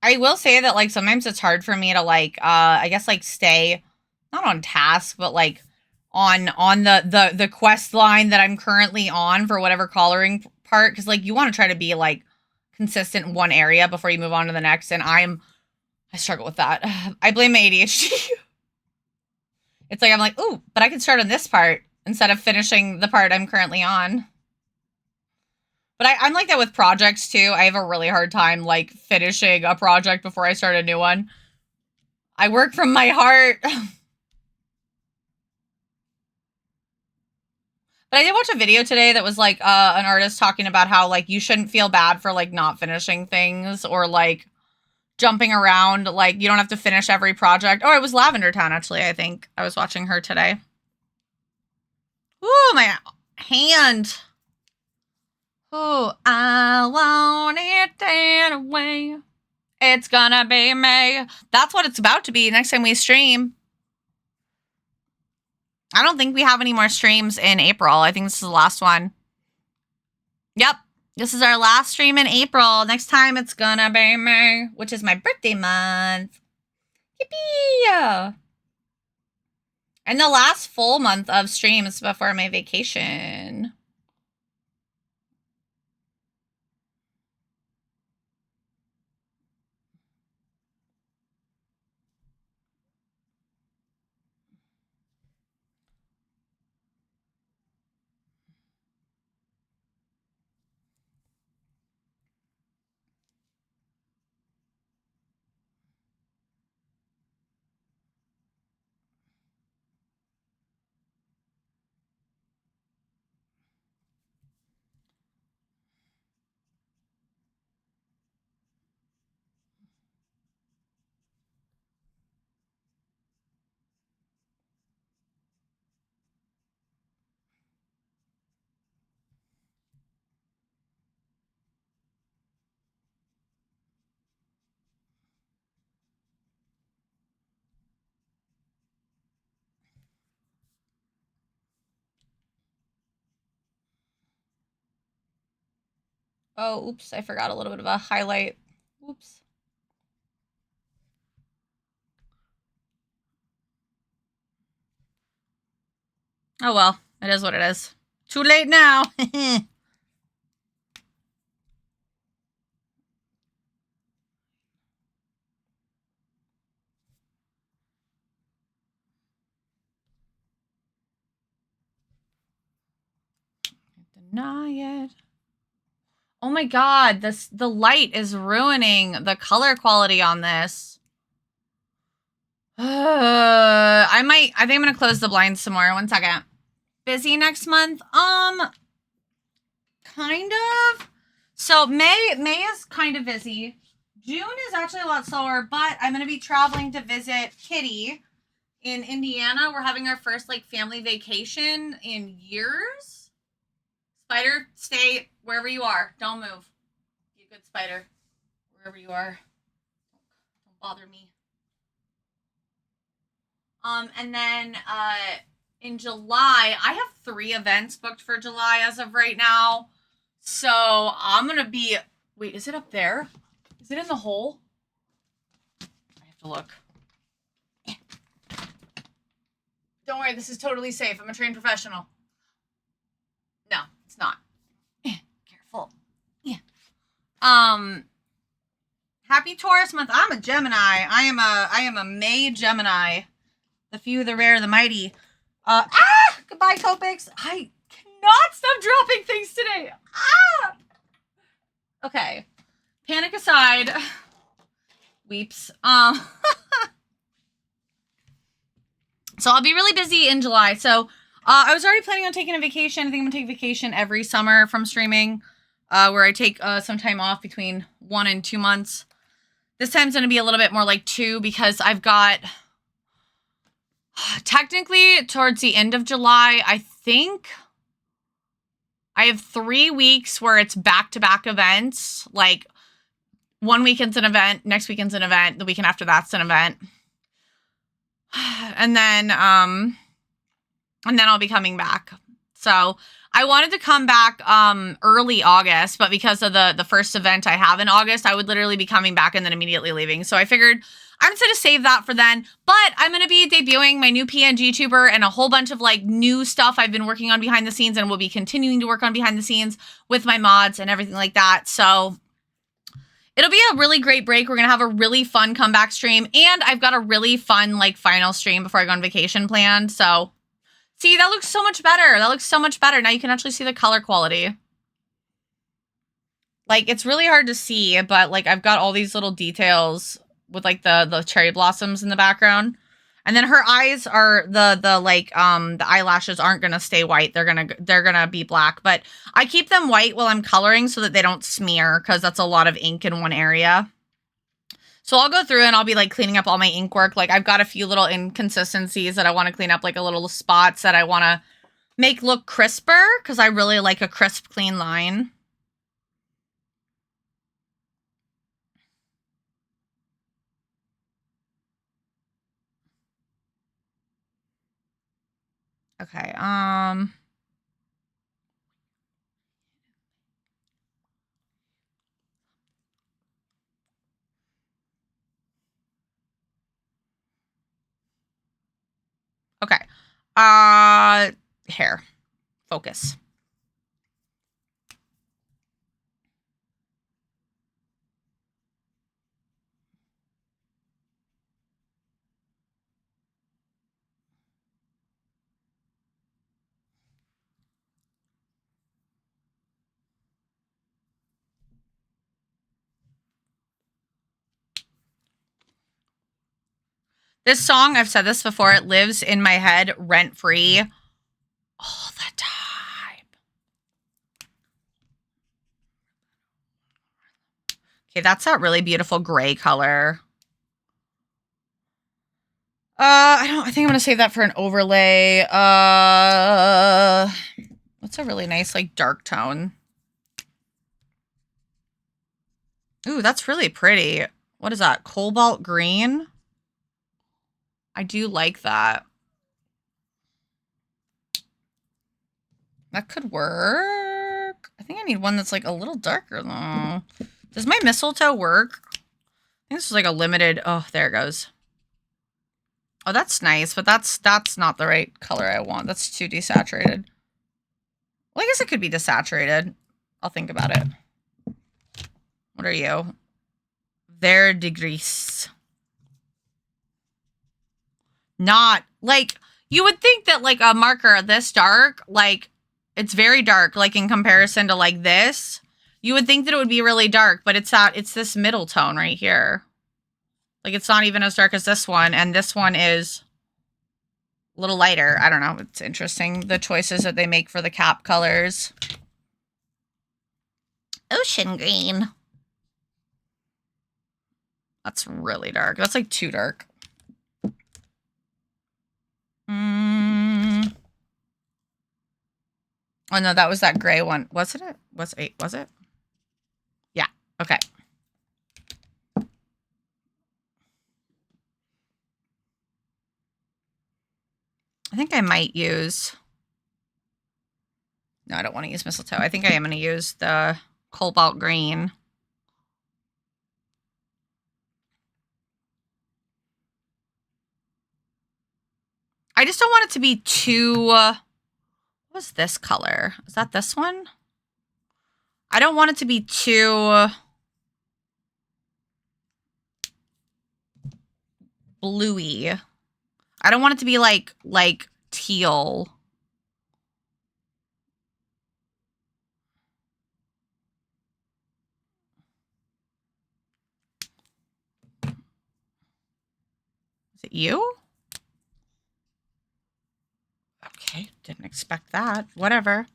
I will say that like sometimes it's hard for me to like I guess like stay not on task but like on the quest line that I'm currently on for whatever coloring part, because like you want to try to be like consistent in one area before you move on to the next, and I struggle with that. I blame my ADHD. It's like I'm like, ooh, but I can start on this part instead of finishing the part I'm currently on. But I'm like that with projects too. I have a really hard time like finishing a project before I start a new one. I work from my heart. But I did watch a video today that was like an artist talking about how like you shouldn't feel bad for like not finishing things or like jumping around. Like you don't have to finish every project. Oh, it was Lavender Town actually, I think. I was watching her today. Ooh, my hand. Oh, I want it that way. It's gonna be May. That's what it's about to be next time we stream. I don't think we have any more streams in April. I think this is the last one. Yep. This is our last stream in April. Next time it's gonna be May, which is my birthday month. Yippee! And the last full month of streams before my vacation. Oh, oops, I forgot a little bit of a highlight. Oops. Oh well, it is what it is. Too late now. Deny it. Oh my god, the light is ruining the color quality on this. I think I'm gonna close the blinds some more. 1 second. Busy next month? Kind of. So May is kind of busy. June is actually a lot slower, but I'm gonna be traveling to visit Kitty in Indiana. We're having our first like family vacation in years. Spider, stay wherever you are. Don't move. Be a good spider. Wherever you are. Don't bother me. And then in July, I have 3 events booked for July as of right now. So I'm gonna be. Wait, is it up there? Is it in the hole? I have to look. Don't worry, this is totally safe. I'm a trained professional. No, it's not. Careful. Yeah. Happy Taurus month. I'm a Gemini. I am a May Gemini. The few, the rare, the mighty. Goodbye, Copics. I cannot stop dropping things today. Okay. Panic aside. Weeps. So I'll be really busy in July. So I was already planning on taking a vacation. I think I'm gonna take a vacation every summer from streaming, where I take some time off between 1 and 2 months. This time's gonna be a little bit more like 2 because I've got technically towards the end of July, I think I have 3 weeks where it's back-to-back events. Like 1 weekend's an event, next weekend's an event, the weekend after that's an event. And then I'll be coming back. So I wanted to come back early August, but because of the first event I have in August, I would literally be coming back and then immediately leaving. So I figured I'm just going to save that for then. But I'm going to be debuting my new PNG tuber and a whole bunch of like new stuff I've been working on behind the scenes and will be continuing to work on behind the scenes with my mods and everything like that. So it'll be a really great break. We're going to have a really fun comeback stream. And I've got a really fun like final stream before I go on vacation planned. So see, that looks so much better. That looks so much better. Now you can actually see the color quality. Like, it's really hard to see, but like I've got all these little details with like the cherry blossoms in the background. And then her eyes are the eyelashes aren't going to stay white. They're going to be black, but I keep them white while I'm coloring so that they don't smear because that's a lot of ink in one area. So I'll go through and I'll be like cleaning up all my ink work. Like I've got a few little inconsistencies that I want to clean up, like a little spots that I want to make look crisper because I really like a crisp, clean line. Okay. Okay. Hair. Focus. This song, I've said this before, it lives in my head rent free all the time. Okay, that's that really beautiful gray color. I think I'm gonna save that for an overlay. What's a really nice, like, dark tone? Ooh, that's really pretty. What is that? Cobalt green? I do like that. That could work. I think I need one that's like a little darker though. Does my mistletoe work? I think this is like a limited. Oh, there it goes. Oh, that's nice, but that's not the right color I want. That's too desaturated. Well, I guess it could be desaturated. I'll think about it. What are you? Verdigris. Not like you would think that like a marker this dark, like it's very dark, like in comparison to like this. You would think that it would be really dark, but it's this middle tone right here. Like it's not even as dark as this one, and this one is a little lighter. I don't know. It's interesting the choices that they make for the cap colors. Ocean green. That's really dark. That's like too dark. Oh no, that was that gray one. Wasn't it? Was it? Yeah. Okay. I think I might use... No, I don't want to use mistletoe. I think I am going to use the cobalt green. I just don't want it to be too... what's this color? Is that this one? I don't want it to be too... bluey. I don't want it to be like teal. Is it you? Okay, didn't expect that. Whatever.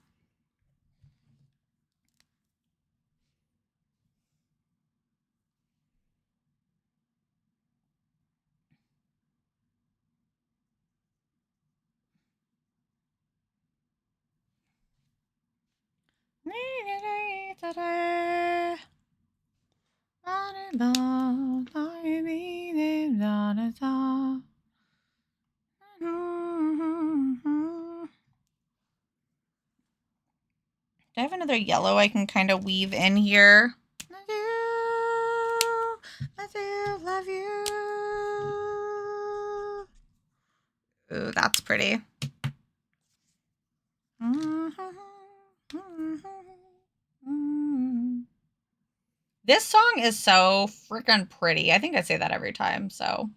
Do I have another yellow I can kind of weave in here? I do love you. Ooh, that's pretty. This song is so freaking pretty. I think I say that every time, so.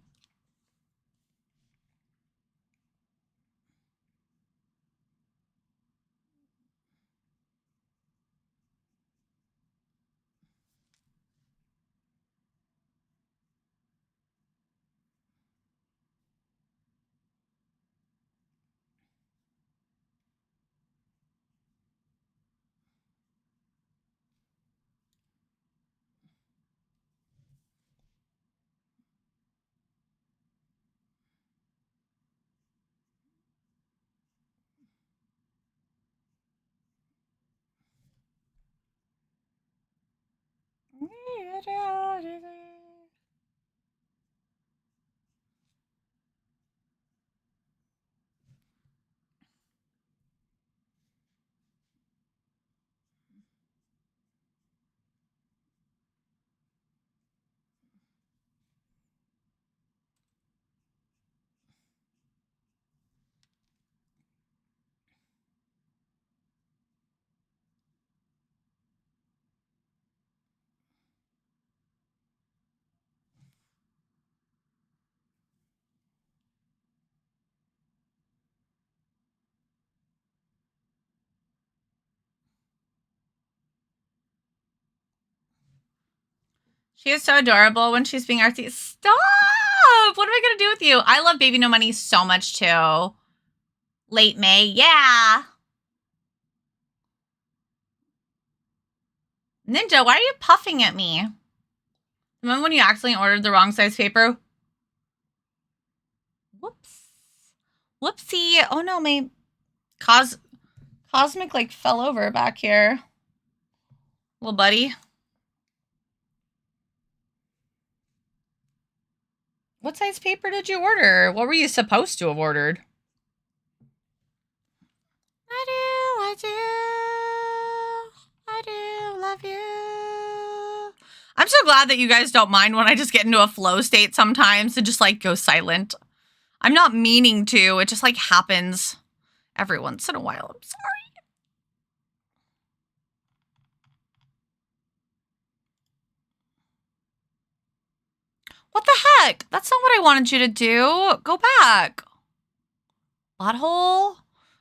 She is so adorable when she's being artsy. Stop! What am I gonna do with you? I love Baby No Money so much too. Late May, yeah. Ninja, why are you puffing at me? Remember when you accidentally ordered the wrong size paper? Whoops. Whoopsie. Oh no, my Cosmic like fell over back here. Little buddy. What size paper did you order? What were you supposed to have ordered? I do love you. I'm so glad that you guys don't mind when I just get into a flow state sometimes and just like go silent. I'm not meaning to, it just like happens every once in a while. I'm sorry. What the heck? That's not what I wanted you to do. Go back. Butthole.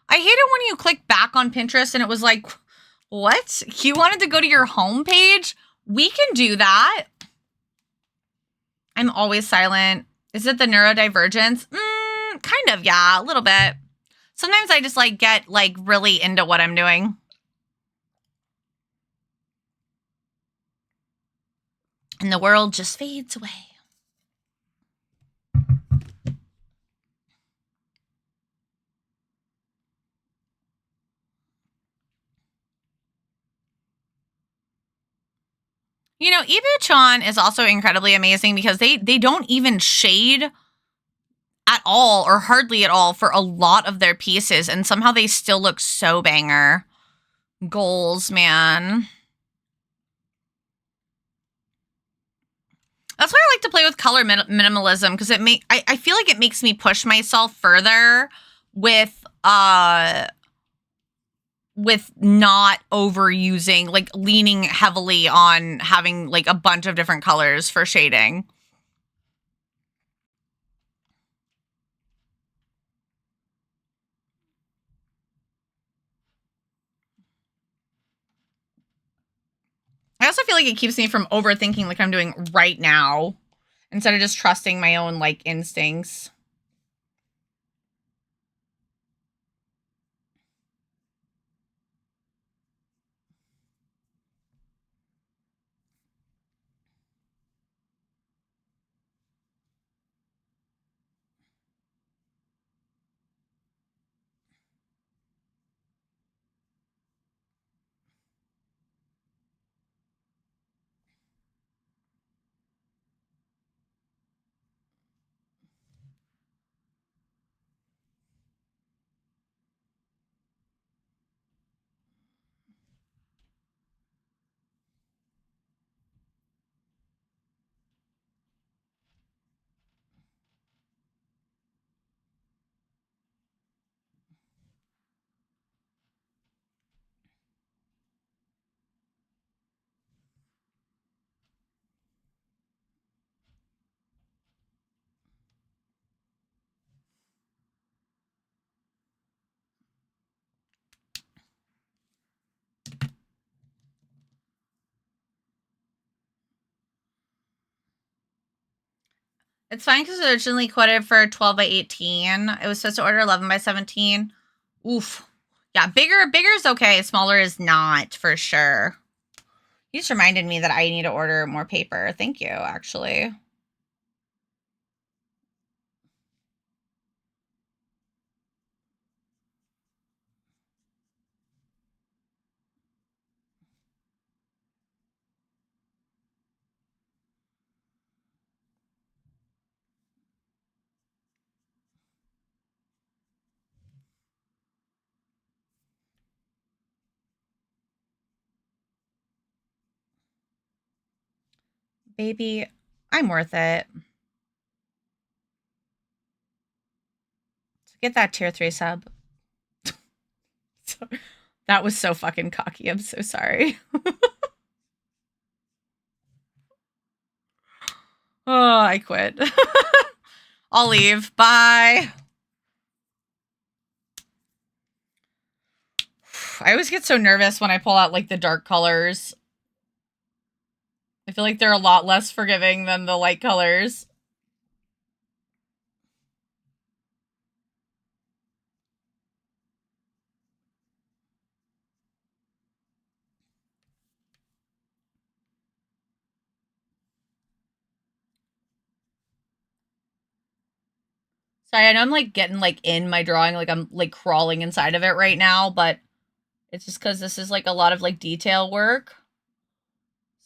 I hate it when you click back on Pinterest and it was like, what? You wanted to go to your home page? We can do that. I'm always silent. Is it the neurodivergence? Kind of, yeah, a little bit. Sometimes I just like get like really into what I'm doing. And the world just fades away. You know, Ibu-chan is also incredibly amazing because they don't even shade at all or hardly at all for a lot of their pieces, and somehow they still look so banger. Goals, man. That's why I like to play with color minimalism, because I feel like it makes me push myself further with not overusing, like leaning heavily on having like a bunch of different colors for shading. I also feel like it keeps me from overthinking like I'm doing right now, instead of just trusting my own like instincts. It's fine because it originally quoted for 12 by 18. It was supposed to order 11 by 17. Oof. Yeah, bigger is okay. Smaller is not, for sure. You just reminded me that I need to order more paper. Thank you, actually. Baby, I'm worth it. Get that tier 3 sub. That was so fucking cocky. I'm so sorry. Oh, I quit. I'll leave. Bye. I always get so nervous when I pull out like the dark colors. If feel like they're a lot less forgiving than the light colors. Sorry, I know I'm like getting like in my drawing, like I'm like crawling inside of it right now, but it's just because this is like a lot of like detail work.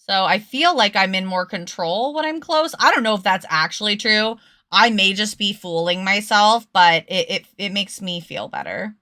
So I feel like I'm in more control when I'm close. I don't know if that's actually true. I may just be fooling myself, but it makes me feel better.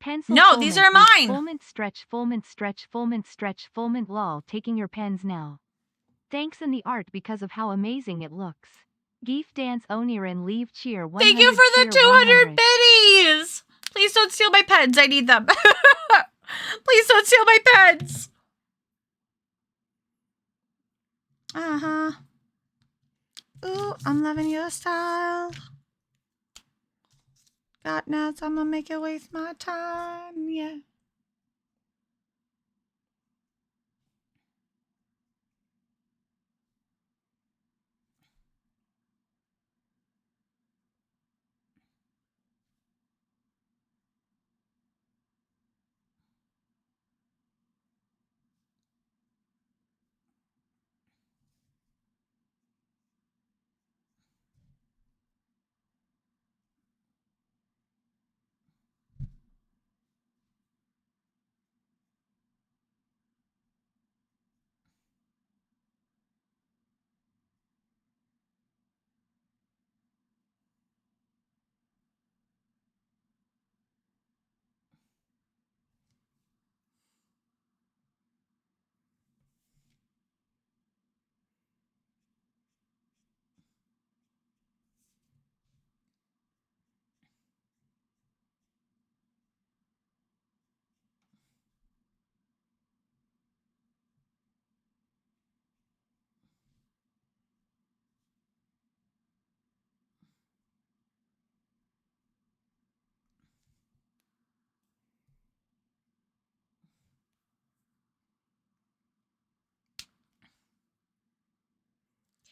Pencil No, these are mine. Fulment stretch, fulment stretch, fulment stretch, fulment lol. Taking your pens now. Thanks in the art because of how amazing it looks. Geef dance Onirin leave cheer 100. Thank you for the 200 biddies. Please don't steal my pens. I need them. Please don't steal my pens. Uh-huh. Ooh, I'm loving your style. Got nuts, I'm gonna make it waste my time, yeah.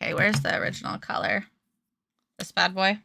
Okay, where's the original color? This bad boy?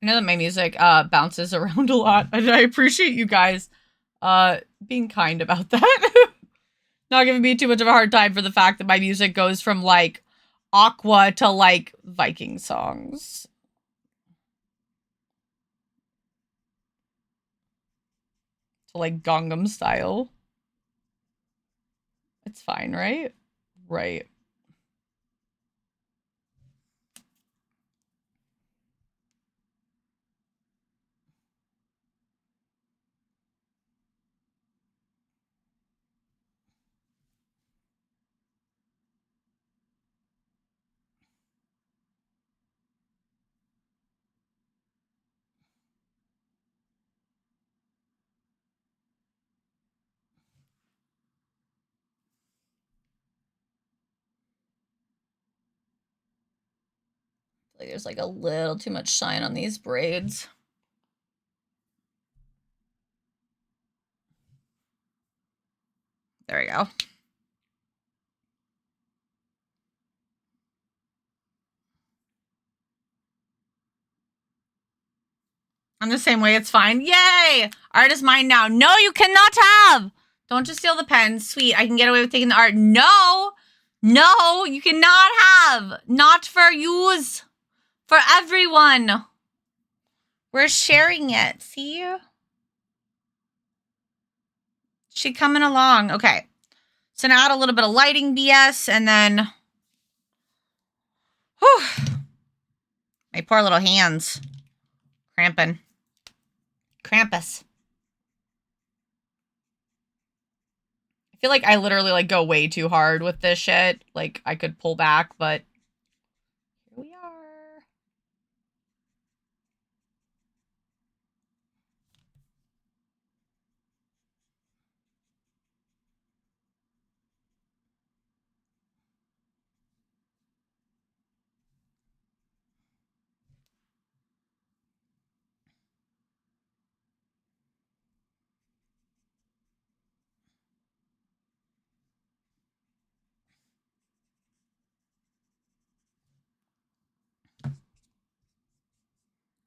I know that my music bounces around a lot, and I appreciate you guys being kind about that. Not giving me too much of a hard time for the fact that my music goes from like Aqua to like Viking songs. To like Gangnam Style. It's fine, right? Right. Like there's like a little too much shine on these braids. There we go. I'm the same way, it's fine. Yay! Art is mine now. No, you cannot have! Don't just steal the pens. Sweet, I can get away with taking the art. No! No, you cannot have! Not for use! For everyone! We're sharing it, see? She coming along. Okay. So now add a little bit of lighting BS, and then... Whew! My poor little hands. Cramping. Krampus. I feel like I literally like go way too hard with this shit. Like I could pull back, but here we are.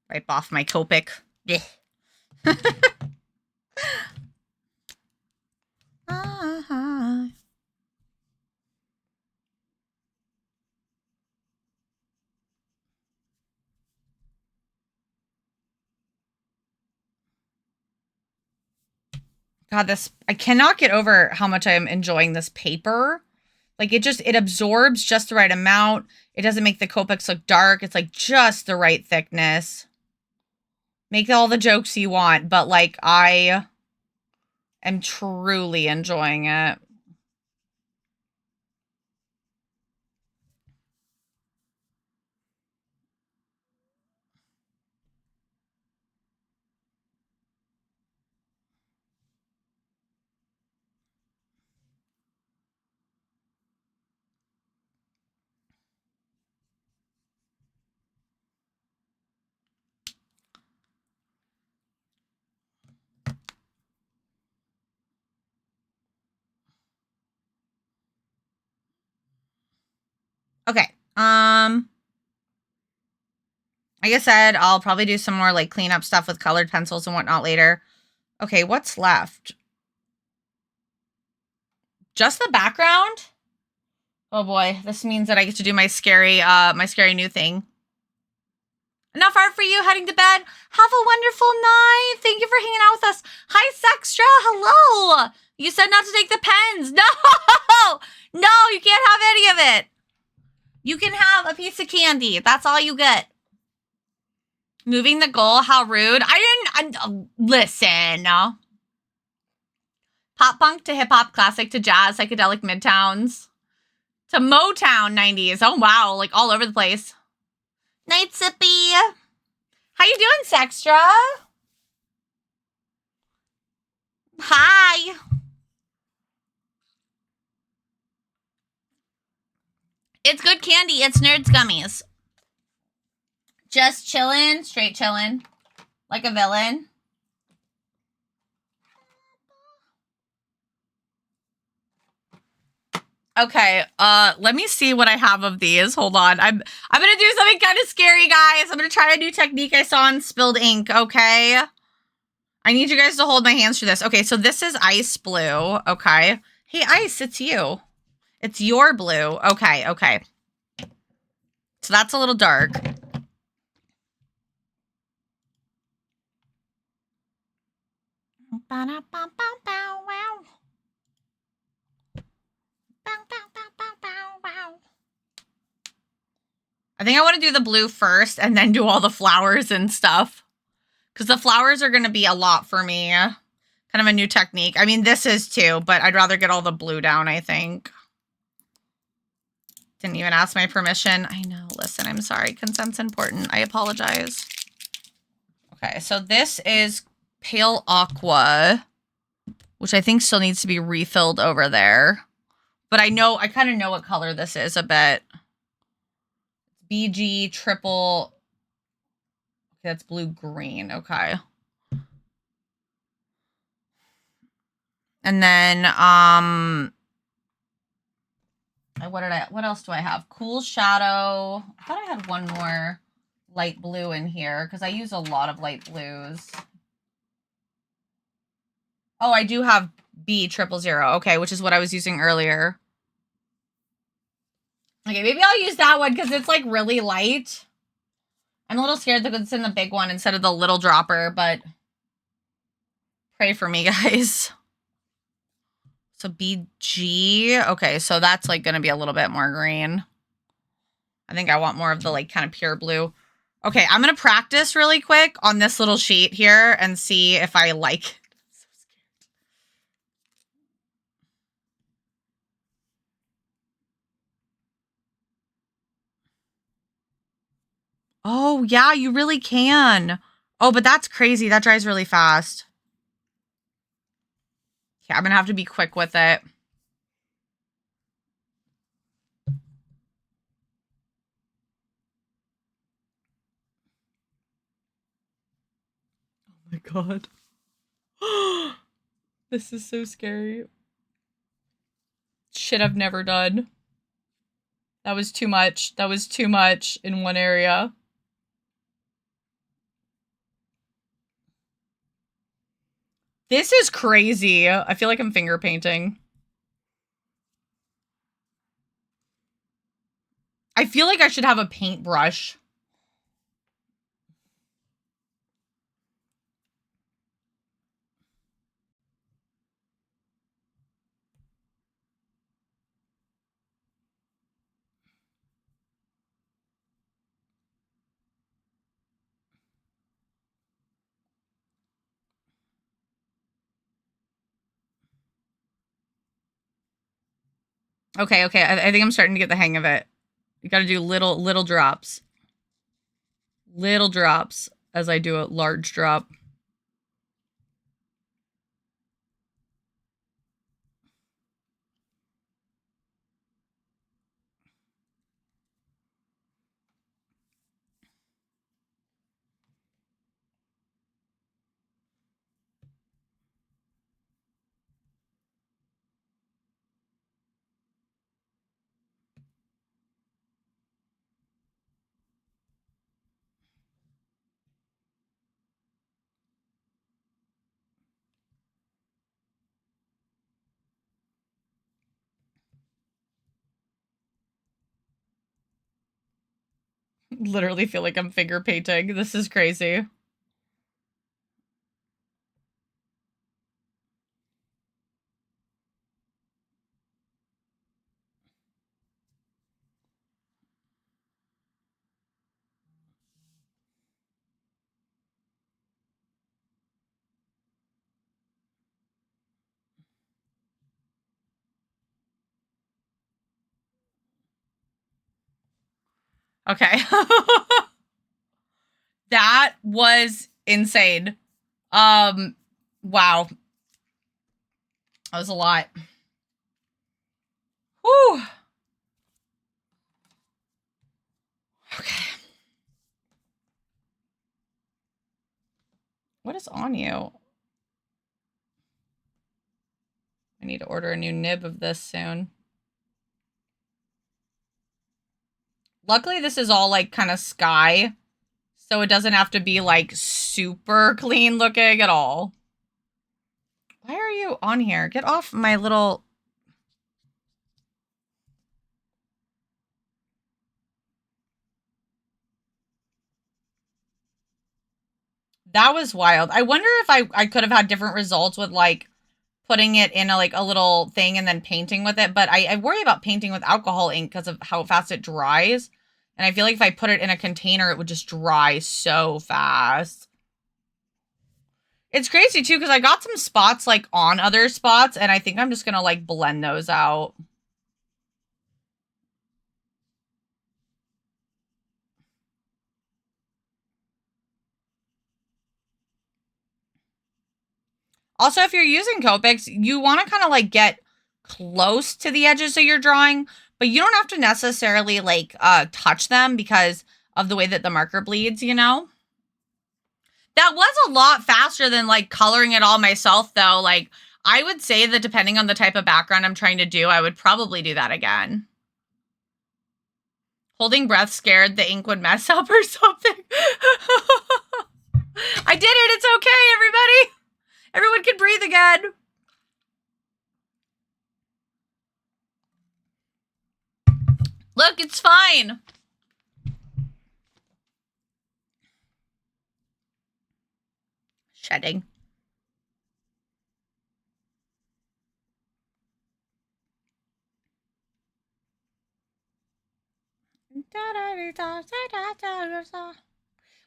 Wipe off my Copic. God, I cannot get over how much I am enjoying this paper. Like it absorbs just the right amount. It doesn't make the Copics look dark. It's like just the right thickness. Make all the jokes you want, but like I am truly enjoying it. Okay. Like I said, I'll probably do some more like cleanup stuff with colored pencils and whatnot later. Okay, what's left? Just the background? Oh boy, this means that I get to do my scary new thing. Enough art for you, heading to bed. Have a wonderful night. Thank you for hanging out with us. Hi, Sextra. Hello. You said not to take the pens. No, no, you can't have any of it. You can have a piece of candy. That's all you get. Moving the goal, how rude. Listen. Pop punk to hip hop, classic to jazz, psychedelic midtowns. To Motown 90s. Oh, wow. Like all over the place. Night, Sippy. How you doing, Sextra? Hi. It's good candy. It's Nerds Gummies. Just chillin', straight chillin'. Like a villain. Okay, let me see what I have of these. Hold on. I'm gonna do something kind of scary, guys. I'm gonna try a new technique I saw on Spilled Ink, okay? I need you guys to hold my hands for this. Okay, so this is Ice Blue, okay? Hey, Ice, it's you. It's your blue. Okay, okay. So that's a little dark. I think I want to do the blue first and then do all the flowers and stuff. Because the flowers are going to be a lot for me. Kind of a new technique. I mean, this is too, but I'd rather get all the blue down, I think. Didn't even ask my permission. I know. Listen, I'm sorry. Consent's important. I apologize. Okay, so this is Pale Aqua, which I think still needs to be refilled over there. But I kind of know what color this is a bit. BG triple. Okay, that's blue-green. Okay. And then, what else do I have? Cool Shadow. I thought I had one more light blue in here because I use a lot of light blues. Oh, I do have B000. Okay, which is what I was using earlier. Okay, maybe I'll use that one because it's like really light. I'm a little scared that it's in the big one instead of the little dropper, but pray for me, guys. So BG. Okay, so that's like going to be a little bit more green. I think I want more of the like kind of pure blue. Okay, I'm going to practice really quick on this little sheet here and see if I like it. Oh, yeah, you really can. Oh, but that's crazy. That dries really fast. Yeah, I'm going to have to be quick with it. Oh my god. This is so scary. Shit I've never done. That was too much. That was too much in one area. This is crazy. I feel like I'm finger painting. I feel like I should have a paintbrush. Okay, okay. I think I'm starting to get the hang of it. You gotta do little drops. Little drops as I do a large drop. Literally feel like I'm finger painting. This is crazy. Okay. That was insane. Wow. That was a lot. Whew. Okay. What is on you? I need to order a new nib of this soon. Luckily, this is all like kind of sky, so it doesn't have to be like super clean looking at all. Why are you on here? Get off my little... That was wild. I wonder if I could have had different results with like putting it in a, like a little thing and then painting with it. But I worry about painting with alcohol ink because of how fast it dries. And I feel like if I put it in a container, it would just dry so fast. It's crazy too because I got some spots like on other spots and I think I'm just going to like blend those out. Also, if you're using Copics, you want to kind of like get close to the edges of your drawing, but you don't have to necessarily like touch them because of the way that the marker bleeds, you know? That was a lot faster than like coloring it all myself though. Like I would say that depending on the type of background I'm trying to do, I would probably do that again. Holding breath scared the ink would mess up or something. I did it. It's okay, everybody. Everyone can breathe again. Look, it's fine. Shedding.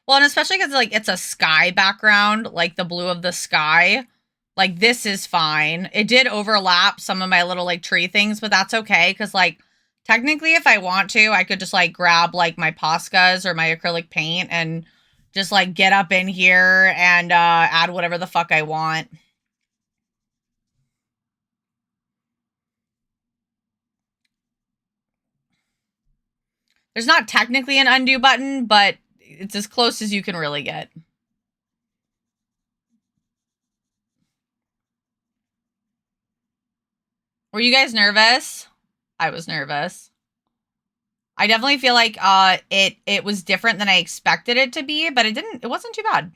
Well, and especially because like it's a sky background, like the blue of the sky. Like this is fine. It did overlap some of my little like tree things, but that's okay because like technically if I want to, I could just like grab like my Poscas or my acrylic paint and just like get up in here and add whatever the fuck I want. There's not technically an undo button, but it's as close as you can really get. Were you guys nervous? I was nervous. I definitely feel like it was different than I expected it to be, but it wasn't too bad.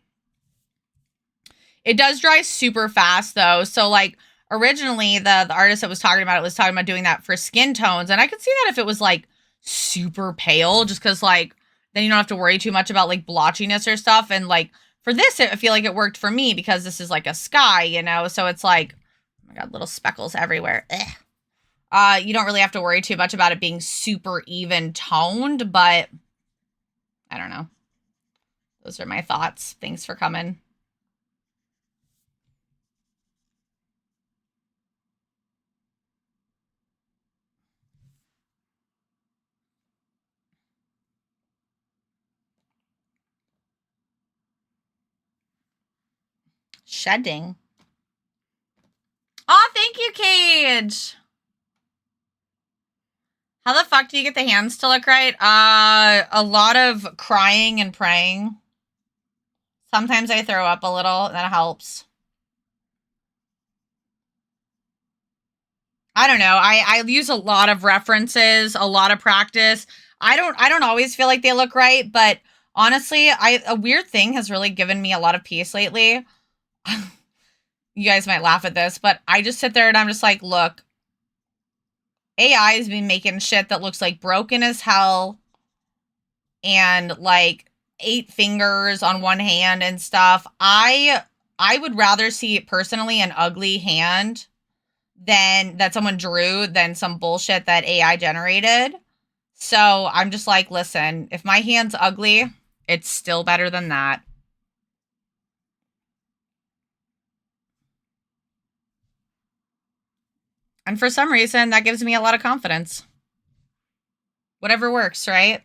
It does dry super fast though. So like originally the artist that was talking about doing that for skin tones, and I could see that if it was like super pale, just because like then you don't have to worry too much about like blotchiness or stuff. And like for this, I feel like it worked for me because this is like a sky, you know. So it's like, oh my god, little speckles everywhere. Ugh. You don't really have to worry too much about it being super even toned, but I don't know. Those are my thoughts. Thanks for coming. Shedding. Oh, thank you, Cage. How the fuck do you get the hands to look right? A lot of crying and praying. Sometimes I throw up a little, and that helps. I don't know. I use a lot of references, a lot of practice. I don't always feel like they look right, but honestly, a weird thing has really given me a lot of peace lately. You guys might laugh at this, but I just sit there and I'm just like, look, AI has been making shit that looks like broken as hell and like 8 fingers on one hand and stuff. I would rather see personally an ugly hand than that someone drew than some bullshit that AI generated. So I'm just like, listen, if my hand's ugly, it's still better than that. And for some reason, that gives me a lot of confidence. Whatever works, right?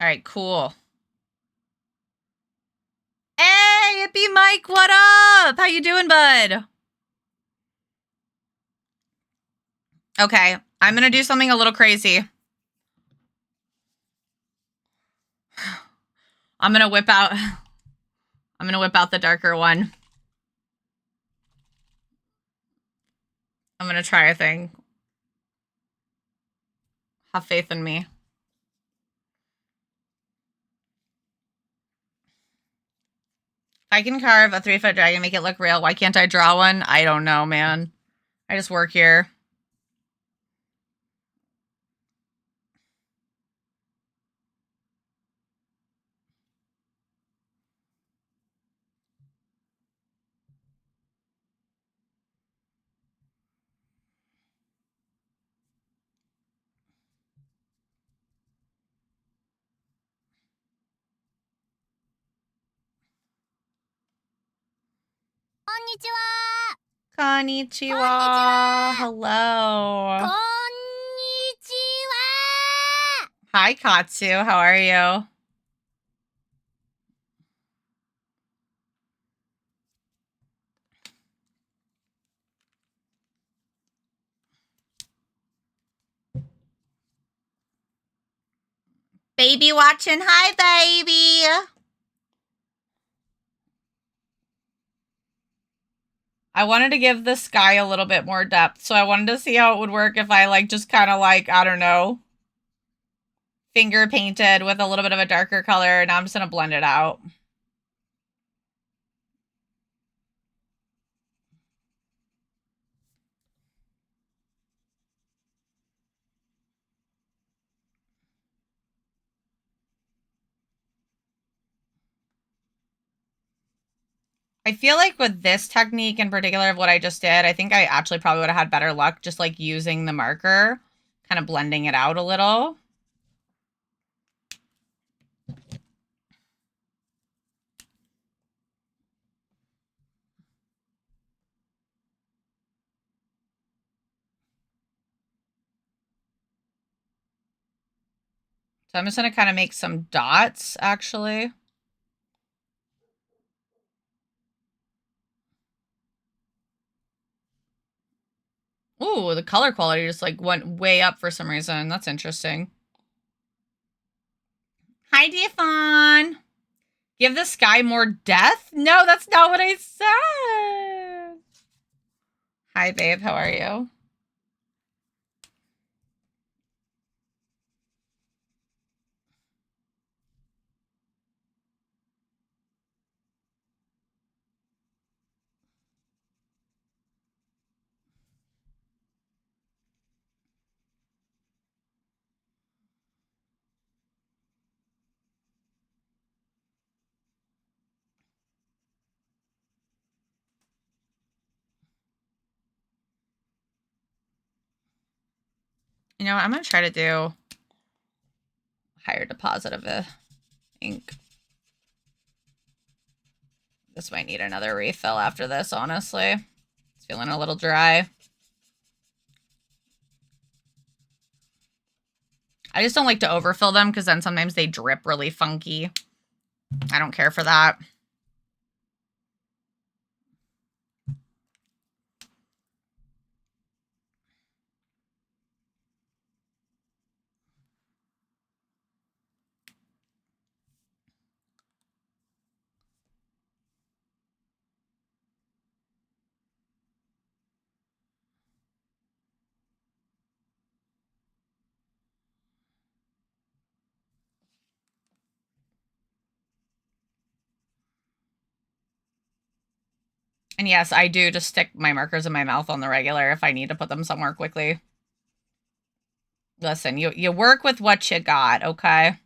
All right, cool. Hey, Hippie Mike, what up? How you doing, bud? Okay, I'm gonna do something a little crazy. I'm gonna whip out the darker one. I'm gonna try a thing. Have faith in me. If I can carve a 3-foot dragon, make it look real, why can't I draw one? I don't know, man. I just work here. Konnichiwa. Hello. Hi, Katsu. How are you? Baby watching. Hi, baby. I wanted to give the sky a little bit more depth, so I wanted to see how it would work if I, like, just kind of, like, I don't know, finger painted with a little bit of a darker color. Now I'm just going to blend it out. I feel like with this technique in particular of what I just did, I think I actually probably would have had better luck just like using the marker, kind of blending it out a little. So I'm just going to kind of make some dots actually. Ooh, the color quality just like went way up for some reason. That's interesting. Hi, Diafon. Give the sky more depth? No, that's not what I said. Hi, babe. How are you? You know what? I'm going to try to do higher deposit of the ink. This might need another refill after this, honestly. It's feeling a little dry. I just don't like to overfill them because then sometimes they drip really funky. I don't care for that. And yes, I do just stick my markers in my mouth on the regular if I need to put them somewhere quickly. Listen, you work with what you got, okay?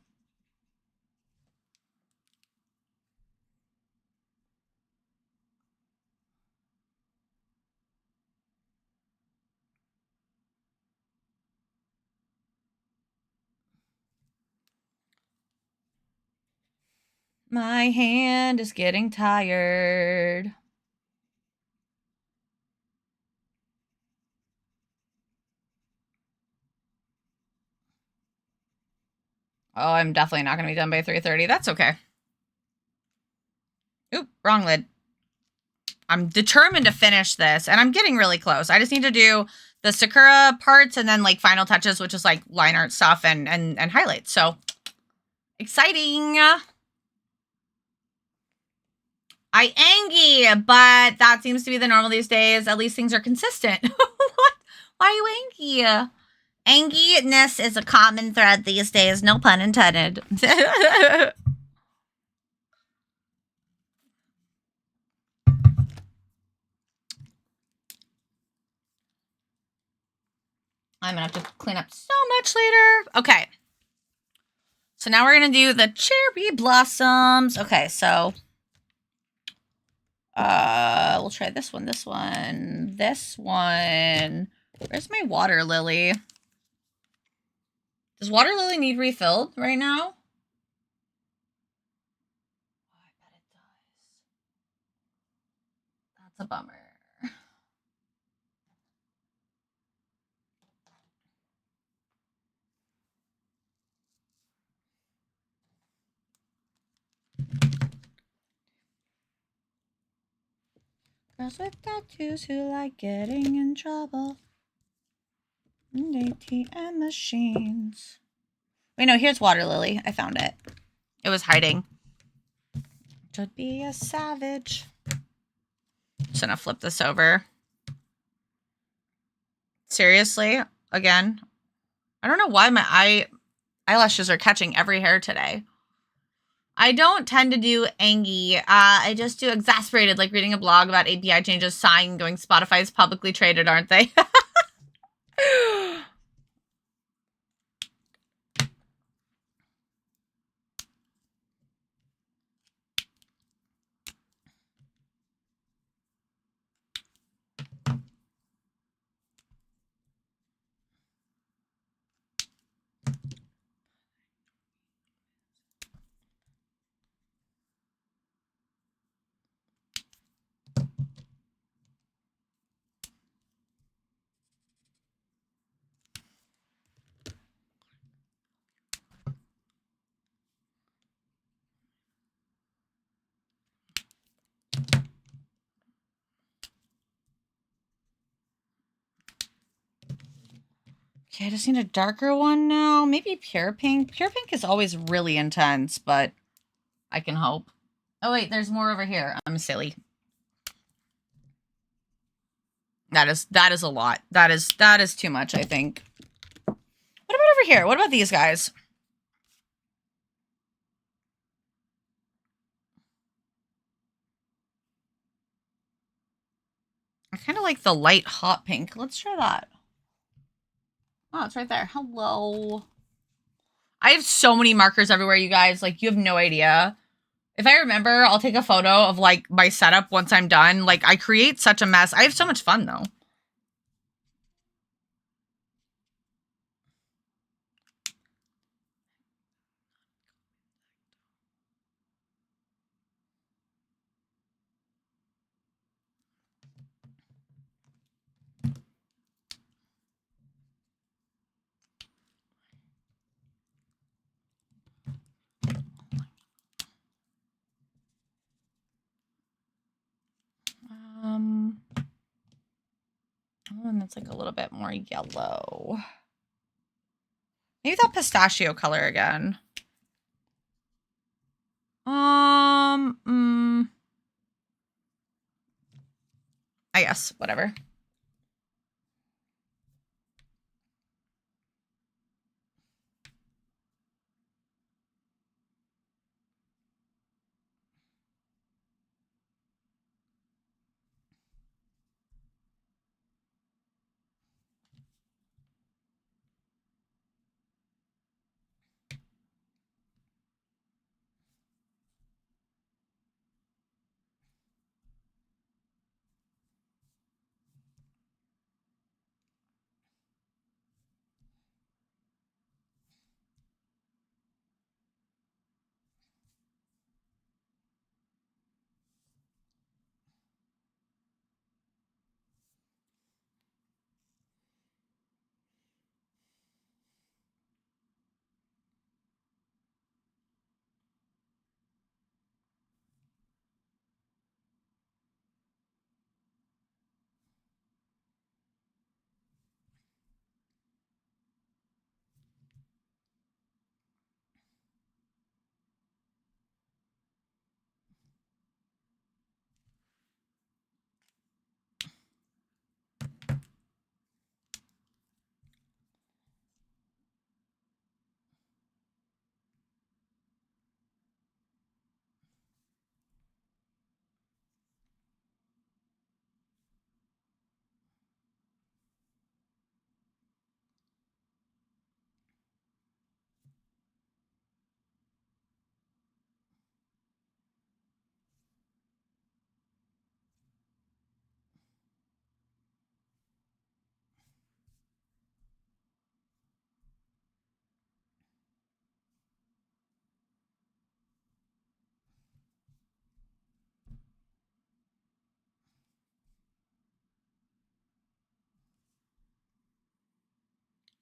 My hand is getting tired. Oh, I'm definitely not going to be done by 3:30. That's okay. Oop, wrong lid. I'm determined to finish this, and I'm getting really close. I just need to do the Sakura parts and then, like, final touches, which is, like, line art stuff and highlights. So, exciting! I angy, but that seems to be the normal these days. At least things are consistent. What? Why are you angy? Anginess is a common thread these days. No pun intended. I'm gonna have to clean up so much later. Okay. So now we're gonna do the cherry blossoms. Okay, so we'll try this one, this one, this one. Where's my water lily? Does water lily need refilled right now? Oh, I bet it does. That's a bummer. Girls with tattoos who like getting in trouble. And ATM machines. Wait, no, here's water lily. I found it. It was hiding. Should be a savage. Just gonna flip this over. Seriously? Again? I don't know why my eyelashes are catching every hair today. I don't tend to do angy. I just do exasperated, like reading a blog about API changes, sighing, going Spotify's publicly traded, aren't they? Okay, I just need a darker one now. Maybe pure pink. Pure pink is always really intense, but I can hope. Oh wait, there's more over here. I'm silly. That is a lot. That is too much, I think. What about over here? What about these guys? I kind of like the light hot pink. Let's try that. Oh, it's right there. Hello. I have so many markers everywhere, you guys. Like, you have no idea. If I remember, I'll take a photo of, like, my setup once I'm done. Like, I create such a mess. I have so much fun, though. Oh, and that's like a little bit more yellow. Maybe that pistachio color again. I guess, whatever.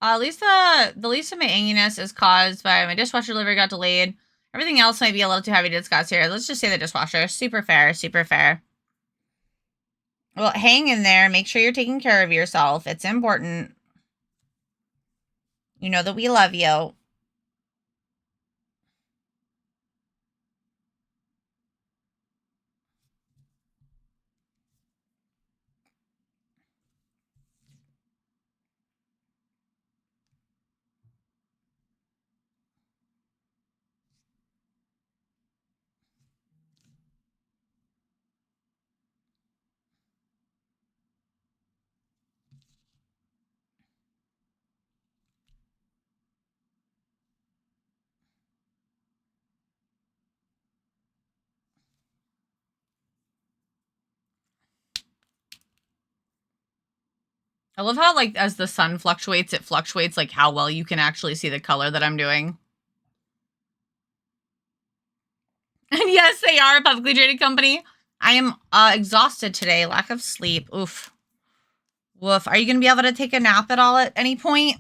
At least the least of my anginess is caused by my dishwasher delivery got delayed. Everything else might be a little too heavy to discuss here. Let's just say the dishwasher. Super fair, super fair. Well, hang in there. Make sure you're taking care of yourself. It's important. You know that we love you. I love how, like, as the sun fluctuates, it fluctuates, like, how well you can actually see the color that I'm doing. And yes, they are a publicly traded company. I am exhausted today. Lack of sleep. Oof. Woof. Are you going to be able to take a nap at all at any point?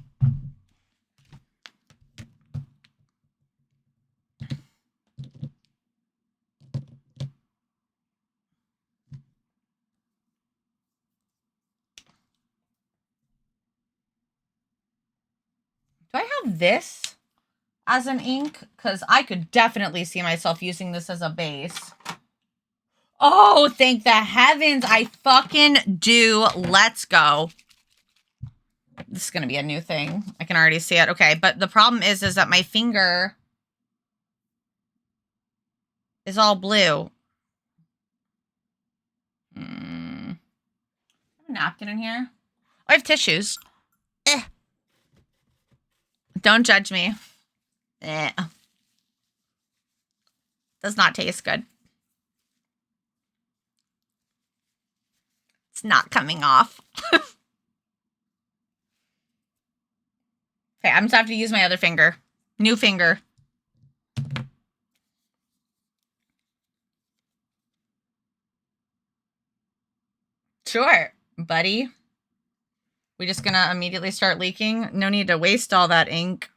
Do I have this as an ink? Because I could definitely see myself using this as a base. Oh, thank the heavens. I fucking do. Let's go. This is going to be a new thing. I can already see it. Okay, but the problem is that my finger is all blue. A napkin in here. I have tissues. Don't judge me. Does not taste good. It's not coming off. Okay, I'm just have to use my other finger. New finger. Sure, buddy. We just gonna immediately start leaking? No need to waste all that ink.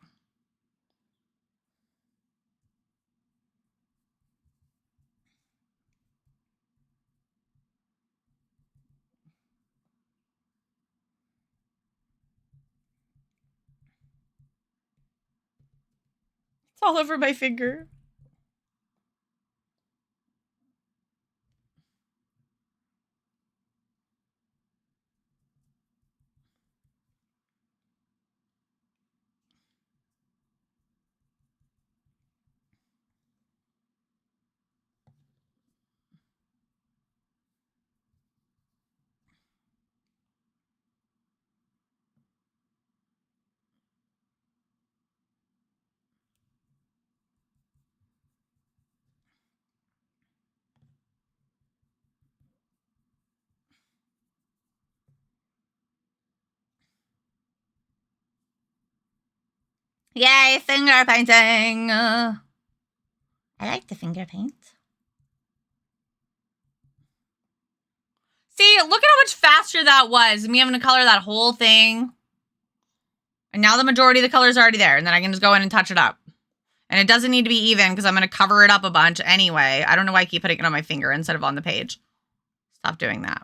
It's all over my finger. Yay, finger painting! I like the finger paint. See, look at how much faster that was. Me having to color that whole thing. And now the majority of the color is already there. And then I can just go in and touch it up. And it doesn't need to be even because I'm going to cover it up a bunch anyway. I don't know why I keep putting it on my finger instead of on the page. Stop doing that.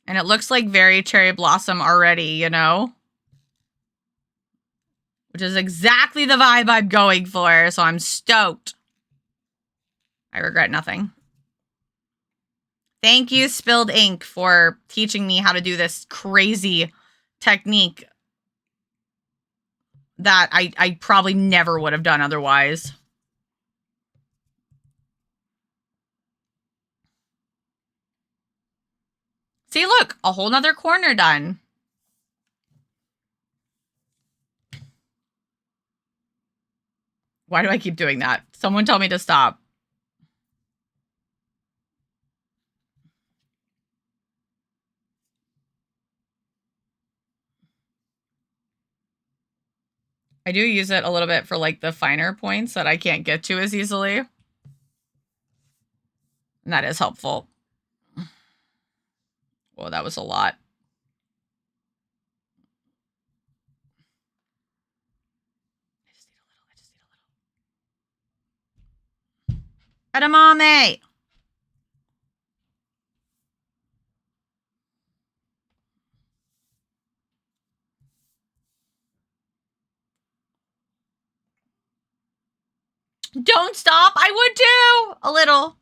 And it looks like very cherry blossom already, you know? Which is exactly the vibe I'm going for, so I'm stoked. I regret nothing. Thank you, Spilled Ink, for teaching me how to do this crazy technique that I probably never would have done otherwise. See, look, a whole nother corner done. Why do I keep doing that? Someone tell me to stop. I do use it a little bit for like the finer points that I can't get to as easily. And that is helpful. Whoa, that was a lot. I just need a little. Edamame! Don't stop! I would too! A little.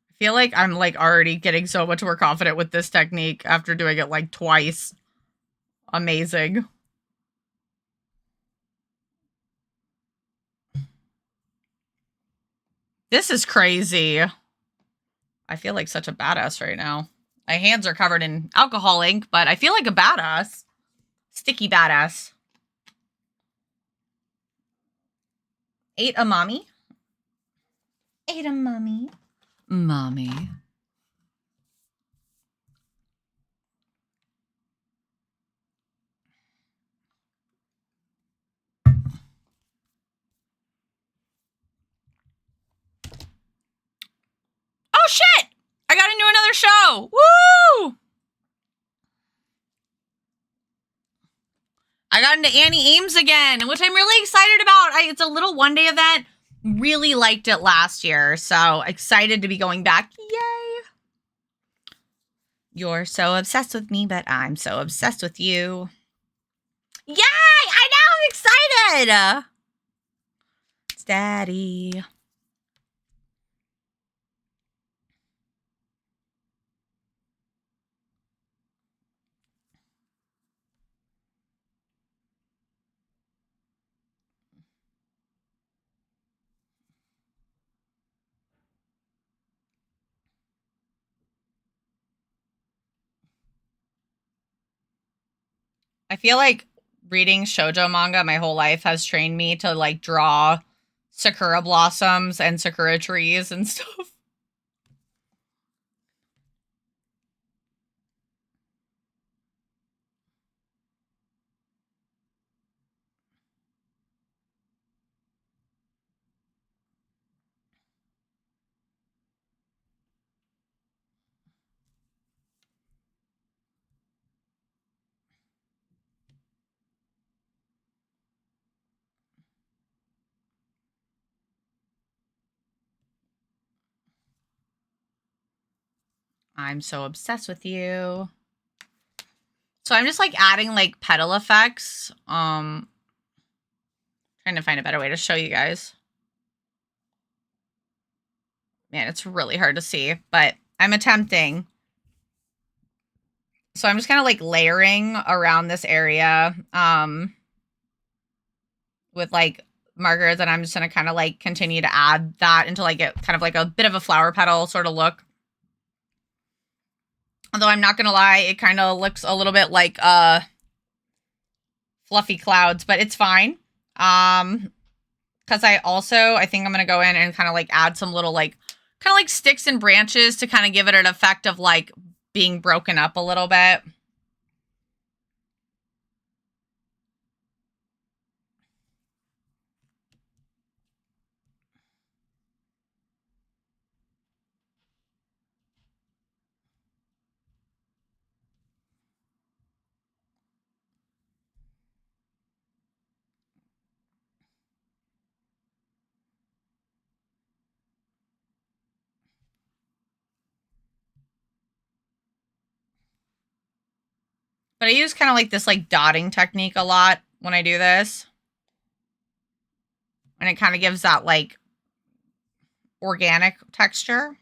I feel like I'm like already getting so much more confident with this technique after doing it like twice. Amazing. This is crazy. I feel like such a badass right now. My hands are covered in alcohol ink, but I feel like a badass. Sticky badass. Ate a mommy. Ate a mommy. Mommy. Oh shit! I got into another show! Woo! I got into Annie Ames again, which I'm really excited about. It's a little one-day event. Really liked it last year, so excited to be going back. Yay! You're so obsessed with me, but I'm so obsessed with you. Yay! I know! I'm excited! It's Daddy. I feel like reading shoujo manga my whole life has trained me to like draw sakura blossoms and sakura trees and stuff. I'm so obsessed with you. So I'm just like adding like petal effects. Trying to find a better way to show you guys. Man, it's really hard to see, but I'm attempting. So I'm just kind of like layering around this area with like markers, and I'm just gonna kind of like continue to add that until I get kind of like a bit of a flower petal sort of look. Although I'm not gonna lie, it kind of looks a little bit like fluffy clouds, but it's fine. Because I think I'm gonna go in and kind of like add some little like kind of like sticks and branches to kind of give it an effect of like being broken up a little bit. But I use kind of like this like dotting technique a lot when I do this. And it kind of gives that like organic texture.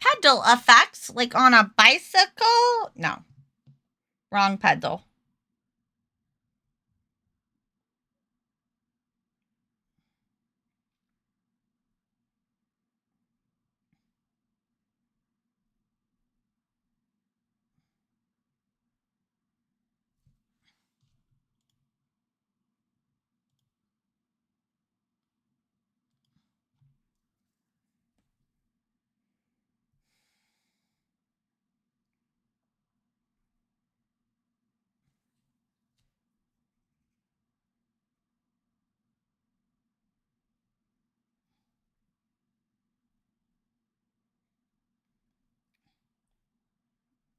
Pedal effects, like on a bicycle? No. Wrong pedal.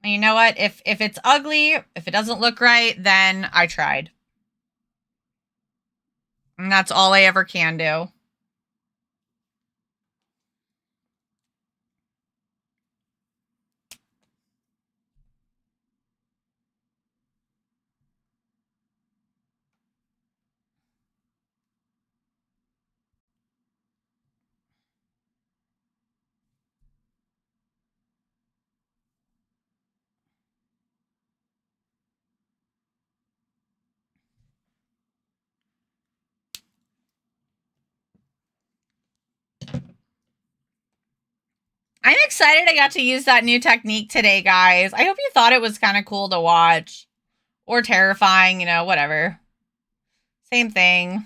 And you know what? If it's ugly, if it doesn't look right, then I tried. And that's all I ever can do. I'm excited I got to use that new technique today, guys. I hope you thought it was kind of cool to watch. Or terrifying, you know, whatever. Same thing.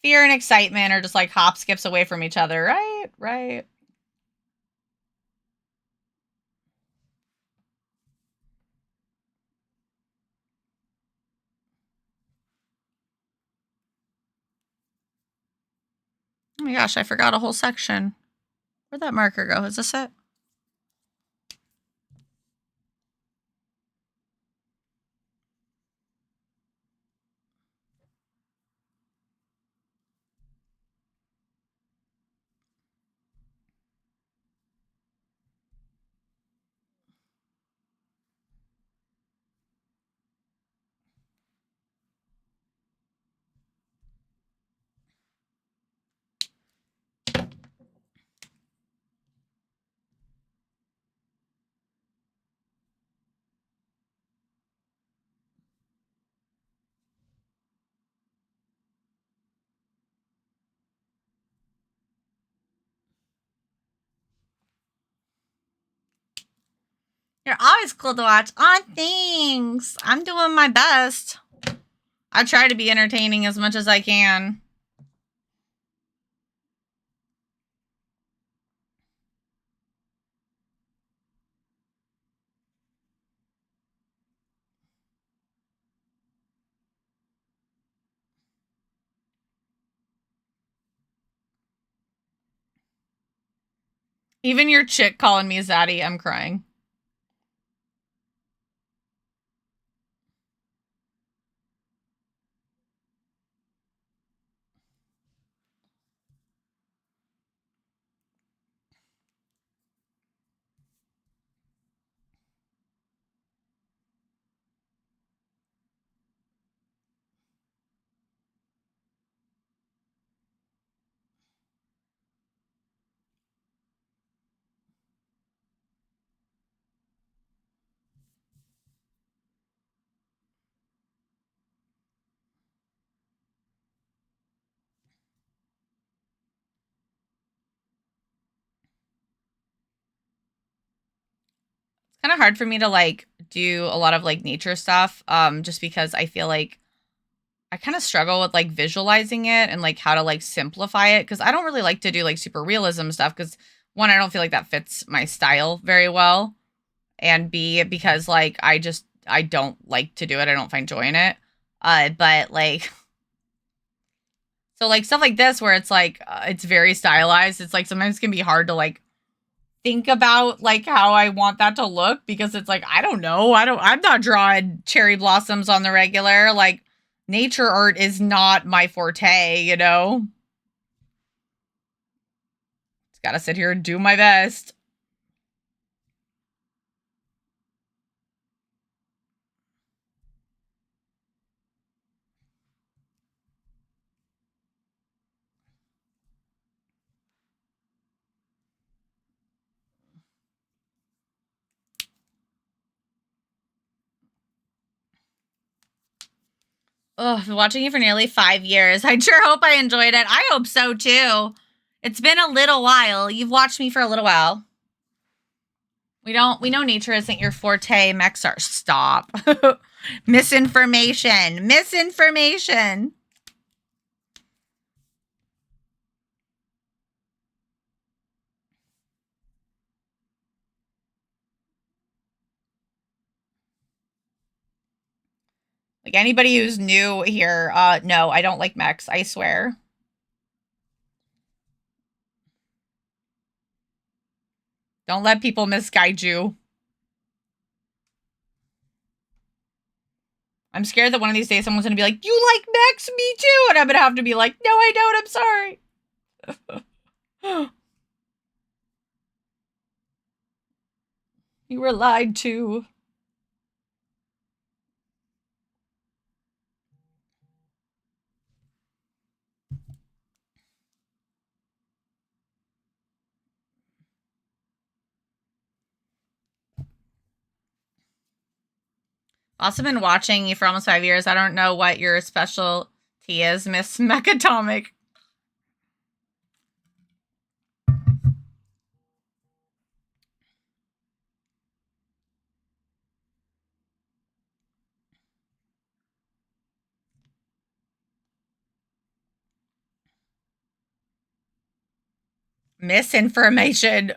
Fear and excitement are just like hop skips away from each other, right? Right. Oh my gosh, I forgot a whole section. Where'd that marker go? Is this it? You're always cool to watch. Aw, thanks. I'm doing my best. I try to be entertaining as much as I can. Even your chick calling me Zaddy, I'm crying. Kind of hard for me to like do a lot of like nature stuff just because I feel like I kind of struggle with like visualizing it and like how to like simplify it because I don't really like to do like super realism stuff because one, I don't feel like that fits my style very well, and B, because like I don't like to do it. I don't find joy in it. But like so like stuff like this where it's like it's very stylized. It's like sometimes it can be hard to like think about like how I want that to look because it's like I don't know. I'm not drawing cherry blossoms on the regular. Like nature art is not my forte, you know. Just gotta sit here and do my best. Oh, I've been watching you for nearly 5 years. I sure hope I enjoyed it. I hope so too. It's been a little while. You've watched me for a little while. We know nature isn't your forte, mechs are. Stop. Misinformation. Misinformation. Like anybody who's new here, no, I don't like mechs, I swear. Don't let people misguide you. I'm scared that one of these days someone's gonna be like, you like mechs? Me too! And I'm gonna have to be like, no, I don't, I'm sorry. You were lied to. Also been watching you for almost 5 years. I don't know what your specialty is, Miss Mechatomic. Misinformation.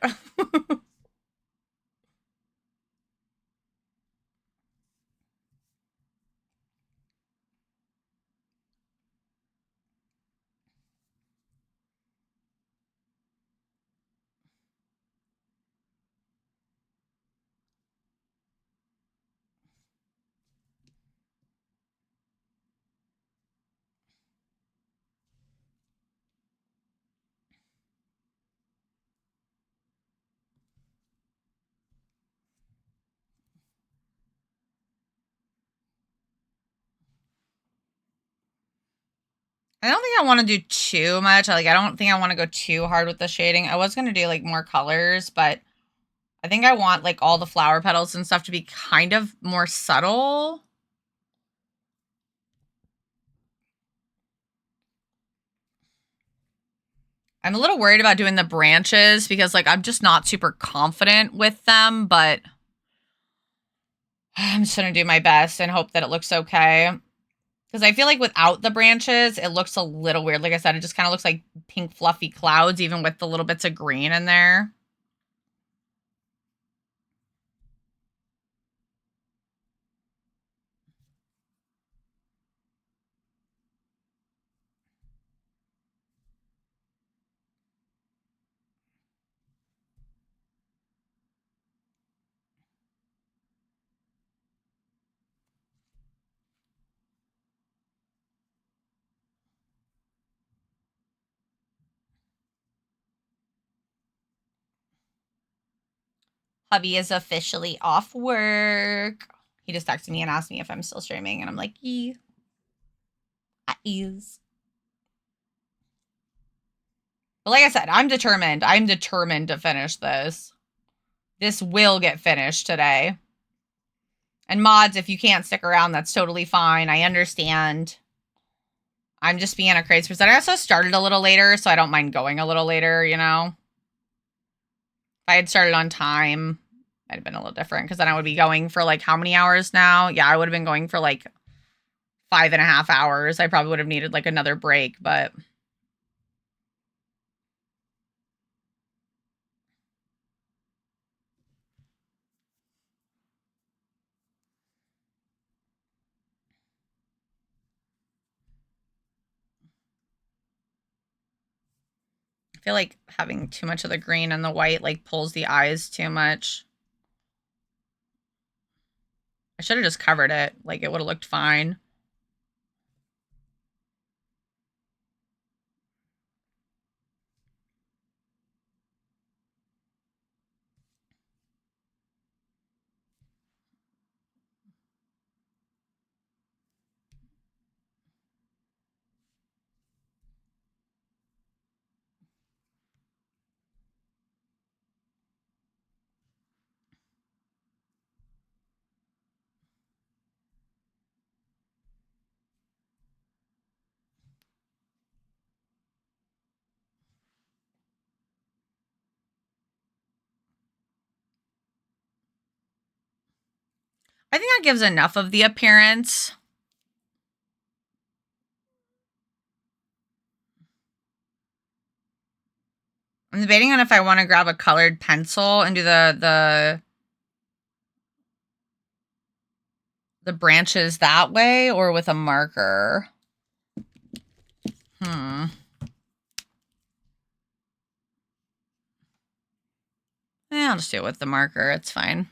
I don't think I want to do too much. Like, I don't think I want to go too hard with the shading. I was going to do, like, more colors, but I think I want, like, all the flower petals and stuff to be kind of more subtle. I'm a little worried about doing the branches because, like, I'm just not super confident with them, but I'm just going to do my best and hope that it looks okay. Because I feel like without the branches, it looks a little weird. Like I said, it just kind of looks like pink fluffy clouds, even with the little bits of green in there. Hubby is officially off work. He just texted me and asked me if I'm still streaming, and I'm like, yeah, I is. But like I said, I'm determined. I'm determined to finish this. This will get finished today. And mods, if you can't stick around, that's totally fine. I understand. I'm just being a crazy person. I also started a little later, so I don't mind going a little later, you know? If I had started on time, might have been a little different, because then I would be going for, like, how many hours now? Yeah, I would have been going for, like, 5.5 hours. I probably would have needed, like, another break, but... I feel like having too much of the green and the white, like, pulls the eyes too much. I should have just covered it. Like, it would have looked fine. I think that gives enough of the appearance. I'm debating on if I want to grab a colored pencil and do the branches that way or with a marker. Yeah, I'll just do it with the marker. It's fine.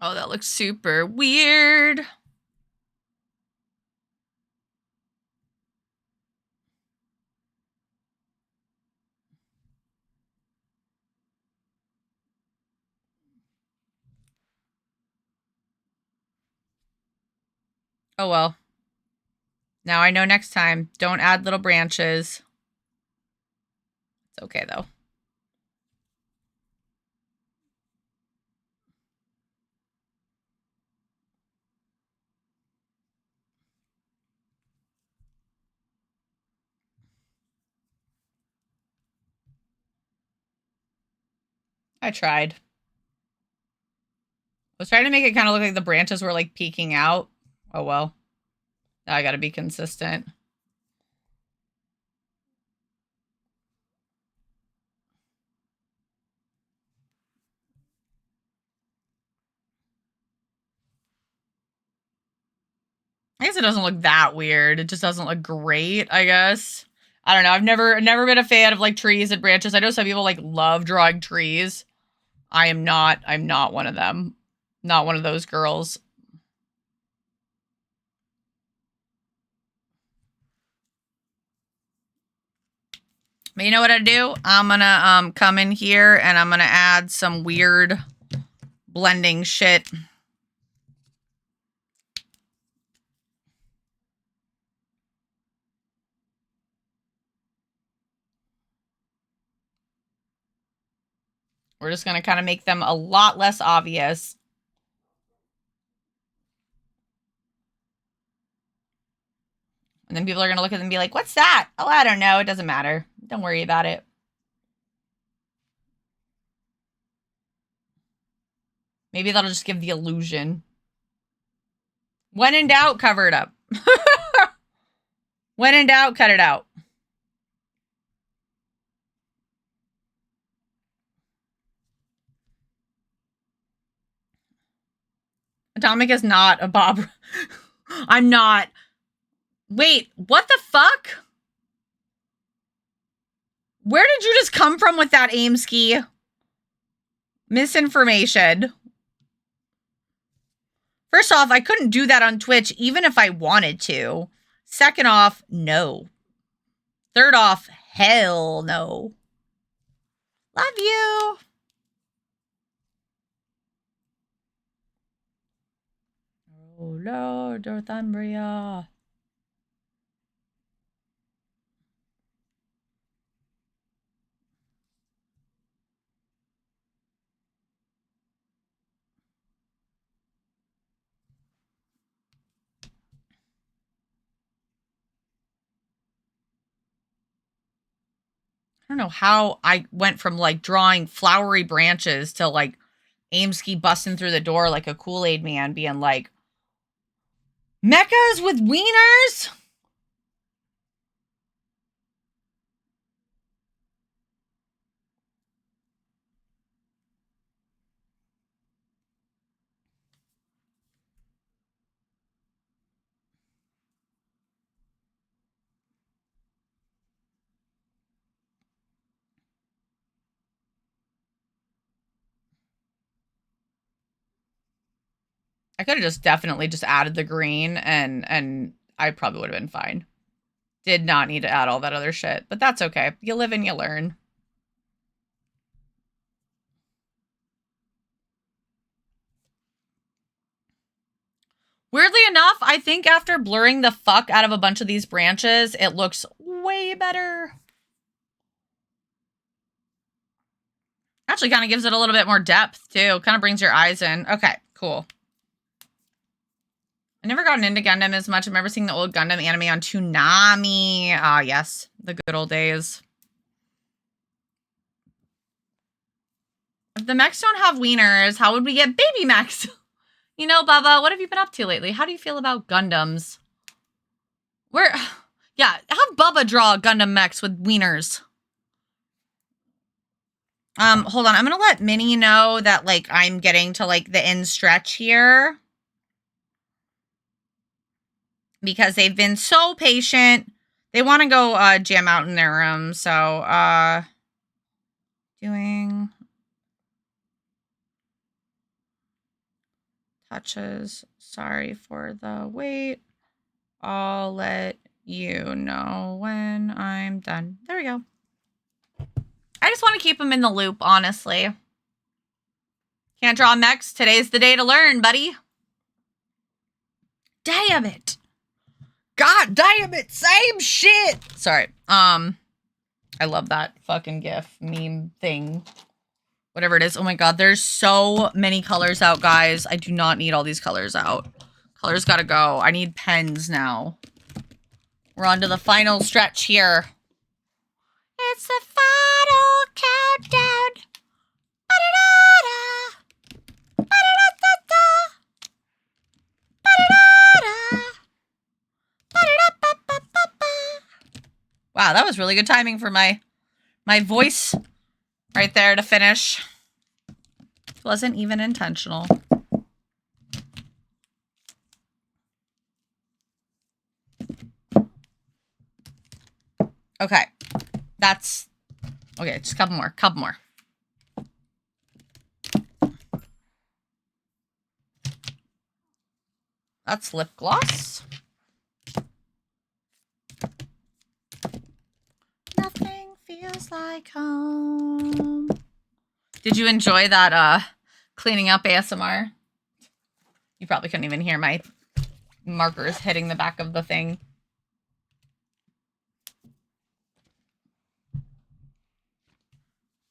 Oh, that looks super weird. Oh, well. Now I know next time. Don't add little branches. It's okay, though. I tried. I was trying to make it kind of look like the branches were, like, peeking out. Oh, well. Now I gotta be consistent. I guess it doesn't look that weird. It just doesn't look great, I guess. I don't know. I've never been a fan of, like, trees and branches. I know some people, like, love drawing trees. I'm not one of them. Not one of those girls. But you know what I do? I'm gonna come in here and I'm gonna add some weird blending shit. We're just gonna kind of make them a lot less obvious. And then people are gonna look at them and be like, what's that? Oh, I don't know. It doesn't matter. Don't worry about it. Maybe that'll just give the illusion. When in doubt, cover it up. When in doubt, cut it out. Atomic is not a Bob. I'm not. Wait, what the fuck? Where did you just come from with that aim ski? Misinformation. First off, I couldn't do that on Twitch even if I wanted to. Second off, no. Third off, hell no. Love you. Oh, Lord, Northumbria. I don't know how I went from, like, drawing flowery branches to, like, Aimski busting through the door like a Kool-Aid man being like, mechas with wieners? I could have just definitely just added the green and I probably would have been fine. Did not need to add all that other shit, but that's okay. You live and you learn. Weirdly enough, I think after blurring the fuck out of a bunch of these branches, it looks way better. Actually kind of gives it a little bit more depth, too. Kind of brings your eyes in. Okay, cool. I never gotten into Gundam as much. I remember seeing the old Gundam anime on Toonami. Ah, yes. The good old days. If the mechs don't have wieners, how would we get baby mechs? You know, Bubba, what have you been up to lately? How do you feel about Gundams? Yeah, have Bubba draw Gundam mechs with wieners. Hold on. I'm gonna let Minnie know that, like, I'm getting to, like, the end stretch here. Because they've been so patient. They want to go, jam out in their room, so, doing touches. Sorry for the wait. I'll let you know when I'm done. There we go. I just want to keep them in the loop, honestly. Can't draw mechs? Today's the day to learn, buddy. Damn it. God damn it. Same shit. Sorry. I love that fucking GIF meme thing. Whatever it is. Oh my god, there's so many colors out, guys. I do not need all these colors out. Colors gotta go. I need pens now. We're on to the final stretch here. It's the final countdown. Ba-da-da-da. Ba-da-da-da-da. Ba-da-da-da. Ba-da-da-ba-ba-ba-ba. Wow, that was really good timing for my voice right there to finish. It wasn't even intentional. Okay. That's... Okay, just a couple more. Couple more. That's lip gloss. Nothing feels like home. Did you enjoy that cleaning up ASMR? You probably couldn't even hear my markers hitting the back of the thing.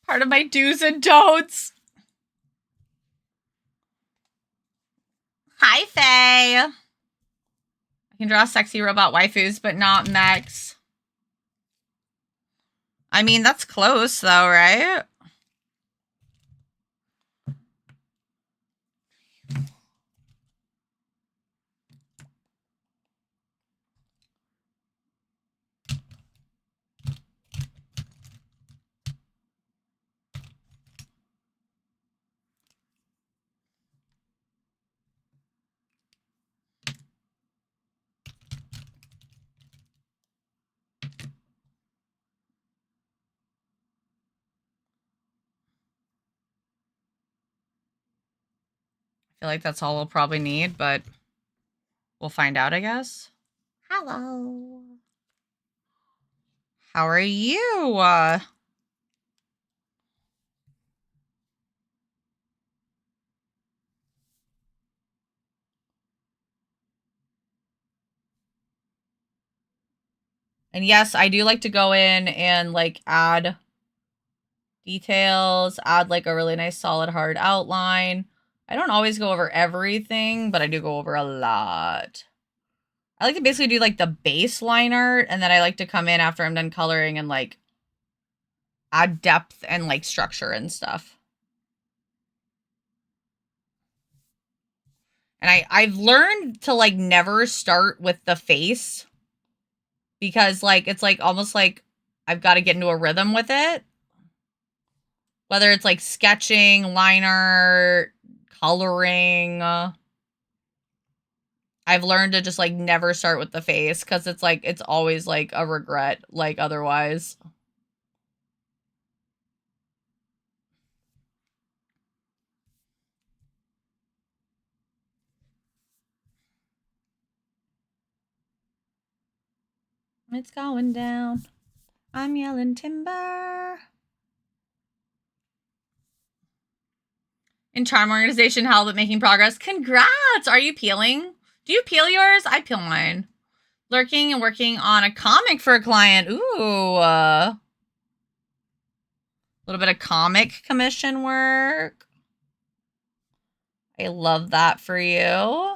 Part of my do's and don'ts. Hi, Faye. I can draw sexy robot waifus, but not mechs. I mean, that's close, though, right? I feel like that's all we'll probably need, but we'll find out, I guess. Hello. How are you? And yes, I do like to go in and, like, add details, add, like, a really nice solid hard outline. I don't always go over everything, but I do go over a lot. I like to basically do, like, the baseline art, and then I like to come in after I'm done coloring and, like, add depth and, like, structure and stuff. And I've learned to, like, never start with the face. Because, like, it's, like, almost like I've got to get into a rhythm with it. Whether it's, like, sketching, line art, coloring. I've learned to just, like, never start with the face. Because it's, like, it's always, like, a regret, like, otherwise. It's going down. I'm yelling timber. In charm organization, hell, but making progress. Congrats! Are you peeling? Do you peel yours? I peel mine. Lurking and working on a comic for a client. Ooh. A little bit of comic commission work. I love that for you.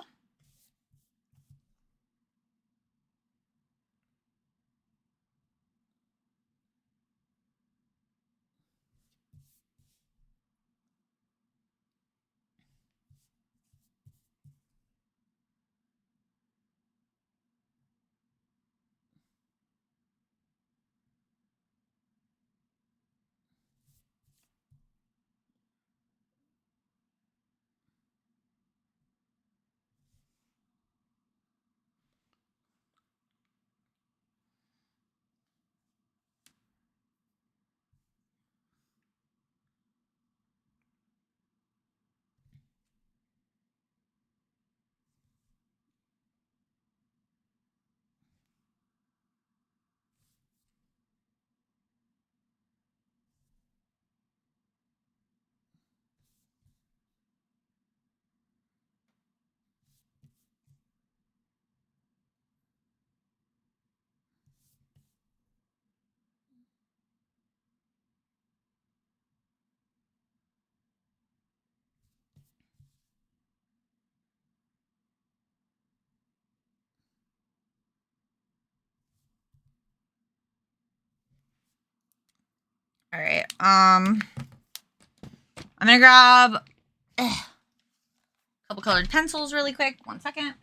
All right. I'm gonna grab a couple colored pencils really quick. 1 second.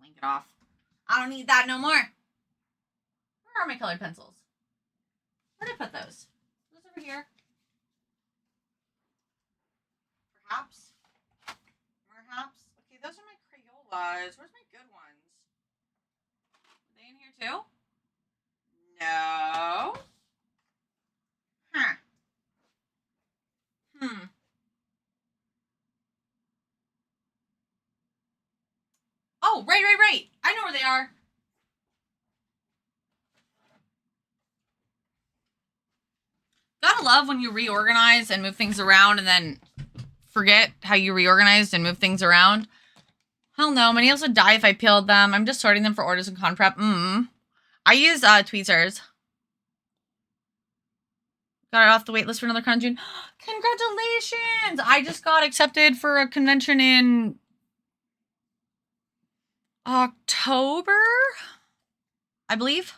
Link it off. I don't need that no more. Where are my colored pencils? Where did I put those? Those over here. Perhaps. Perhaps. Okay, those are my Crayolas. Where's my good ones? Are they in here too? No. Huh. Oh, right. I know where they are. Gotta love when you reorganize and move things around and then forget how you reorganized and move things around. Hell no, my nails would die if I peeled them. I'm just sorting them for orders and con prep. I use tweezers. Got it off the wait list for another con June. Congratulations! I just got accepted for a convention in October, I believe.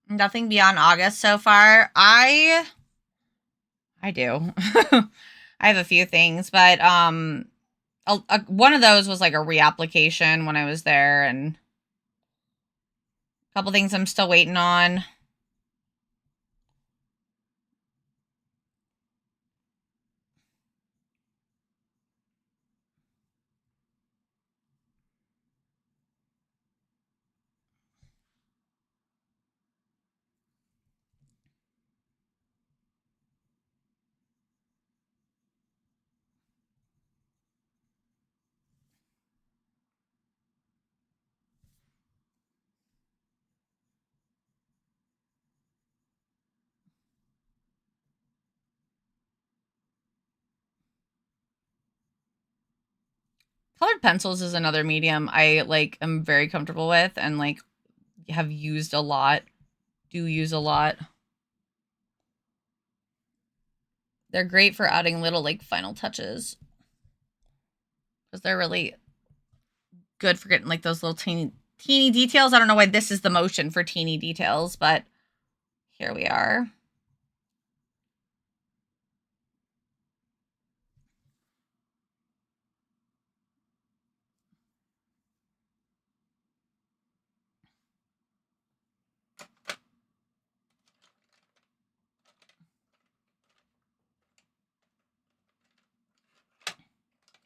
Nothing beyond August so far. I do. I have a few things, but one of those was like a reapplication when I was there, and a couple things I'm still waiting on. Colored pencils is another medium I like am very comfortable with and like have used a lot. Do use a lot. They're great for adding little like final touches. Because they're really good for getting like those little teeny details. I don't know why this is the motion for teeny details, but here we are.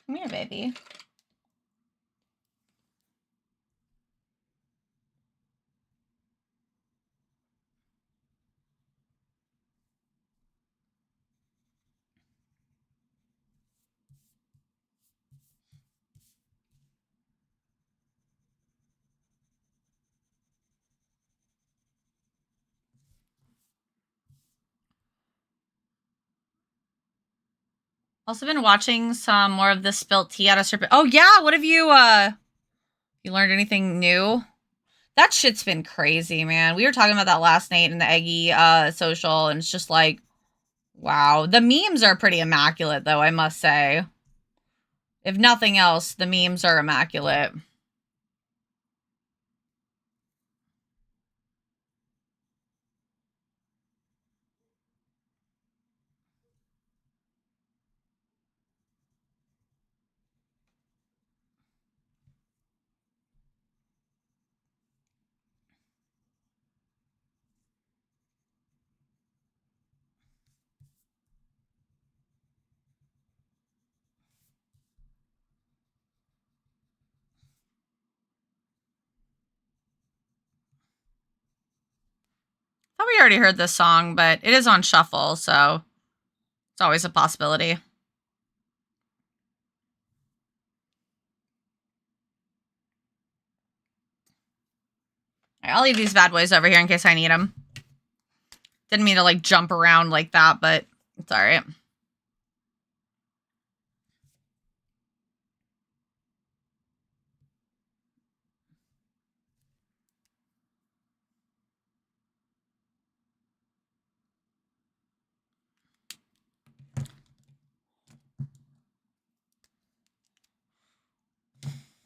Come here, baby. Also been watching some more of the spilt tea out of serpent. Oh yeah, what have you you learned anything new? That shit's been crazy, man. We were talking about that last night in the Eggy social, and it's just like, wow. The memes are pretty immaculate, though, I must say. If nothing else, the memes are immaculate. I thought we already heard this song, but it is on shuffle, so it's always a possibility. All right, I'll leave these bad boys over here in case I need them. Didn't mean to like jump around like that, but it's all right.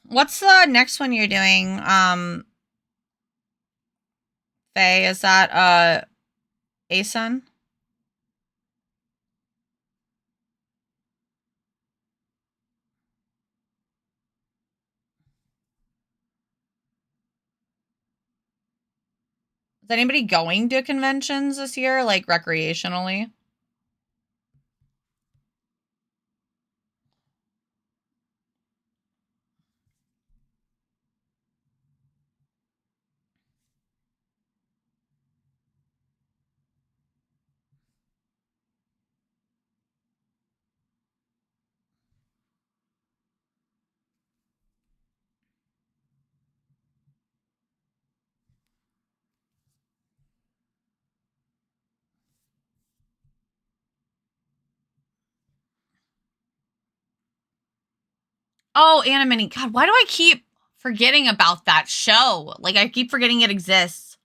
What's the next one you're doing? Faye, is that ASUN? Is anybody going to conventions this year, like recreationally? Oh, Anonymity. God, why do I keep forgetting about that show? Like, I keep forgetting it exists.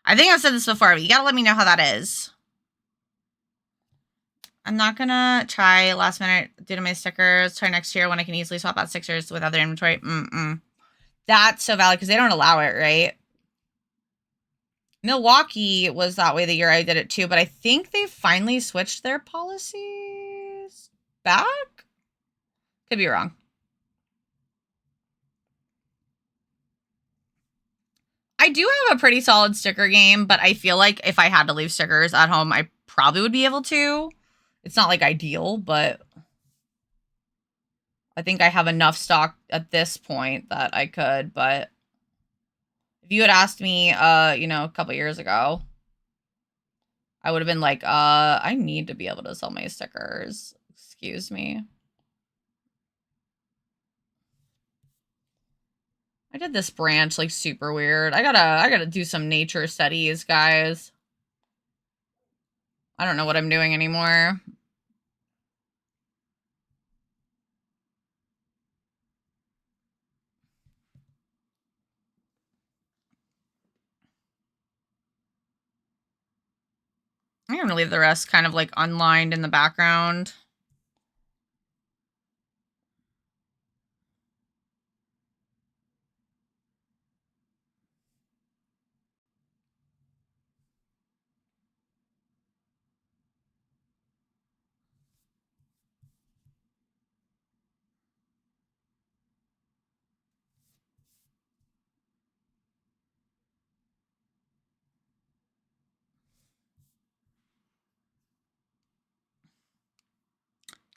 I think I've said this before, but you gotta let me know how that is. I'm not gonna try last minute due to my stickers. Try next year when I can easily swap out stickers with other inventory. That's so valid because they don't allow it, right? Milwaukee was that way the year I did it too, but I think they finally switched their policies back. Could be wrong. I do have a pretty solid sticker game, but I feel like if I had to leave stickers at home, I probably would be able to. It's not like ideal, but I think I have enough stock at this point that I could, but if you had asked me, you know, a couple years ago, I would have been like, I need to be able to sell my stickers. Excuse me. I did this branch like super weird. I gotta do some nature studies, guys. I don't know what I'm doing anymore. I'm gonna leave the rest kind of like unlined in the background.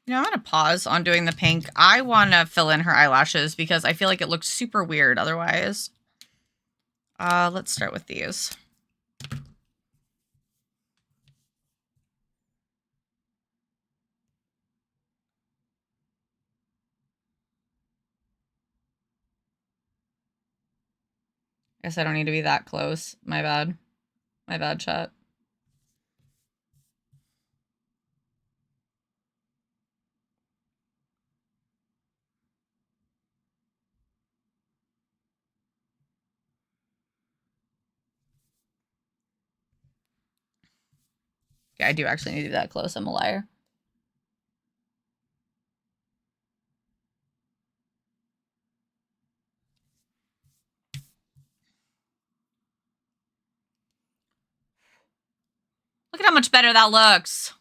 You know, I'm gonna pause on doing the pink. I want to fill in her eyelashes because I feel like it looks super weird otherwise. Let's start with these. Guess I don't need to be that close. My bad. My bad, chat. Yeah, I do actually need to be that close. I'm a liar. Look at how much better that looks.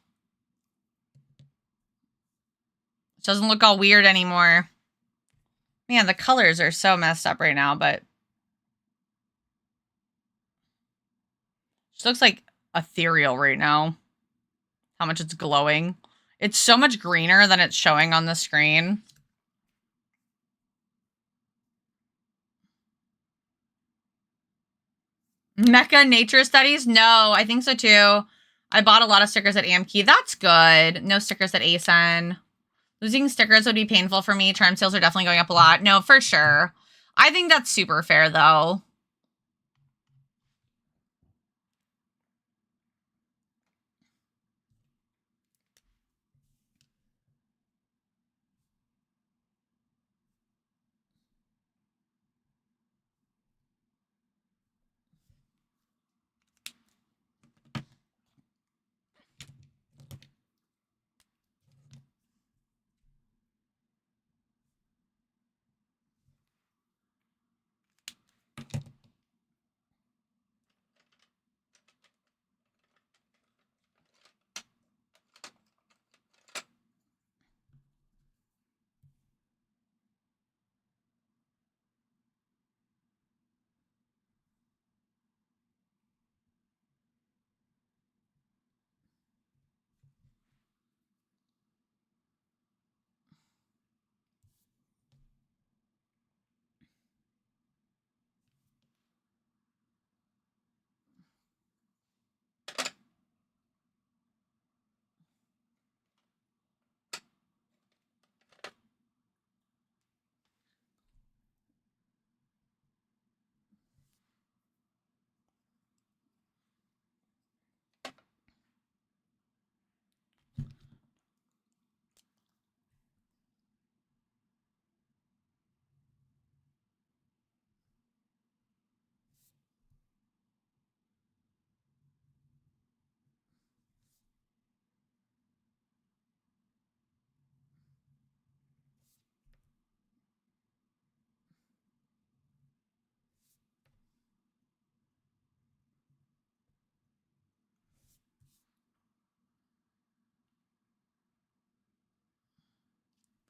It doesn't look all weird anymore. Man, the colors are so messed up right now, but she looks like ethereal right now. How much it's glowing. It's so much greener than it's showing on the screen. Mecha Nature Studies? No, I think so too. I bought a lot of stickers at Amkey. That's good. No stickers at ASN. Losing stickers would be painful for me. Charm sales are definitely going up a lot. No, for sure. I think that's super fair, though.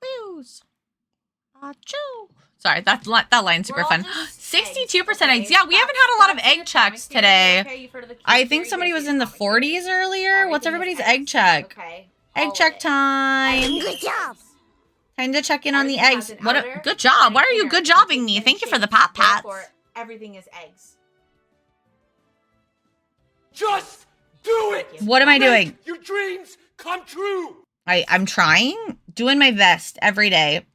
Whews. Achoo. Sorry, that line's super fun. 62% eggs. Yeah, we haven't had a lot of egg checks today. I think somebody was in the 40s earlier. What's everybody's egg check? Okay. Egg check time. Good job. Time to check in on the eggs. Good job. Why are you good jobbing me? Thank you for the pat pats. Everything is eggs. Just do it! What am I doing? Your dreams come true! I'm trying. Doing my best every day.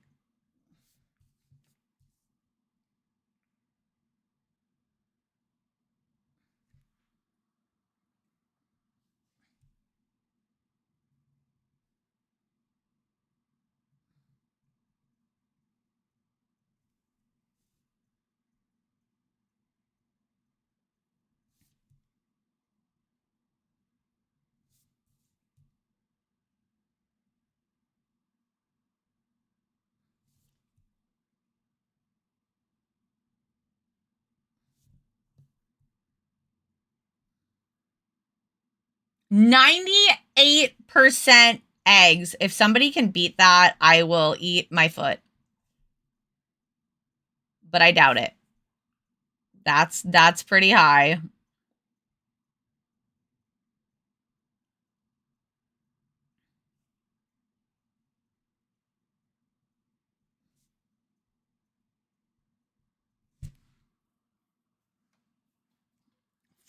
98% eggs. If somebody can beat that, I will eat my foot. But I doubt it. That's pretty high.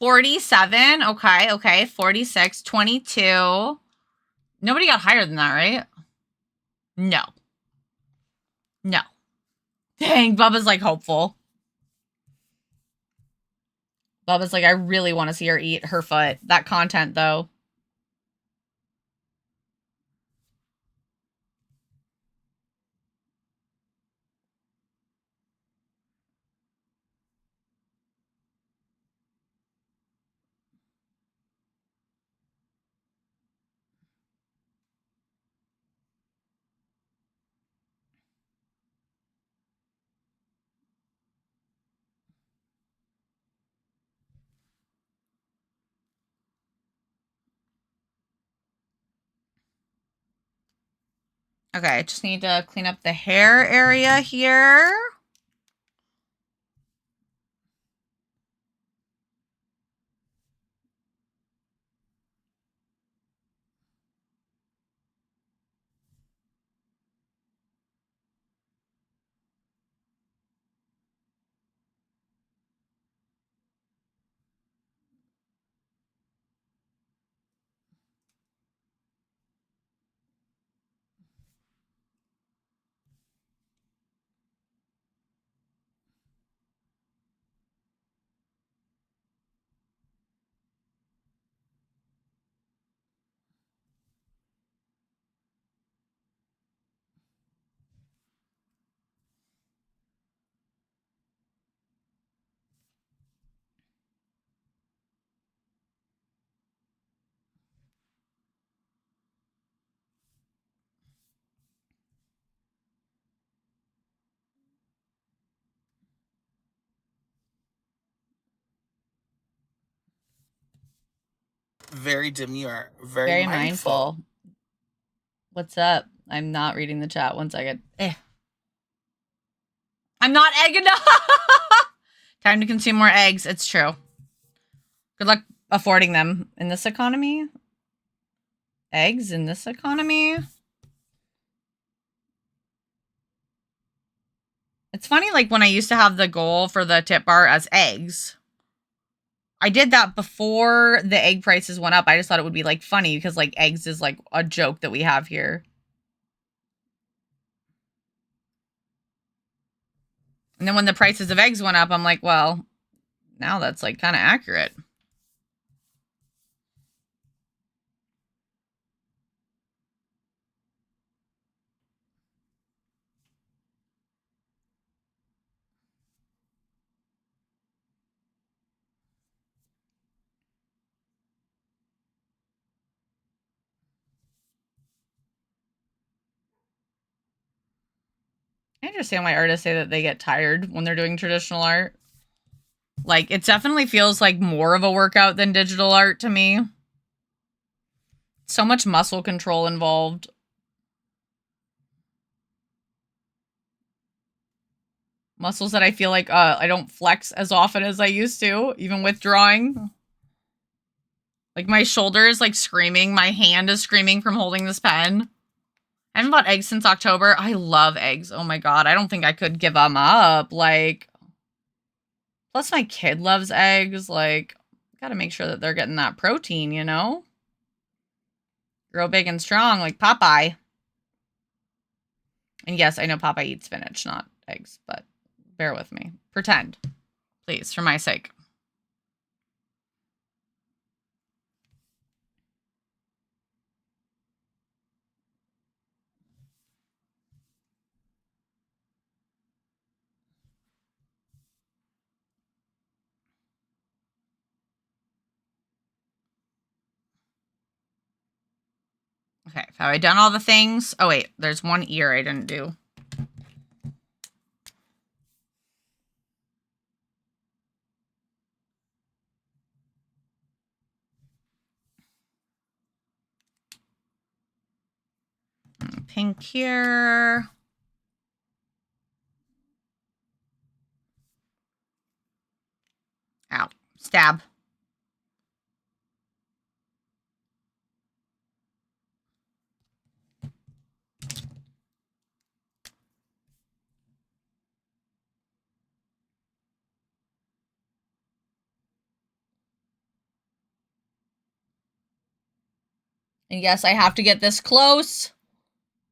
$47. Okay. 46. 22. Nobody got higher than that, right? No. No. Dang, Bubba's like hopeful. Bubba's like, I really want to see her eat her foot. That content, though. Okay, I just need to clean up the hair area here. Very demure, very mindful. Mindful. What's up? I'm not reading the chat. 1 second. I'm not egg enough. Time to consume more eggs. It's true. Good luck affording them in this economy. Eggs in this economy. It's funny, like when I used to have the goal for the tip bar as eggs. I did that before the egg prices went up. I just thought it would be like funny because like eggs is like a joke that we have here. And then when the prices of eggs went up, I'm like, well, now that's like kind of accurate. I understand why artists say that they get tired when they're doing traditional art. Like, it definitely feels like more of a workout than digital art to me. So much muscle control involved. Muscles that I feel like I don't flex as often as I used to, even with drawing. Like, my shoulder is, like, screaming. My hand is screaming from holding this pen. I haven't bought eggs since October. I love eggs. Oh, my God. I don't think I could give them up. Like, plus my kid loves eggs. Like, gotta make sure that they're getting that protein, you know? Grow big and strong like Popeye. And yes, I know Popeye eats spinach, not eggs, but bear with me. Pretend. Please, for my sake. Okay, have I done all the things? Oh, wait, there's one ear I didn't do. pink here. Ow. Stab. And yes, I have to get this close.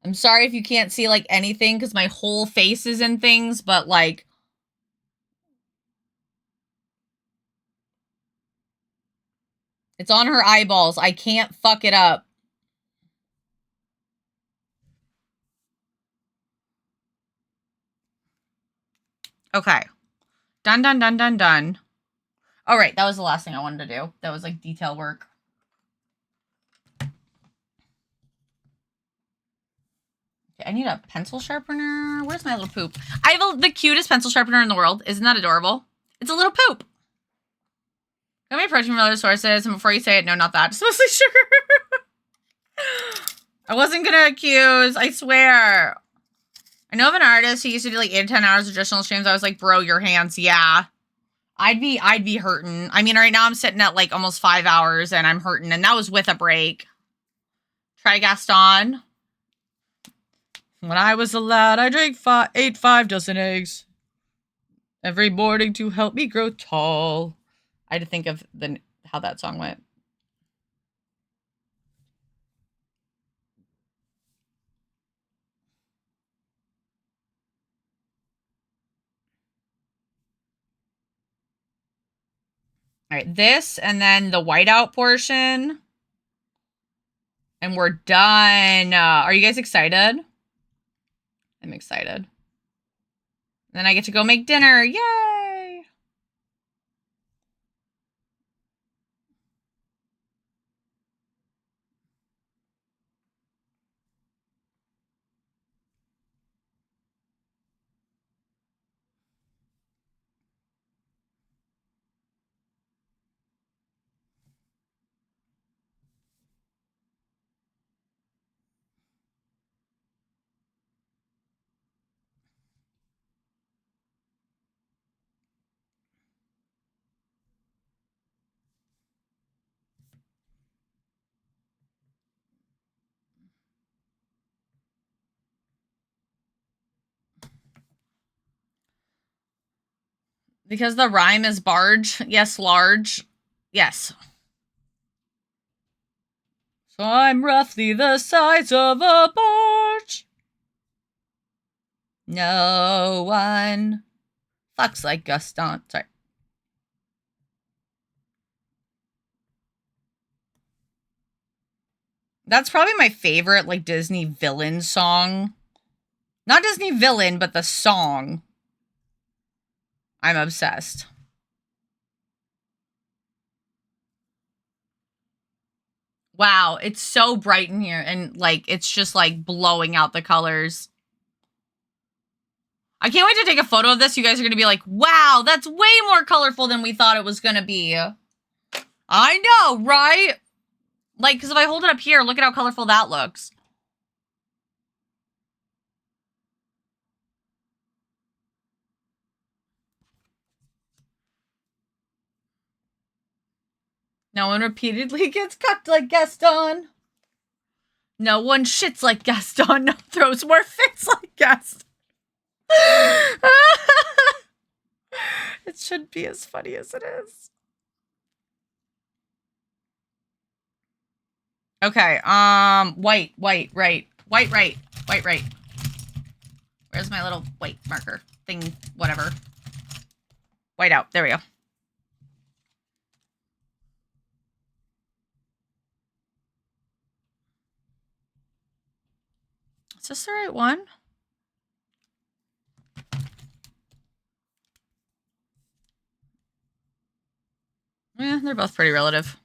I'm sorry if you can't see, like, anything, because my whole face is in things, but, like... It's on her eyeballs. I can't fuck it up. Okay. Done, done, done, done, done. All right, that was the last thing I wanted to do. That was, like, detail work. I need a pencil sharpener. Where's my little poop? I have the cutest pencil sharpener in the world. Isn't that adorable? It's a little poop. Got my protein from other sources. And before you say it, no, not that. It's mostly sugar. I wasn't going to accuse. I swear. I know of an artist who used to do like 8 to 10 hours of additional streams. I was like, bro, your hands. Yeah. I'd be hurting. I mean, right now I'm sitting at like almost 5 hours and I'm hurting. And that was with a break. Try Gaston. When I was a lad, I ate 5 dozen eggs every morning to help me grow tall. I had to think of how that song went. All right, this and then the whiteout portion. And we're done. Are you guys excited? I'm excited. And then I get to go make dinner. Yay! Because the rhyme is barge. Yes, large. Yes. So I'm roughly the size of a barge. No one fucks like Gaston. Sorry. That's probably my favorite, like, Disney villain song. Not Disney villain, but the song. I'm obsessed. Wow, it's so bright in here, and, like, it's just, like, blowing out the colors. I can't wait to take a photo of this. You guys are going to be like, wow, that's way more colorful than we thought it was going to be. I know, right? Like, because if I hold it up here, look at how colorful that looks. No one repeatedly gets cucked like Gaston. No one shits like Gaston. No throws more fits like Gaston. It should be as funny as it is. Okay, white, right. White, right. Where's my little white marker thing? Whatever. White out. There we go. Is this the right one? Yeah, they're both pretty relative.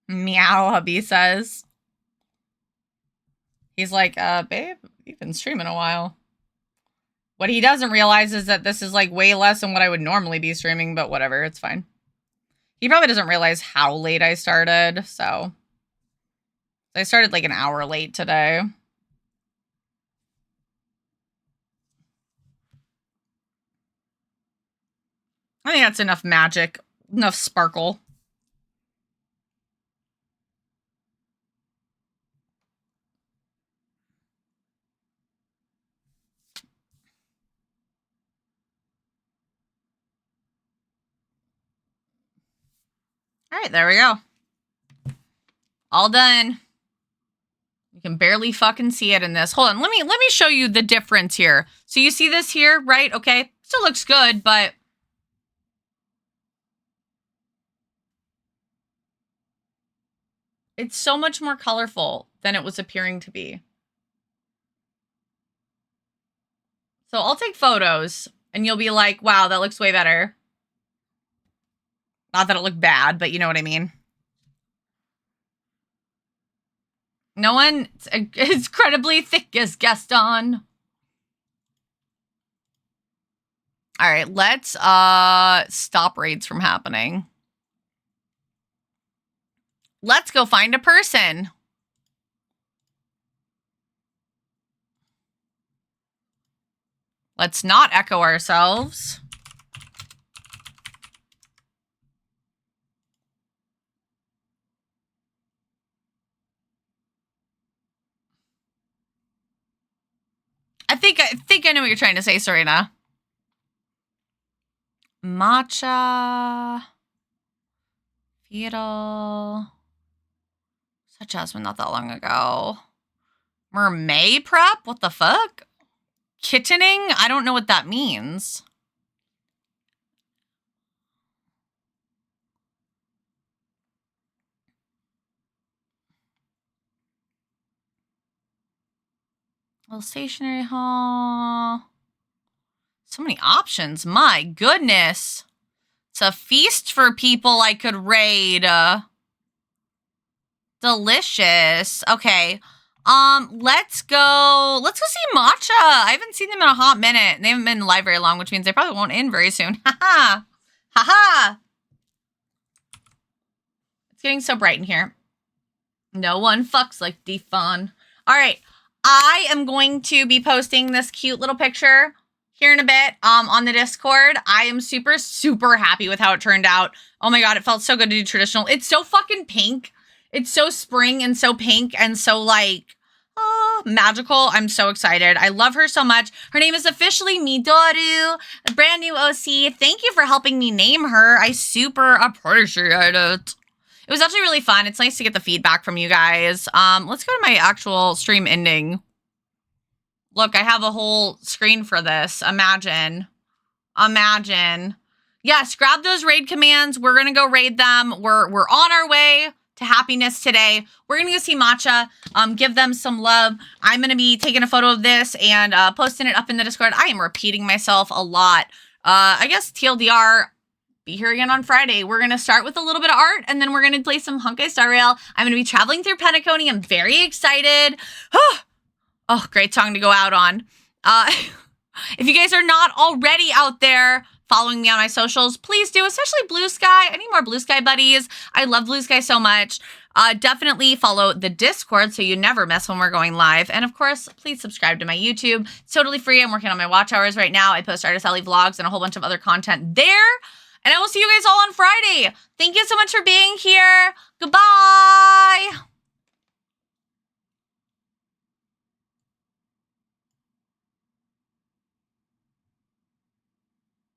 Meow, hubby says. He's like, babe, you've been streaming a while. What he doesn't realize is that this is like way less than what I would normally be streaming, but whatever, it's fine. He probably doesn't realize how late I started, so. I started like an hour late today. I think that's enough magic, enough sparkle. All right, there we go. All done. You can barely fucking see it in this. Hold on, let me show you the difference here. So you see this here, right? Okay, still looks good, but it's so much more colorful than it was appearing to be. So I'll take photos and you'll be like, wow, that looks way better. Not that it looked bad, but you know what I mean. No one is incredibly thick as Gaston. All right, let's stop raids from happening. Let's go find a person. Let's not echo ourselves. I think I know what you're trying to say, Serena. Matcha. Fetal. Saw Jasmine not that long ago. Mermaid prep? What the fuck? Kittening? I don't know what that means. Little stationery haul. So many options. My goodness. It's a feast for people I could raid. Delicious. Okay. Let's go see Matcha. I haven't seen them in a hot minute. They haven't been live very long, which means they probably won't end very soon. Haha. Haha. It's getting so bright in here. No one fucks like Defon. All right. I am going to be posting this cute little picture here in a bit on the Discord. I am super, super happy with how it turned out. Oh my God, it felt so good to do traditional. It's so fucking pink. It's so spring and so pink and so like, magical. I'm so excited. I love her so much. Her name is officially Midoru, a brand new OC. Thank you for helping me name her. I super appreciate it. It was actually really fun. It's nice to get the feedback from you guys. Let's go to my actual stream ending. Look, I have a whole screen for this. Imagine. Yes, grab those raid commands. We're gonna go raid them. We're on our way to happiness today. We're gonna go see Matcha. Give them some love. I'm gonna be taking a photo of this and posting it up in the Discord. I am repeating myself a lot. I guess TLDR. Be here again on Friday. We're going to start with a little bit of art, and then we're going to play some Honkai Star Rail. I'm going to be traveling through Penacony. I'm very excited. Oh, great song to go out on. If you guys are not already out there following me on my socials, please do, especially Blue Sky. I need more Blue Sky buddies. I love Blue Sky so much. Definitely follow the Discord so you never miss when we're going live. And of course, please subscribe to my YouTube. It's totally free. I'm working on my watch hours right now. I post Artist Alley vlogs and a whole bunch of other content there. And I will see you guys all on Friday. Thank you so much for being here. Goodbye.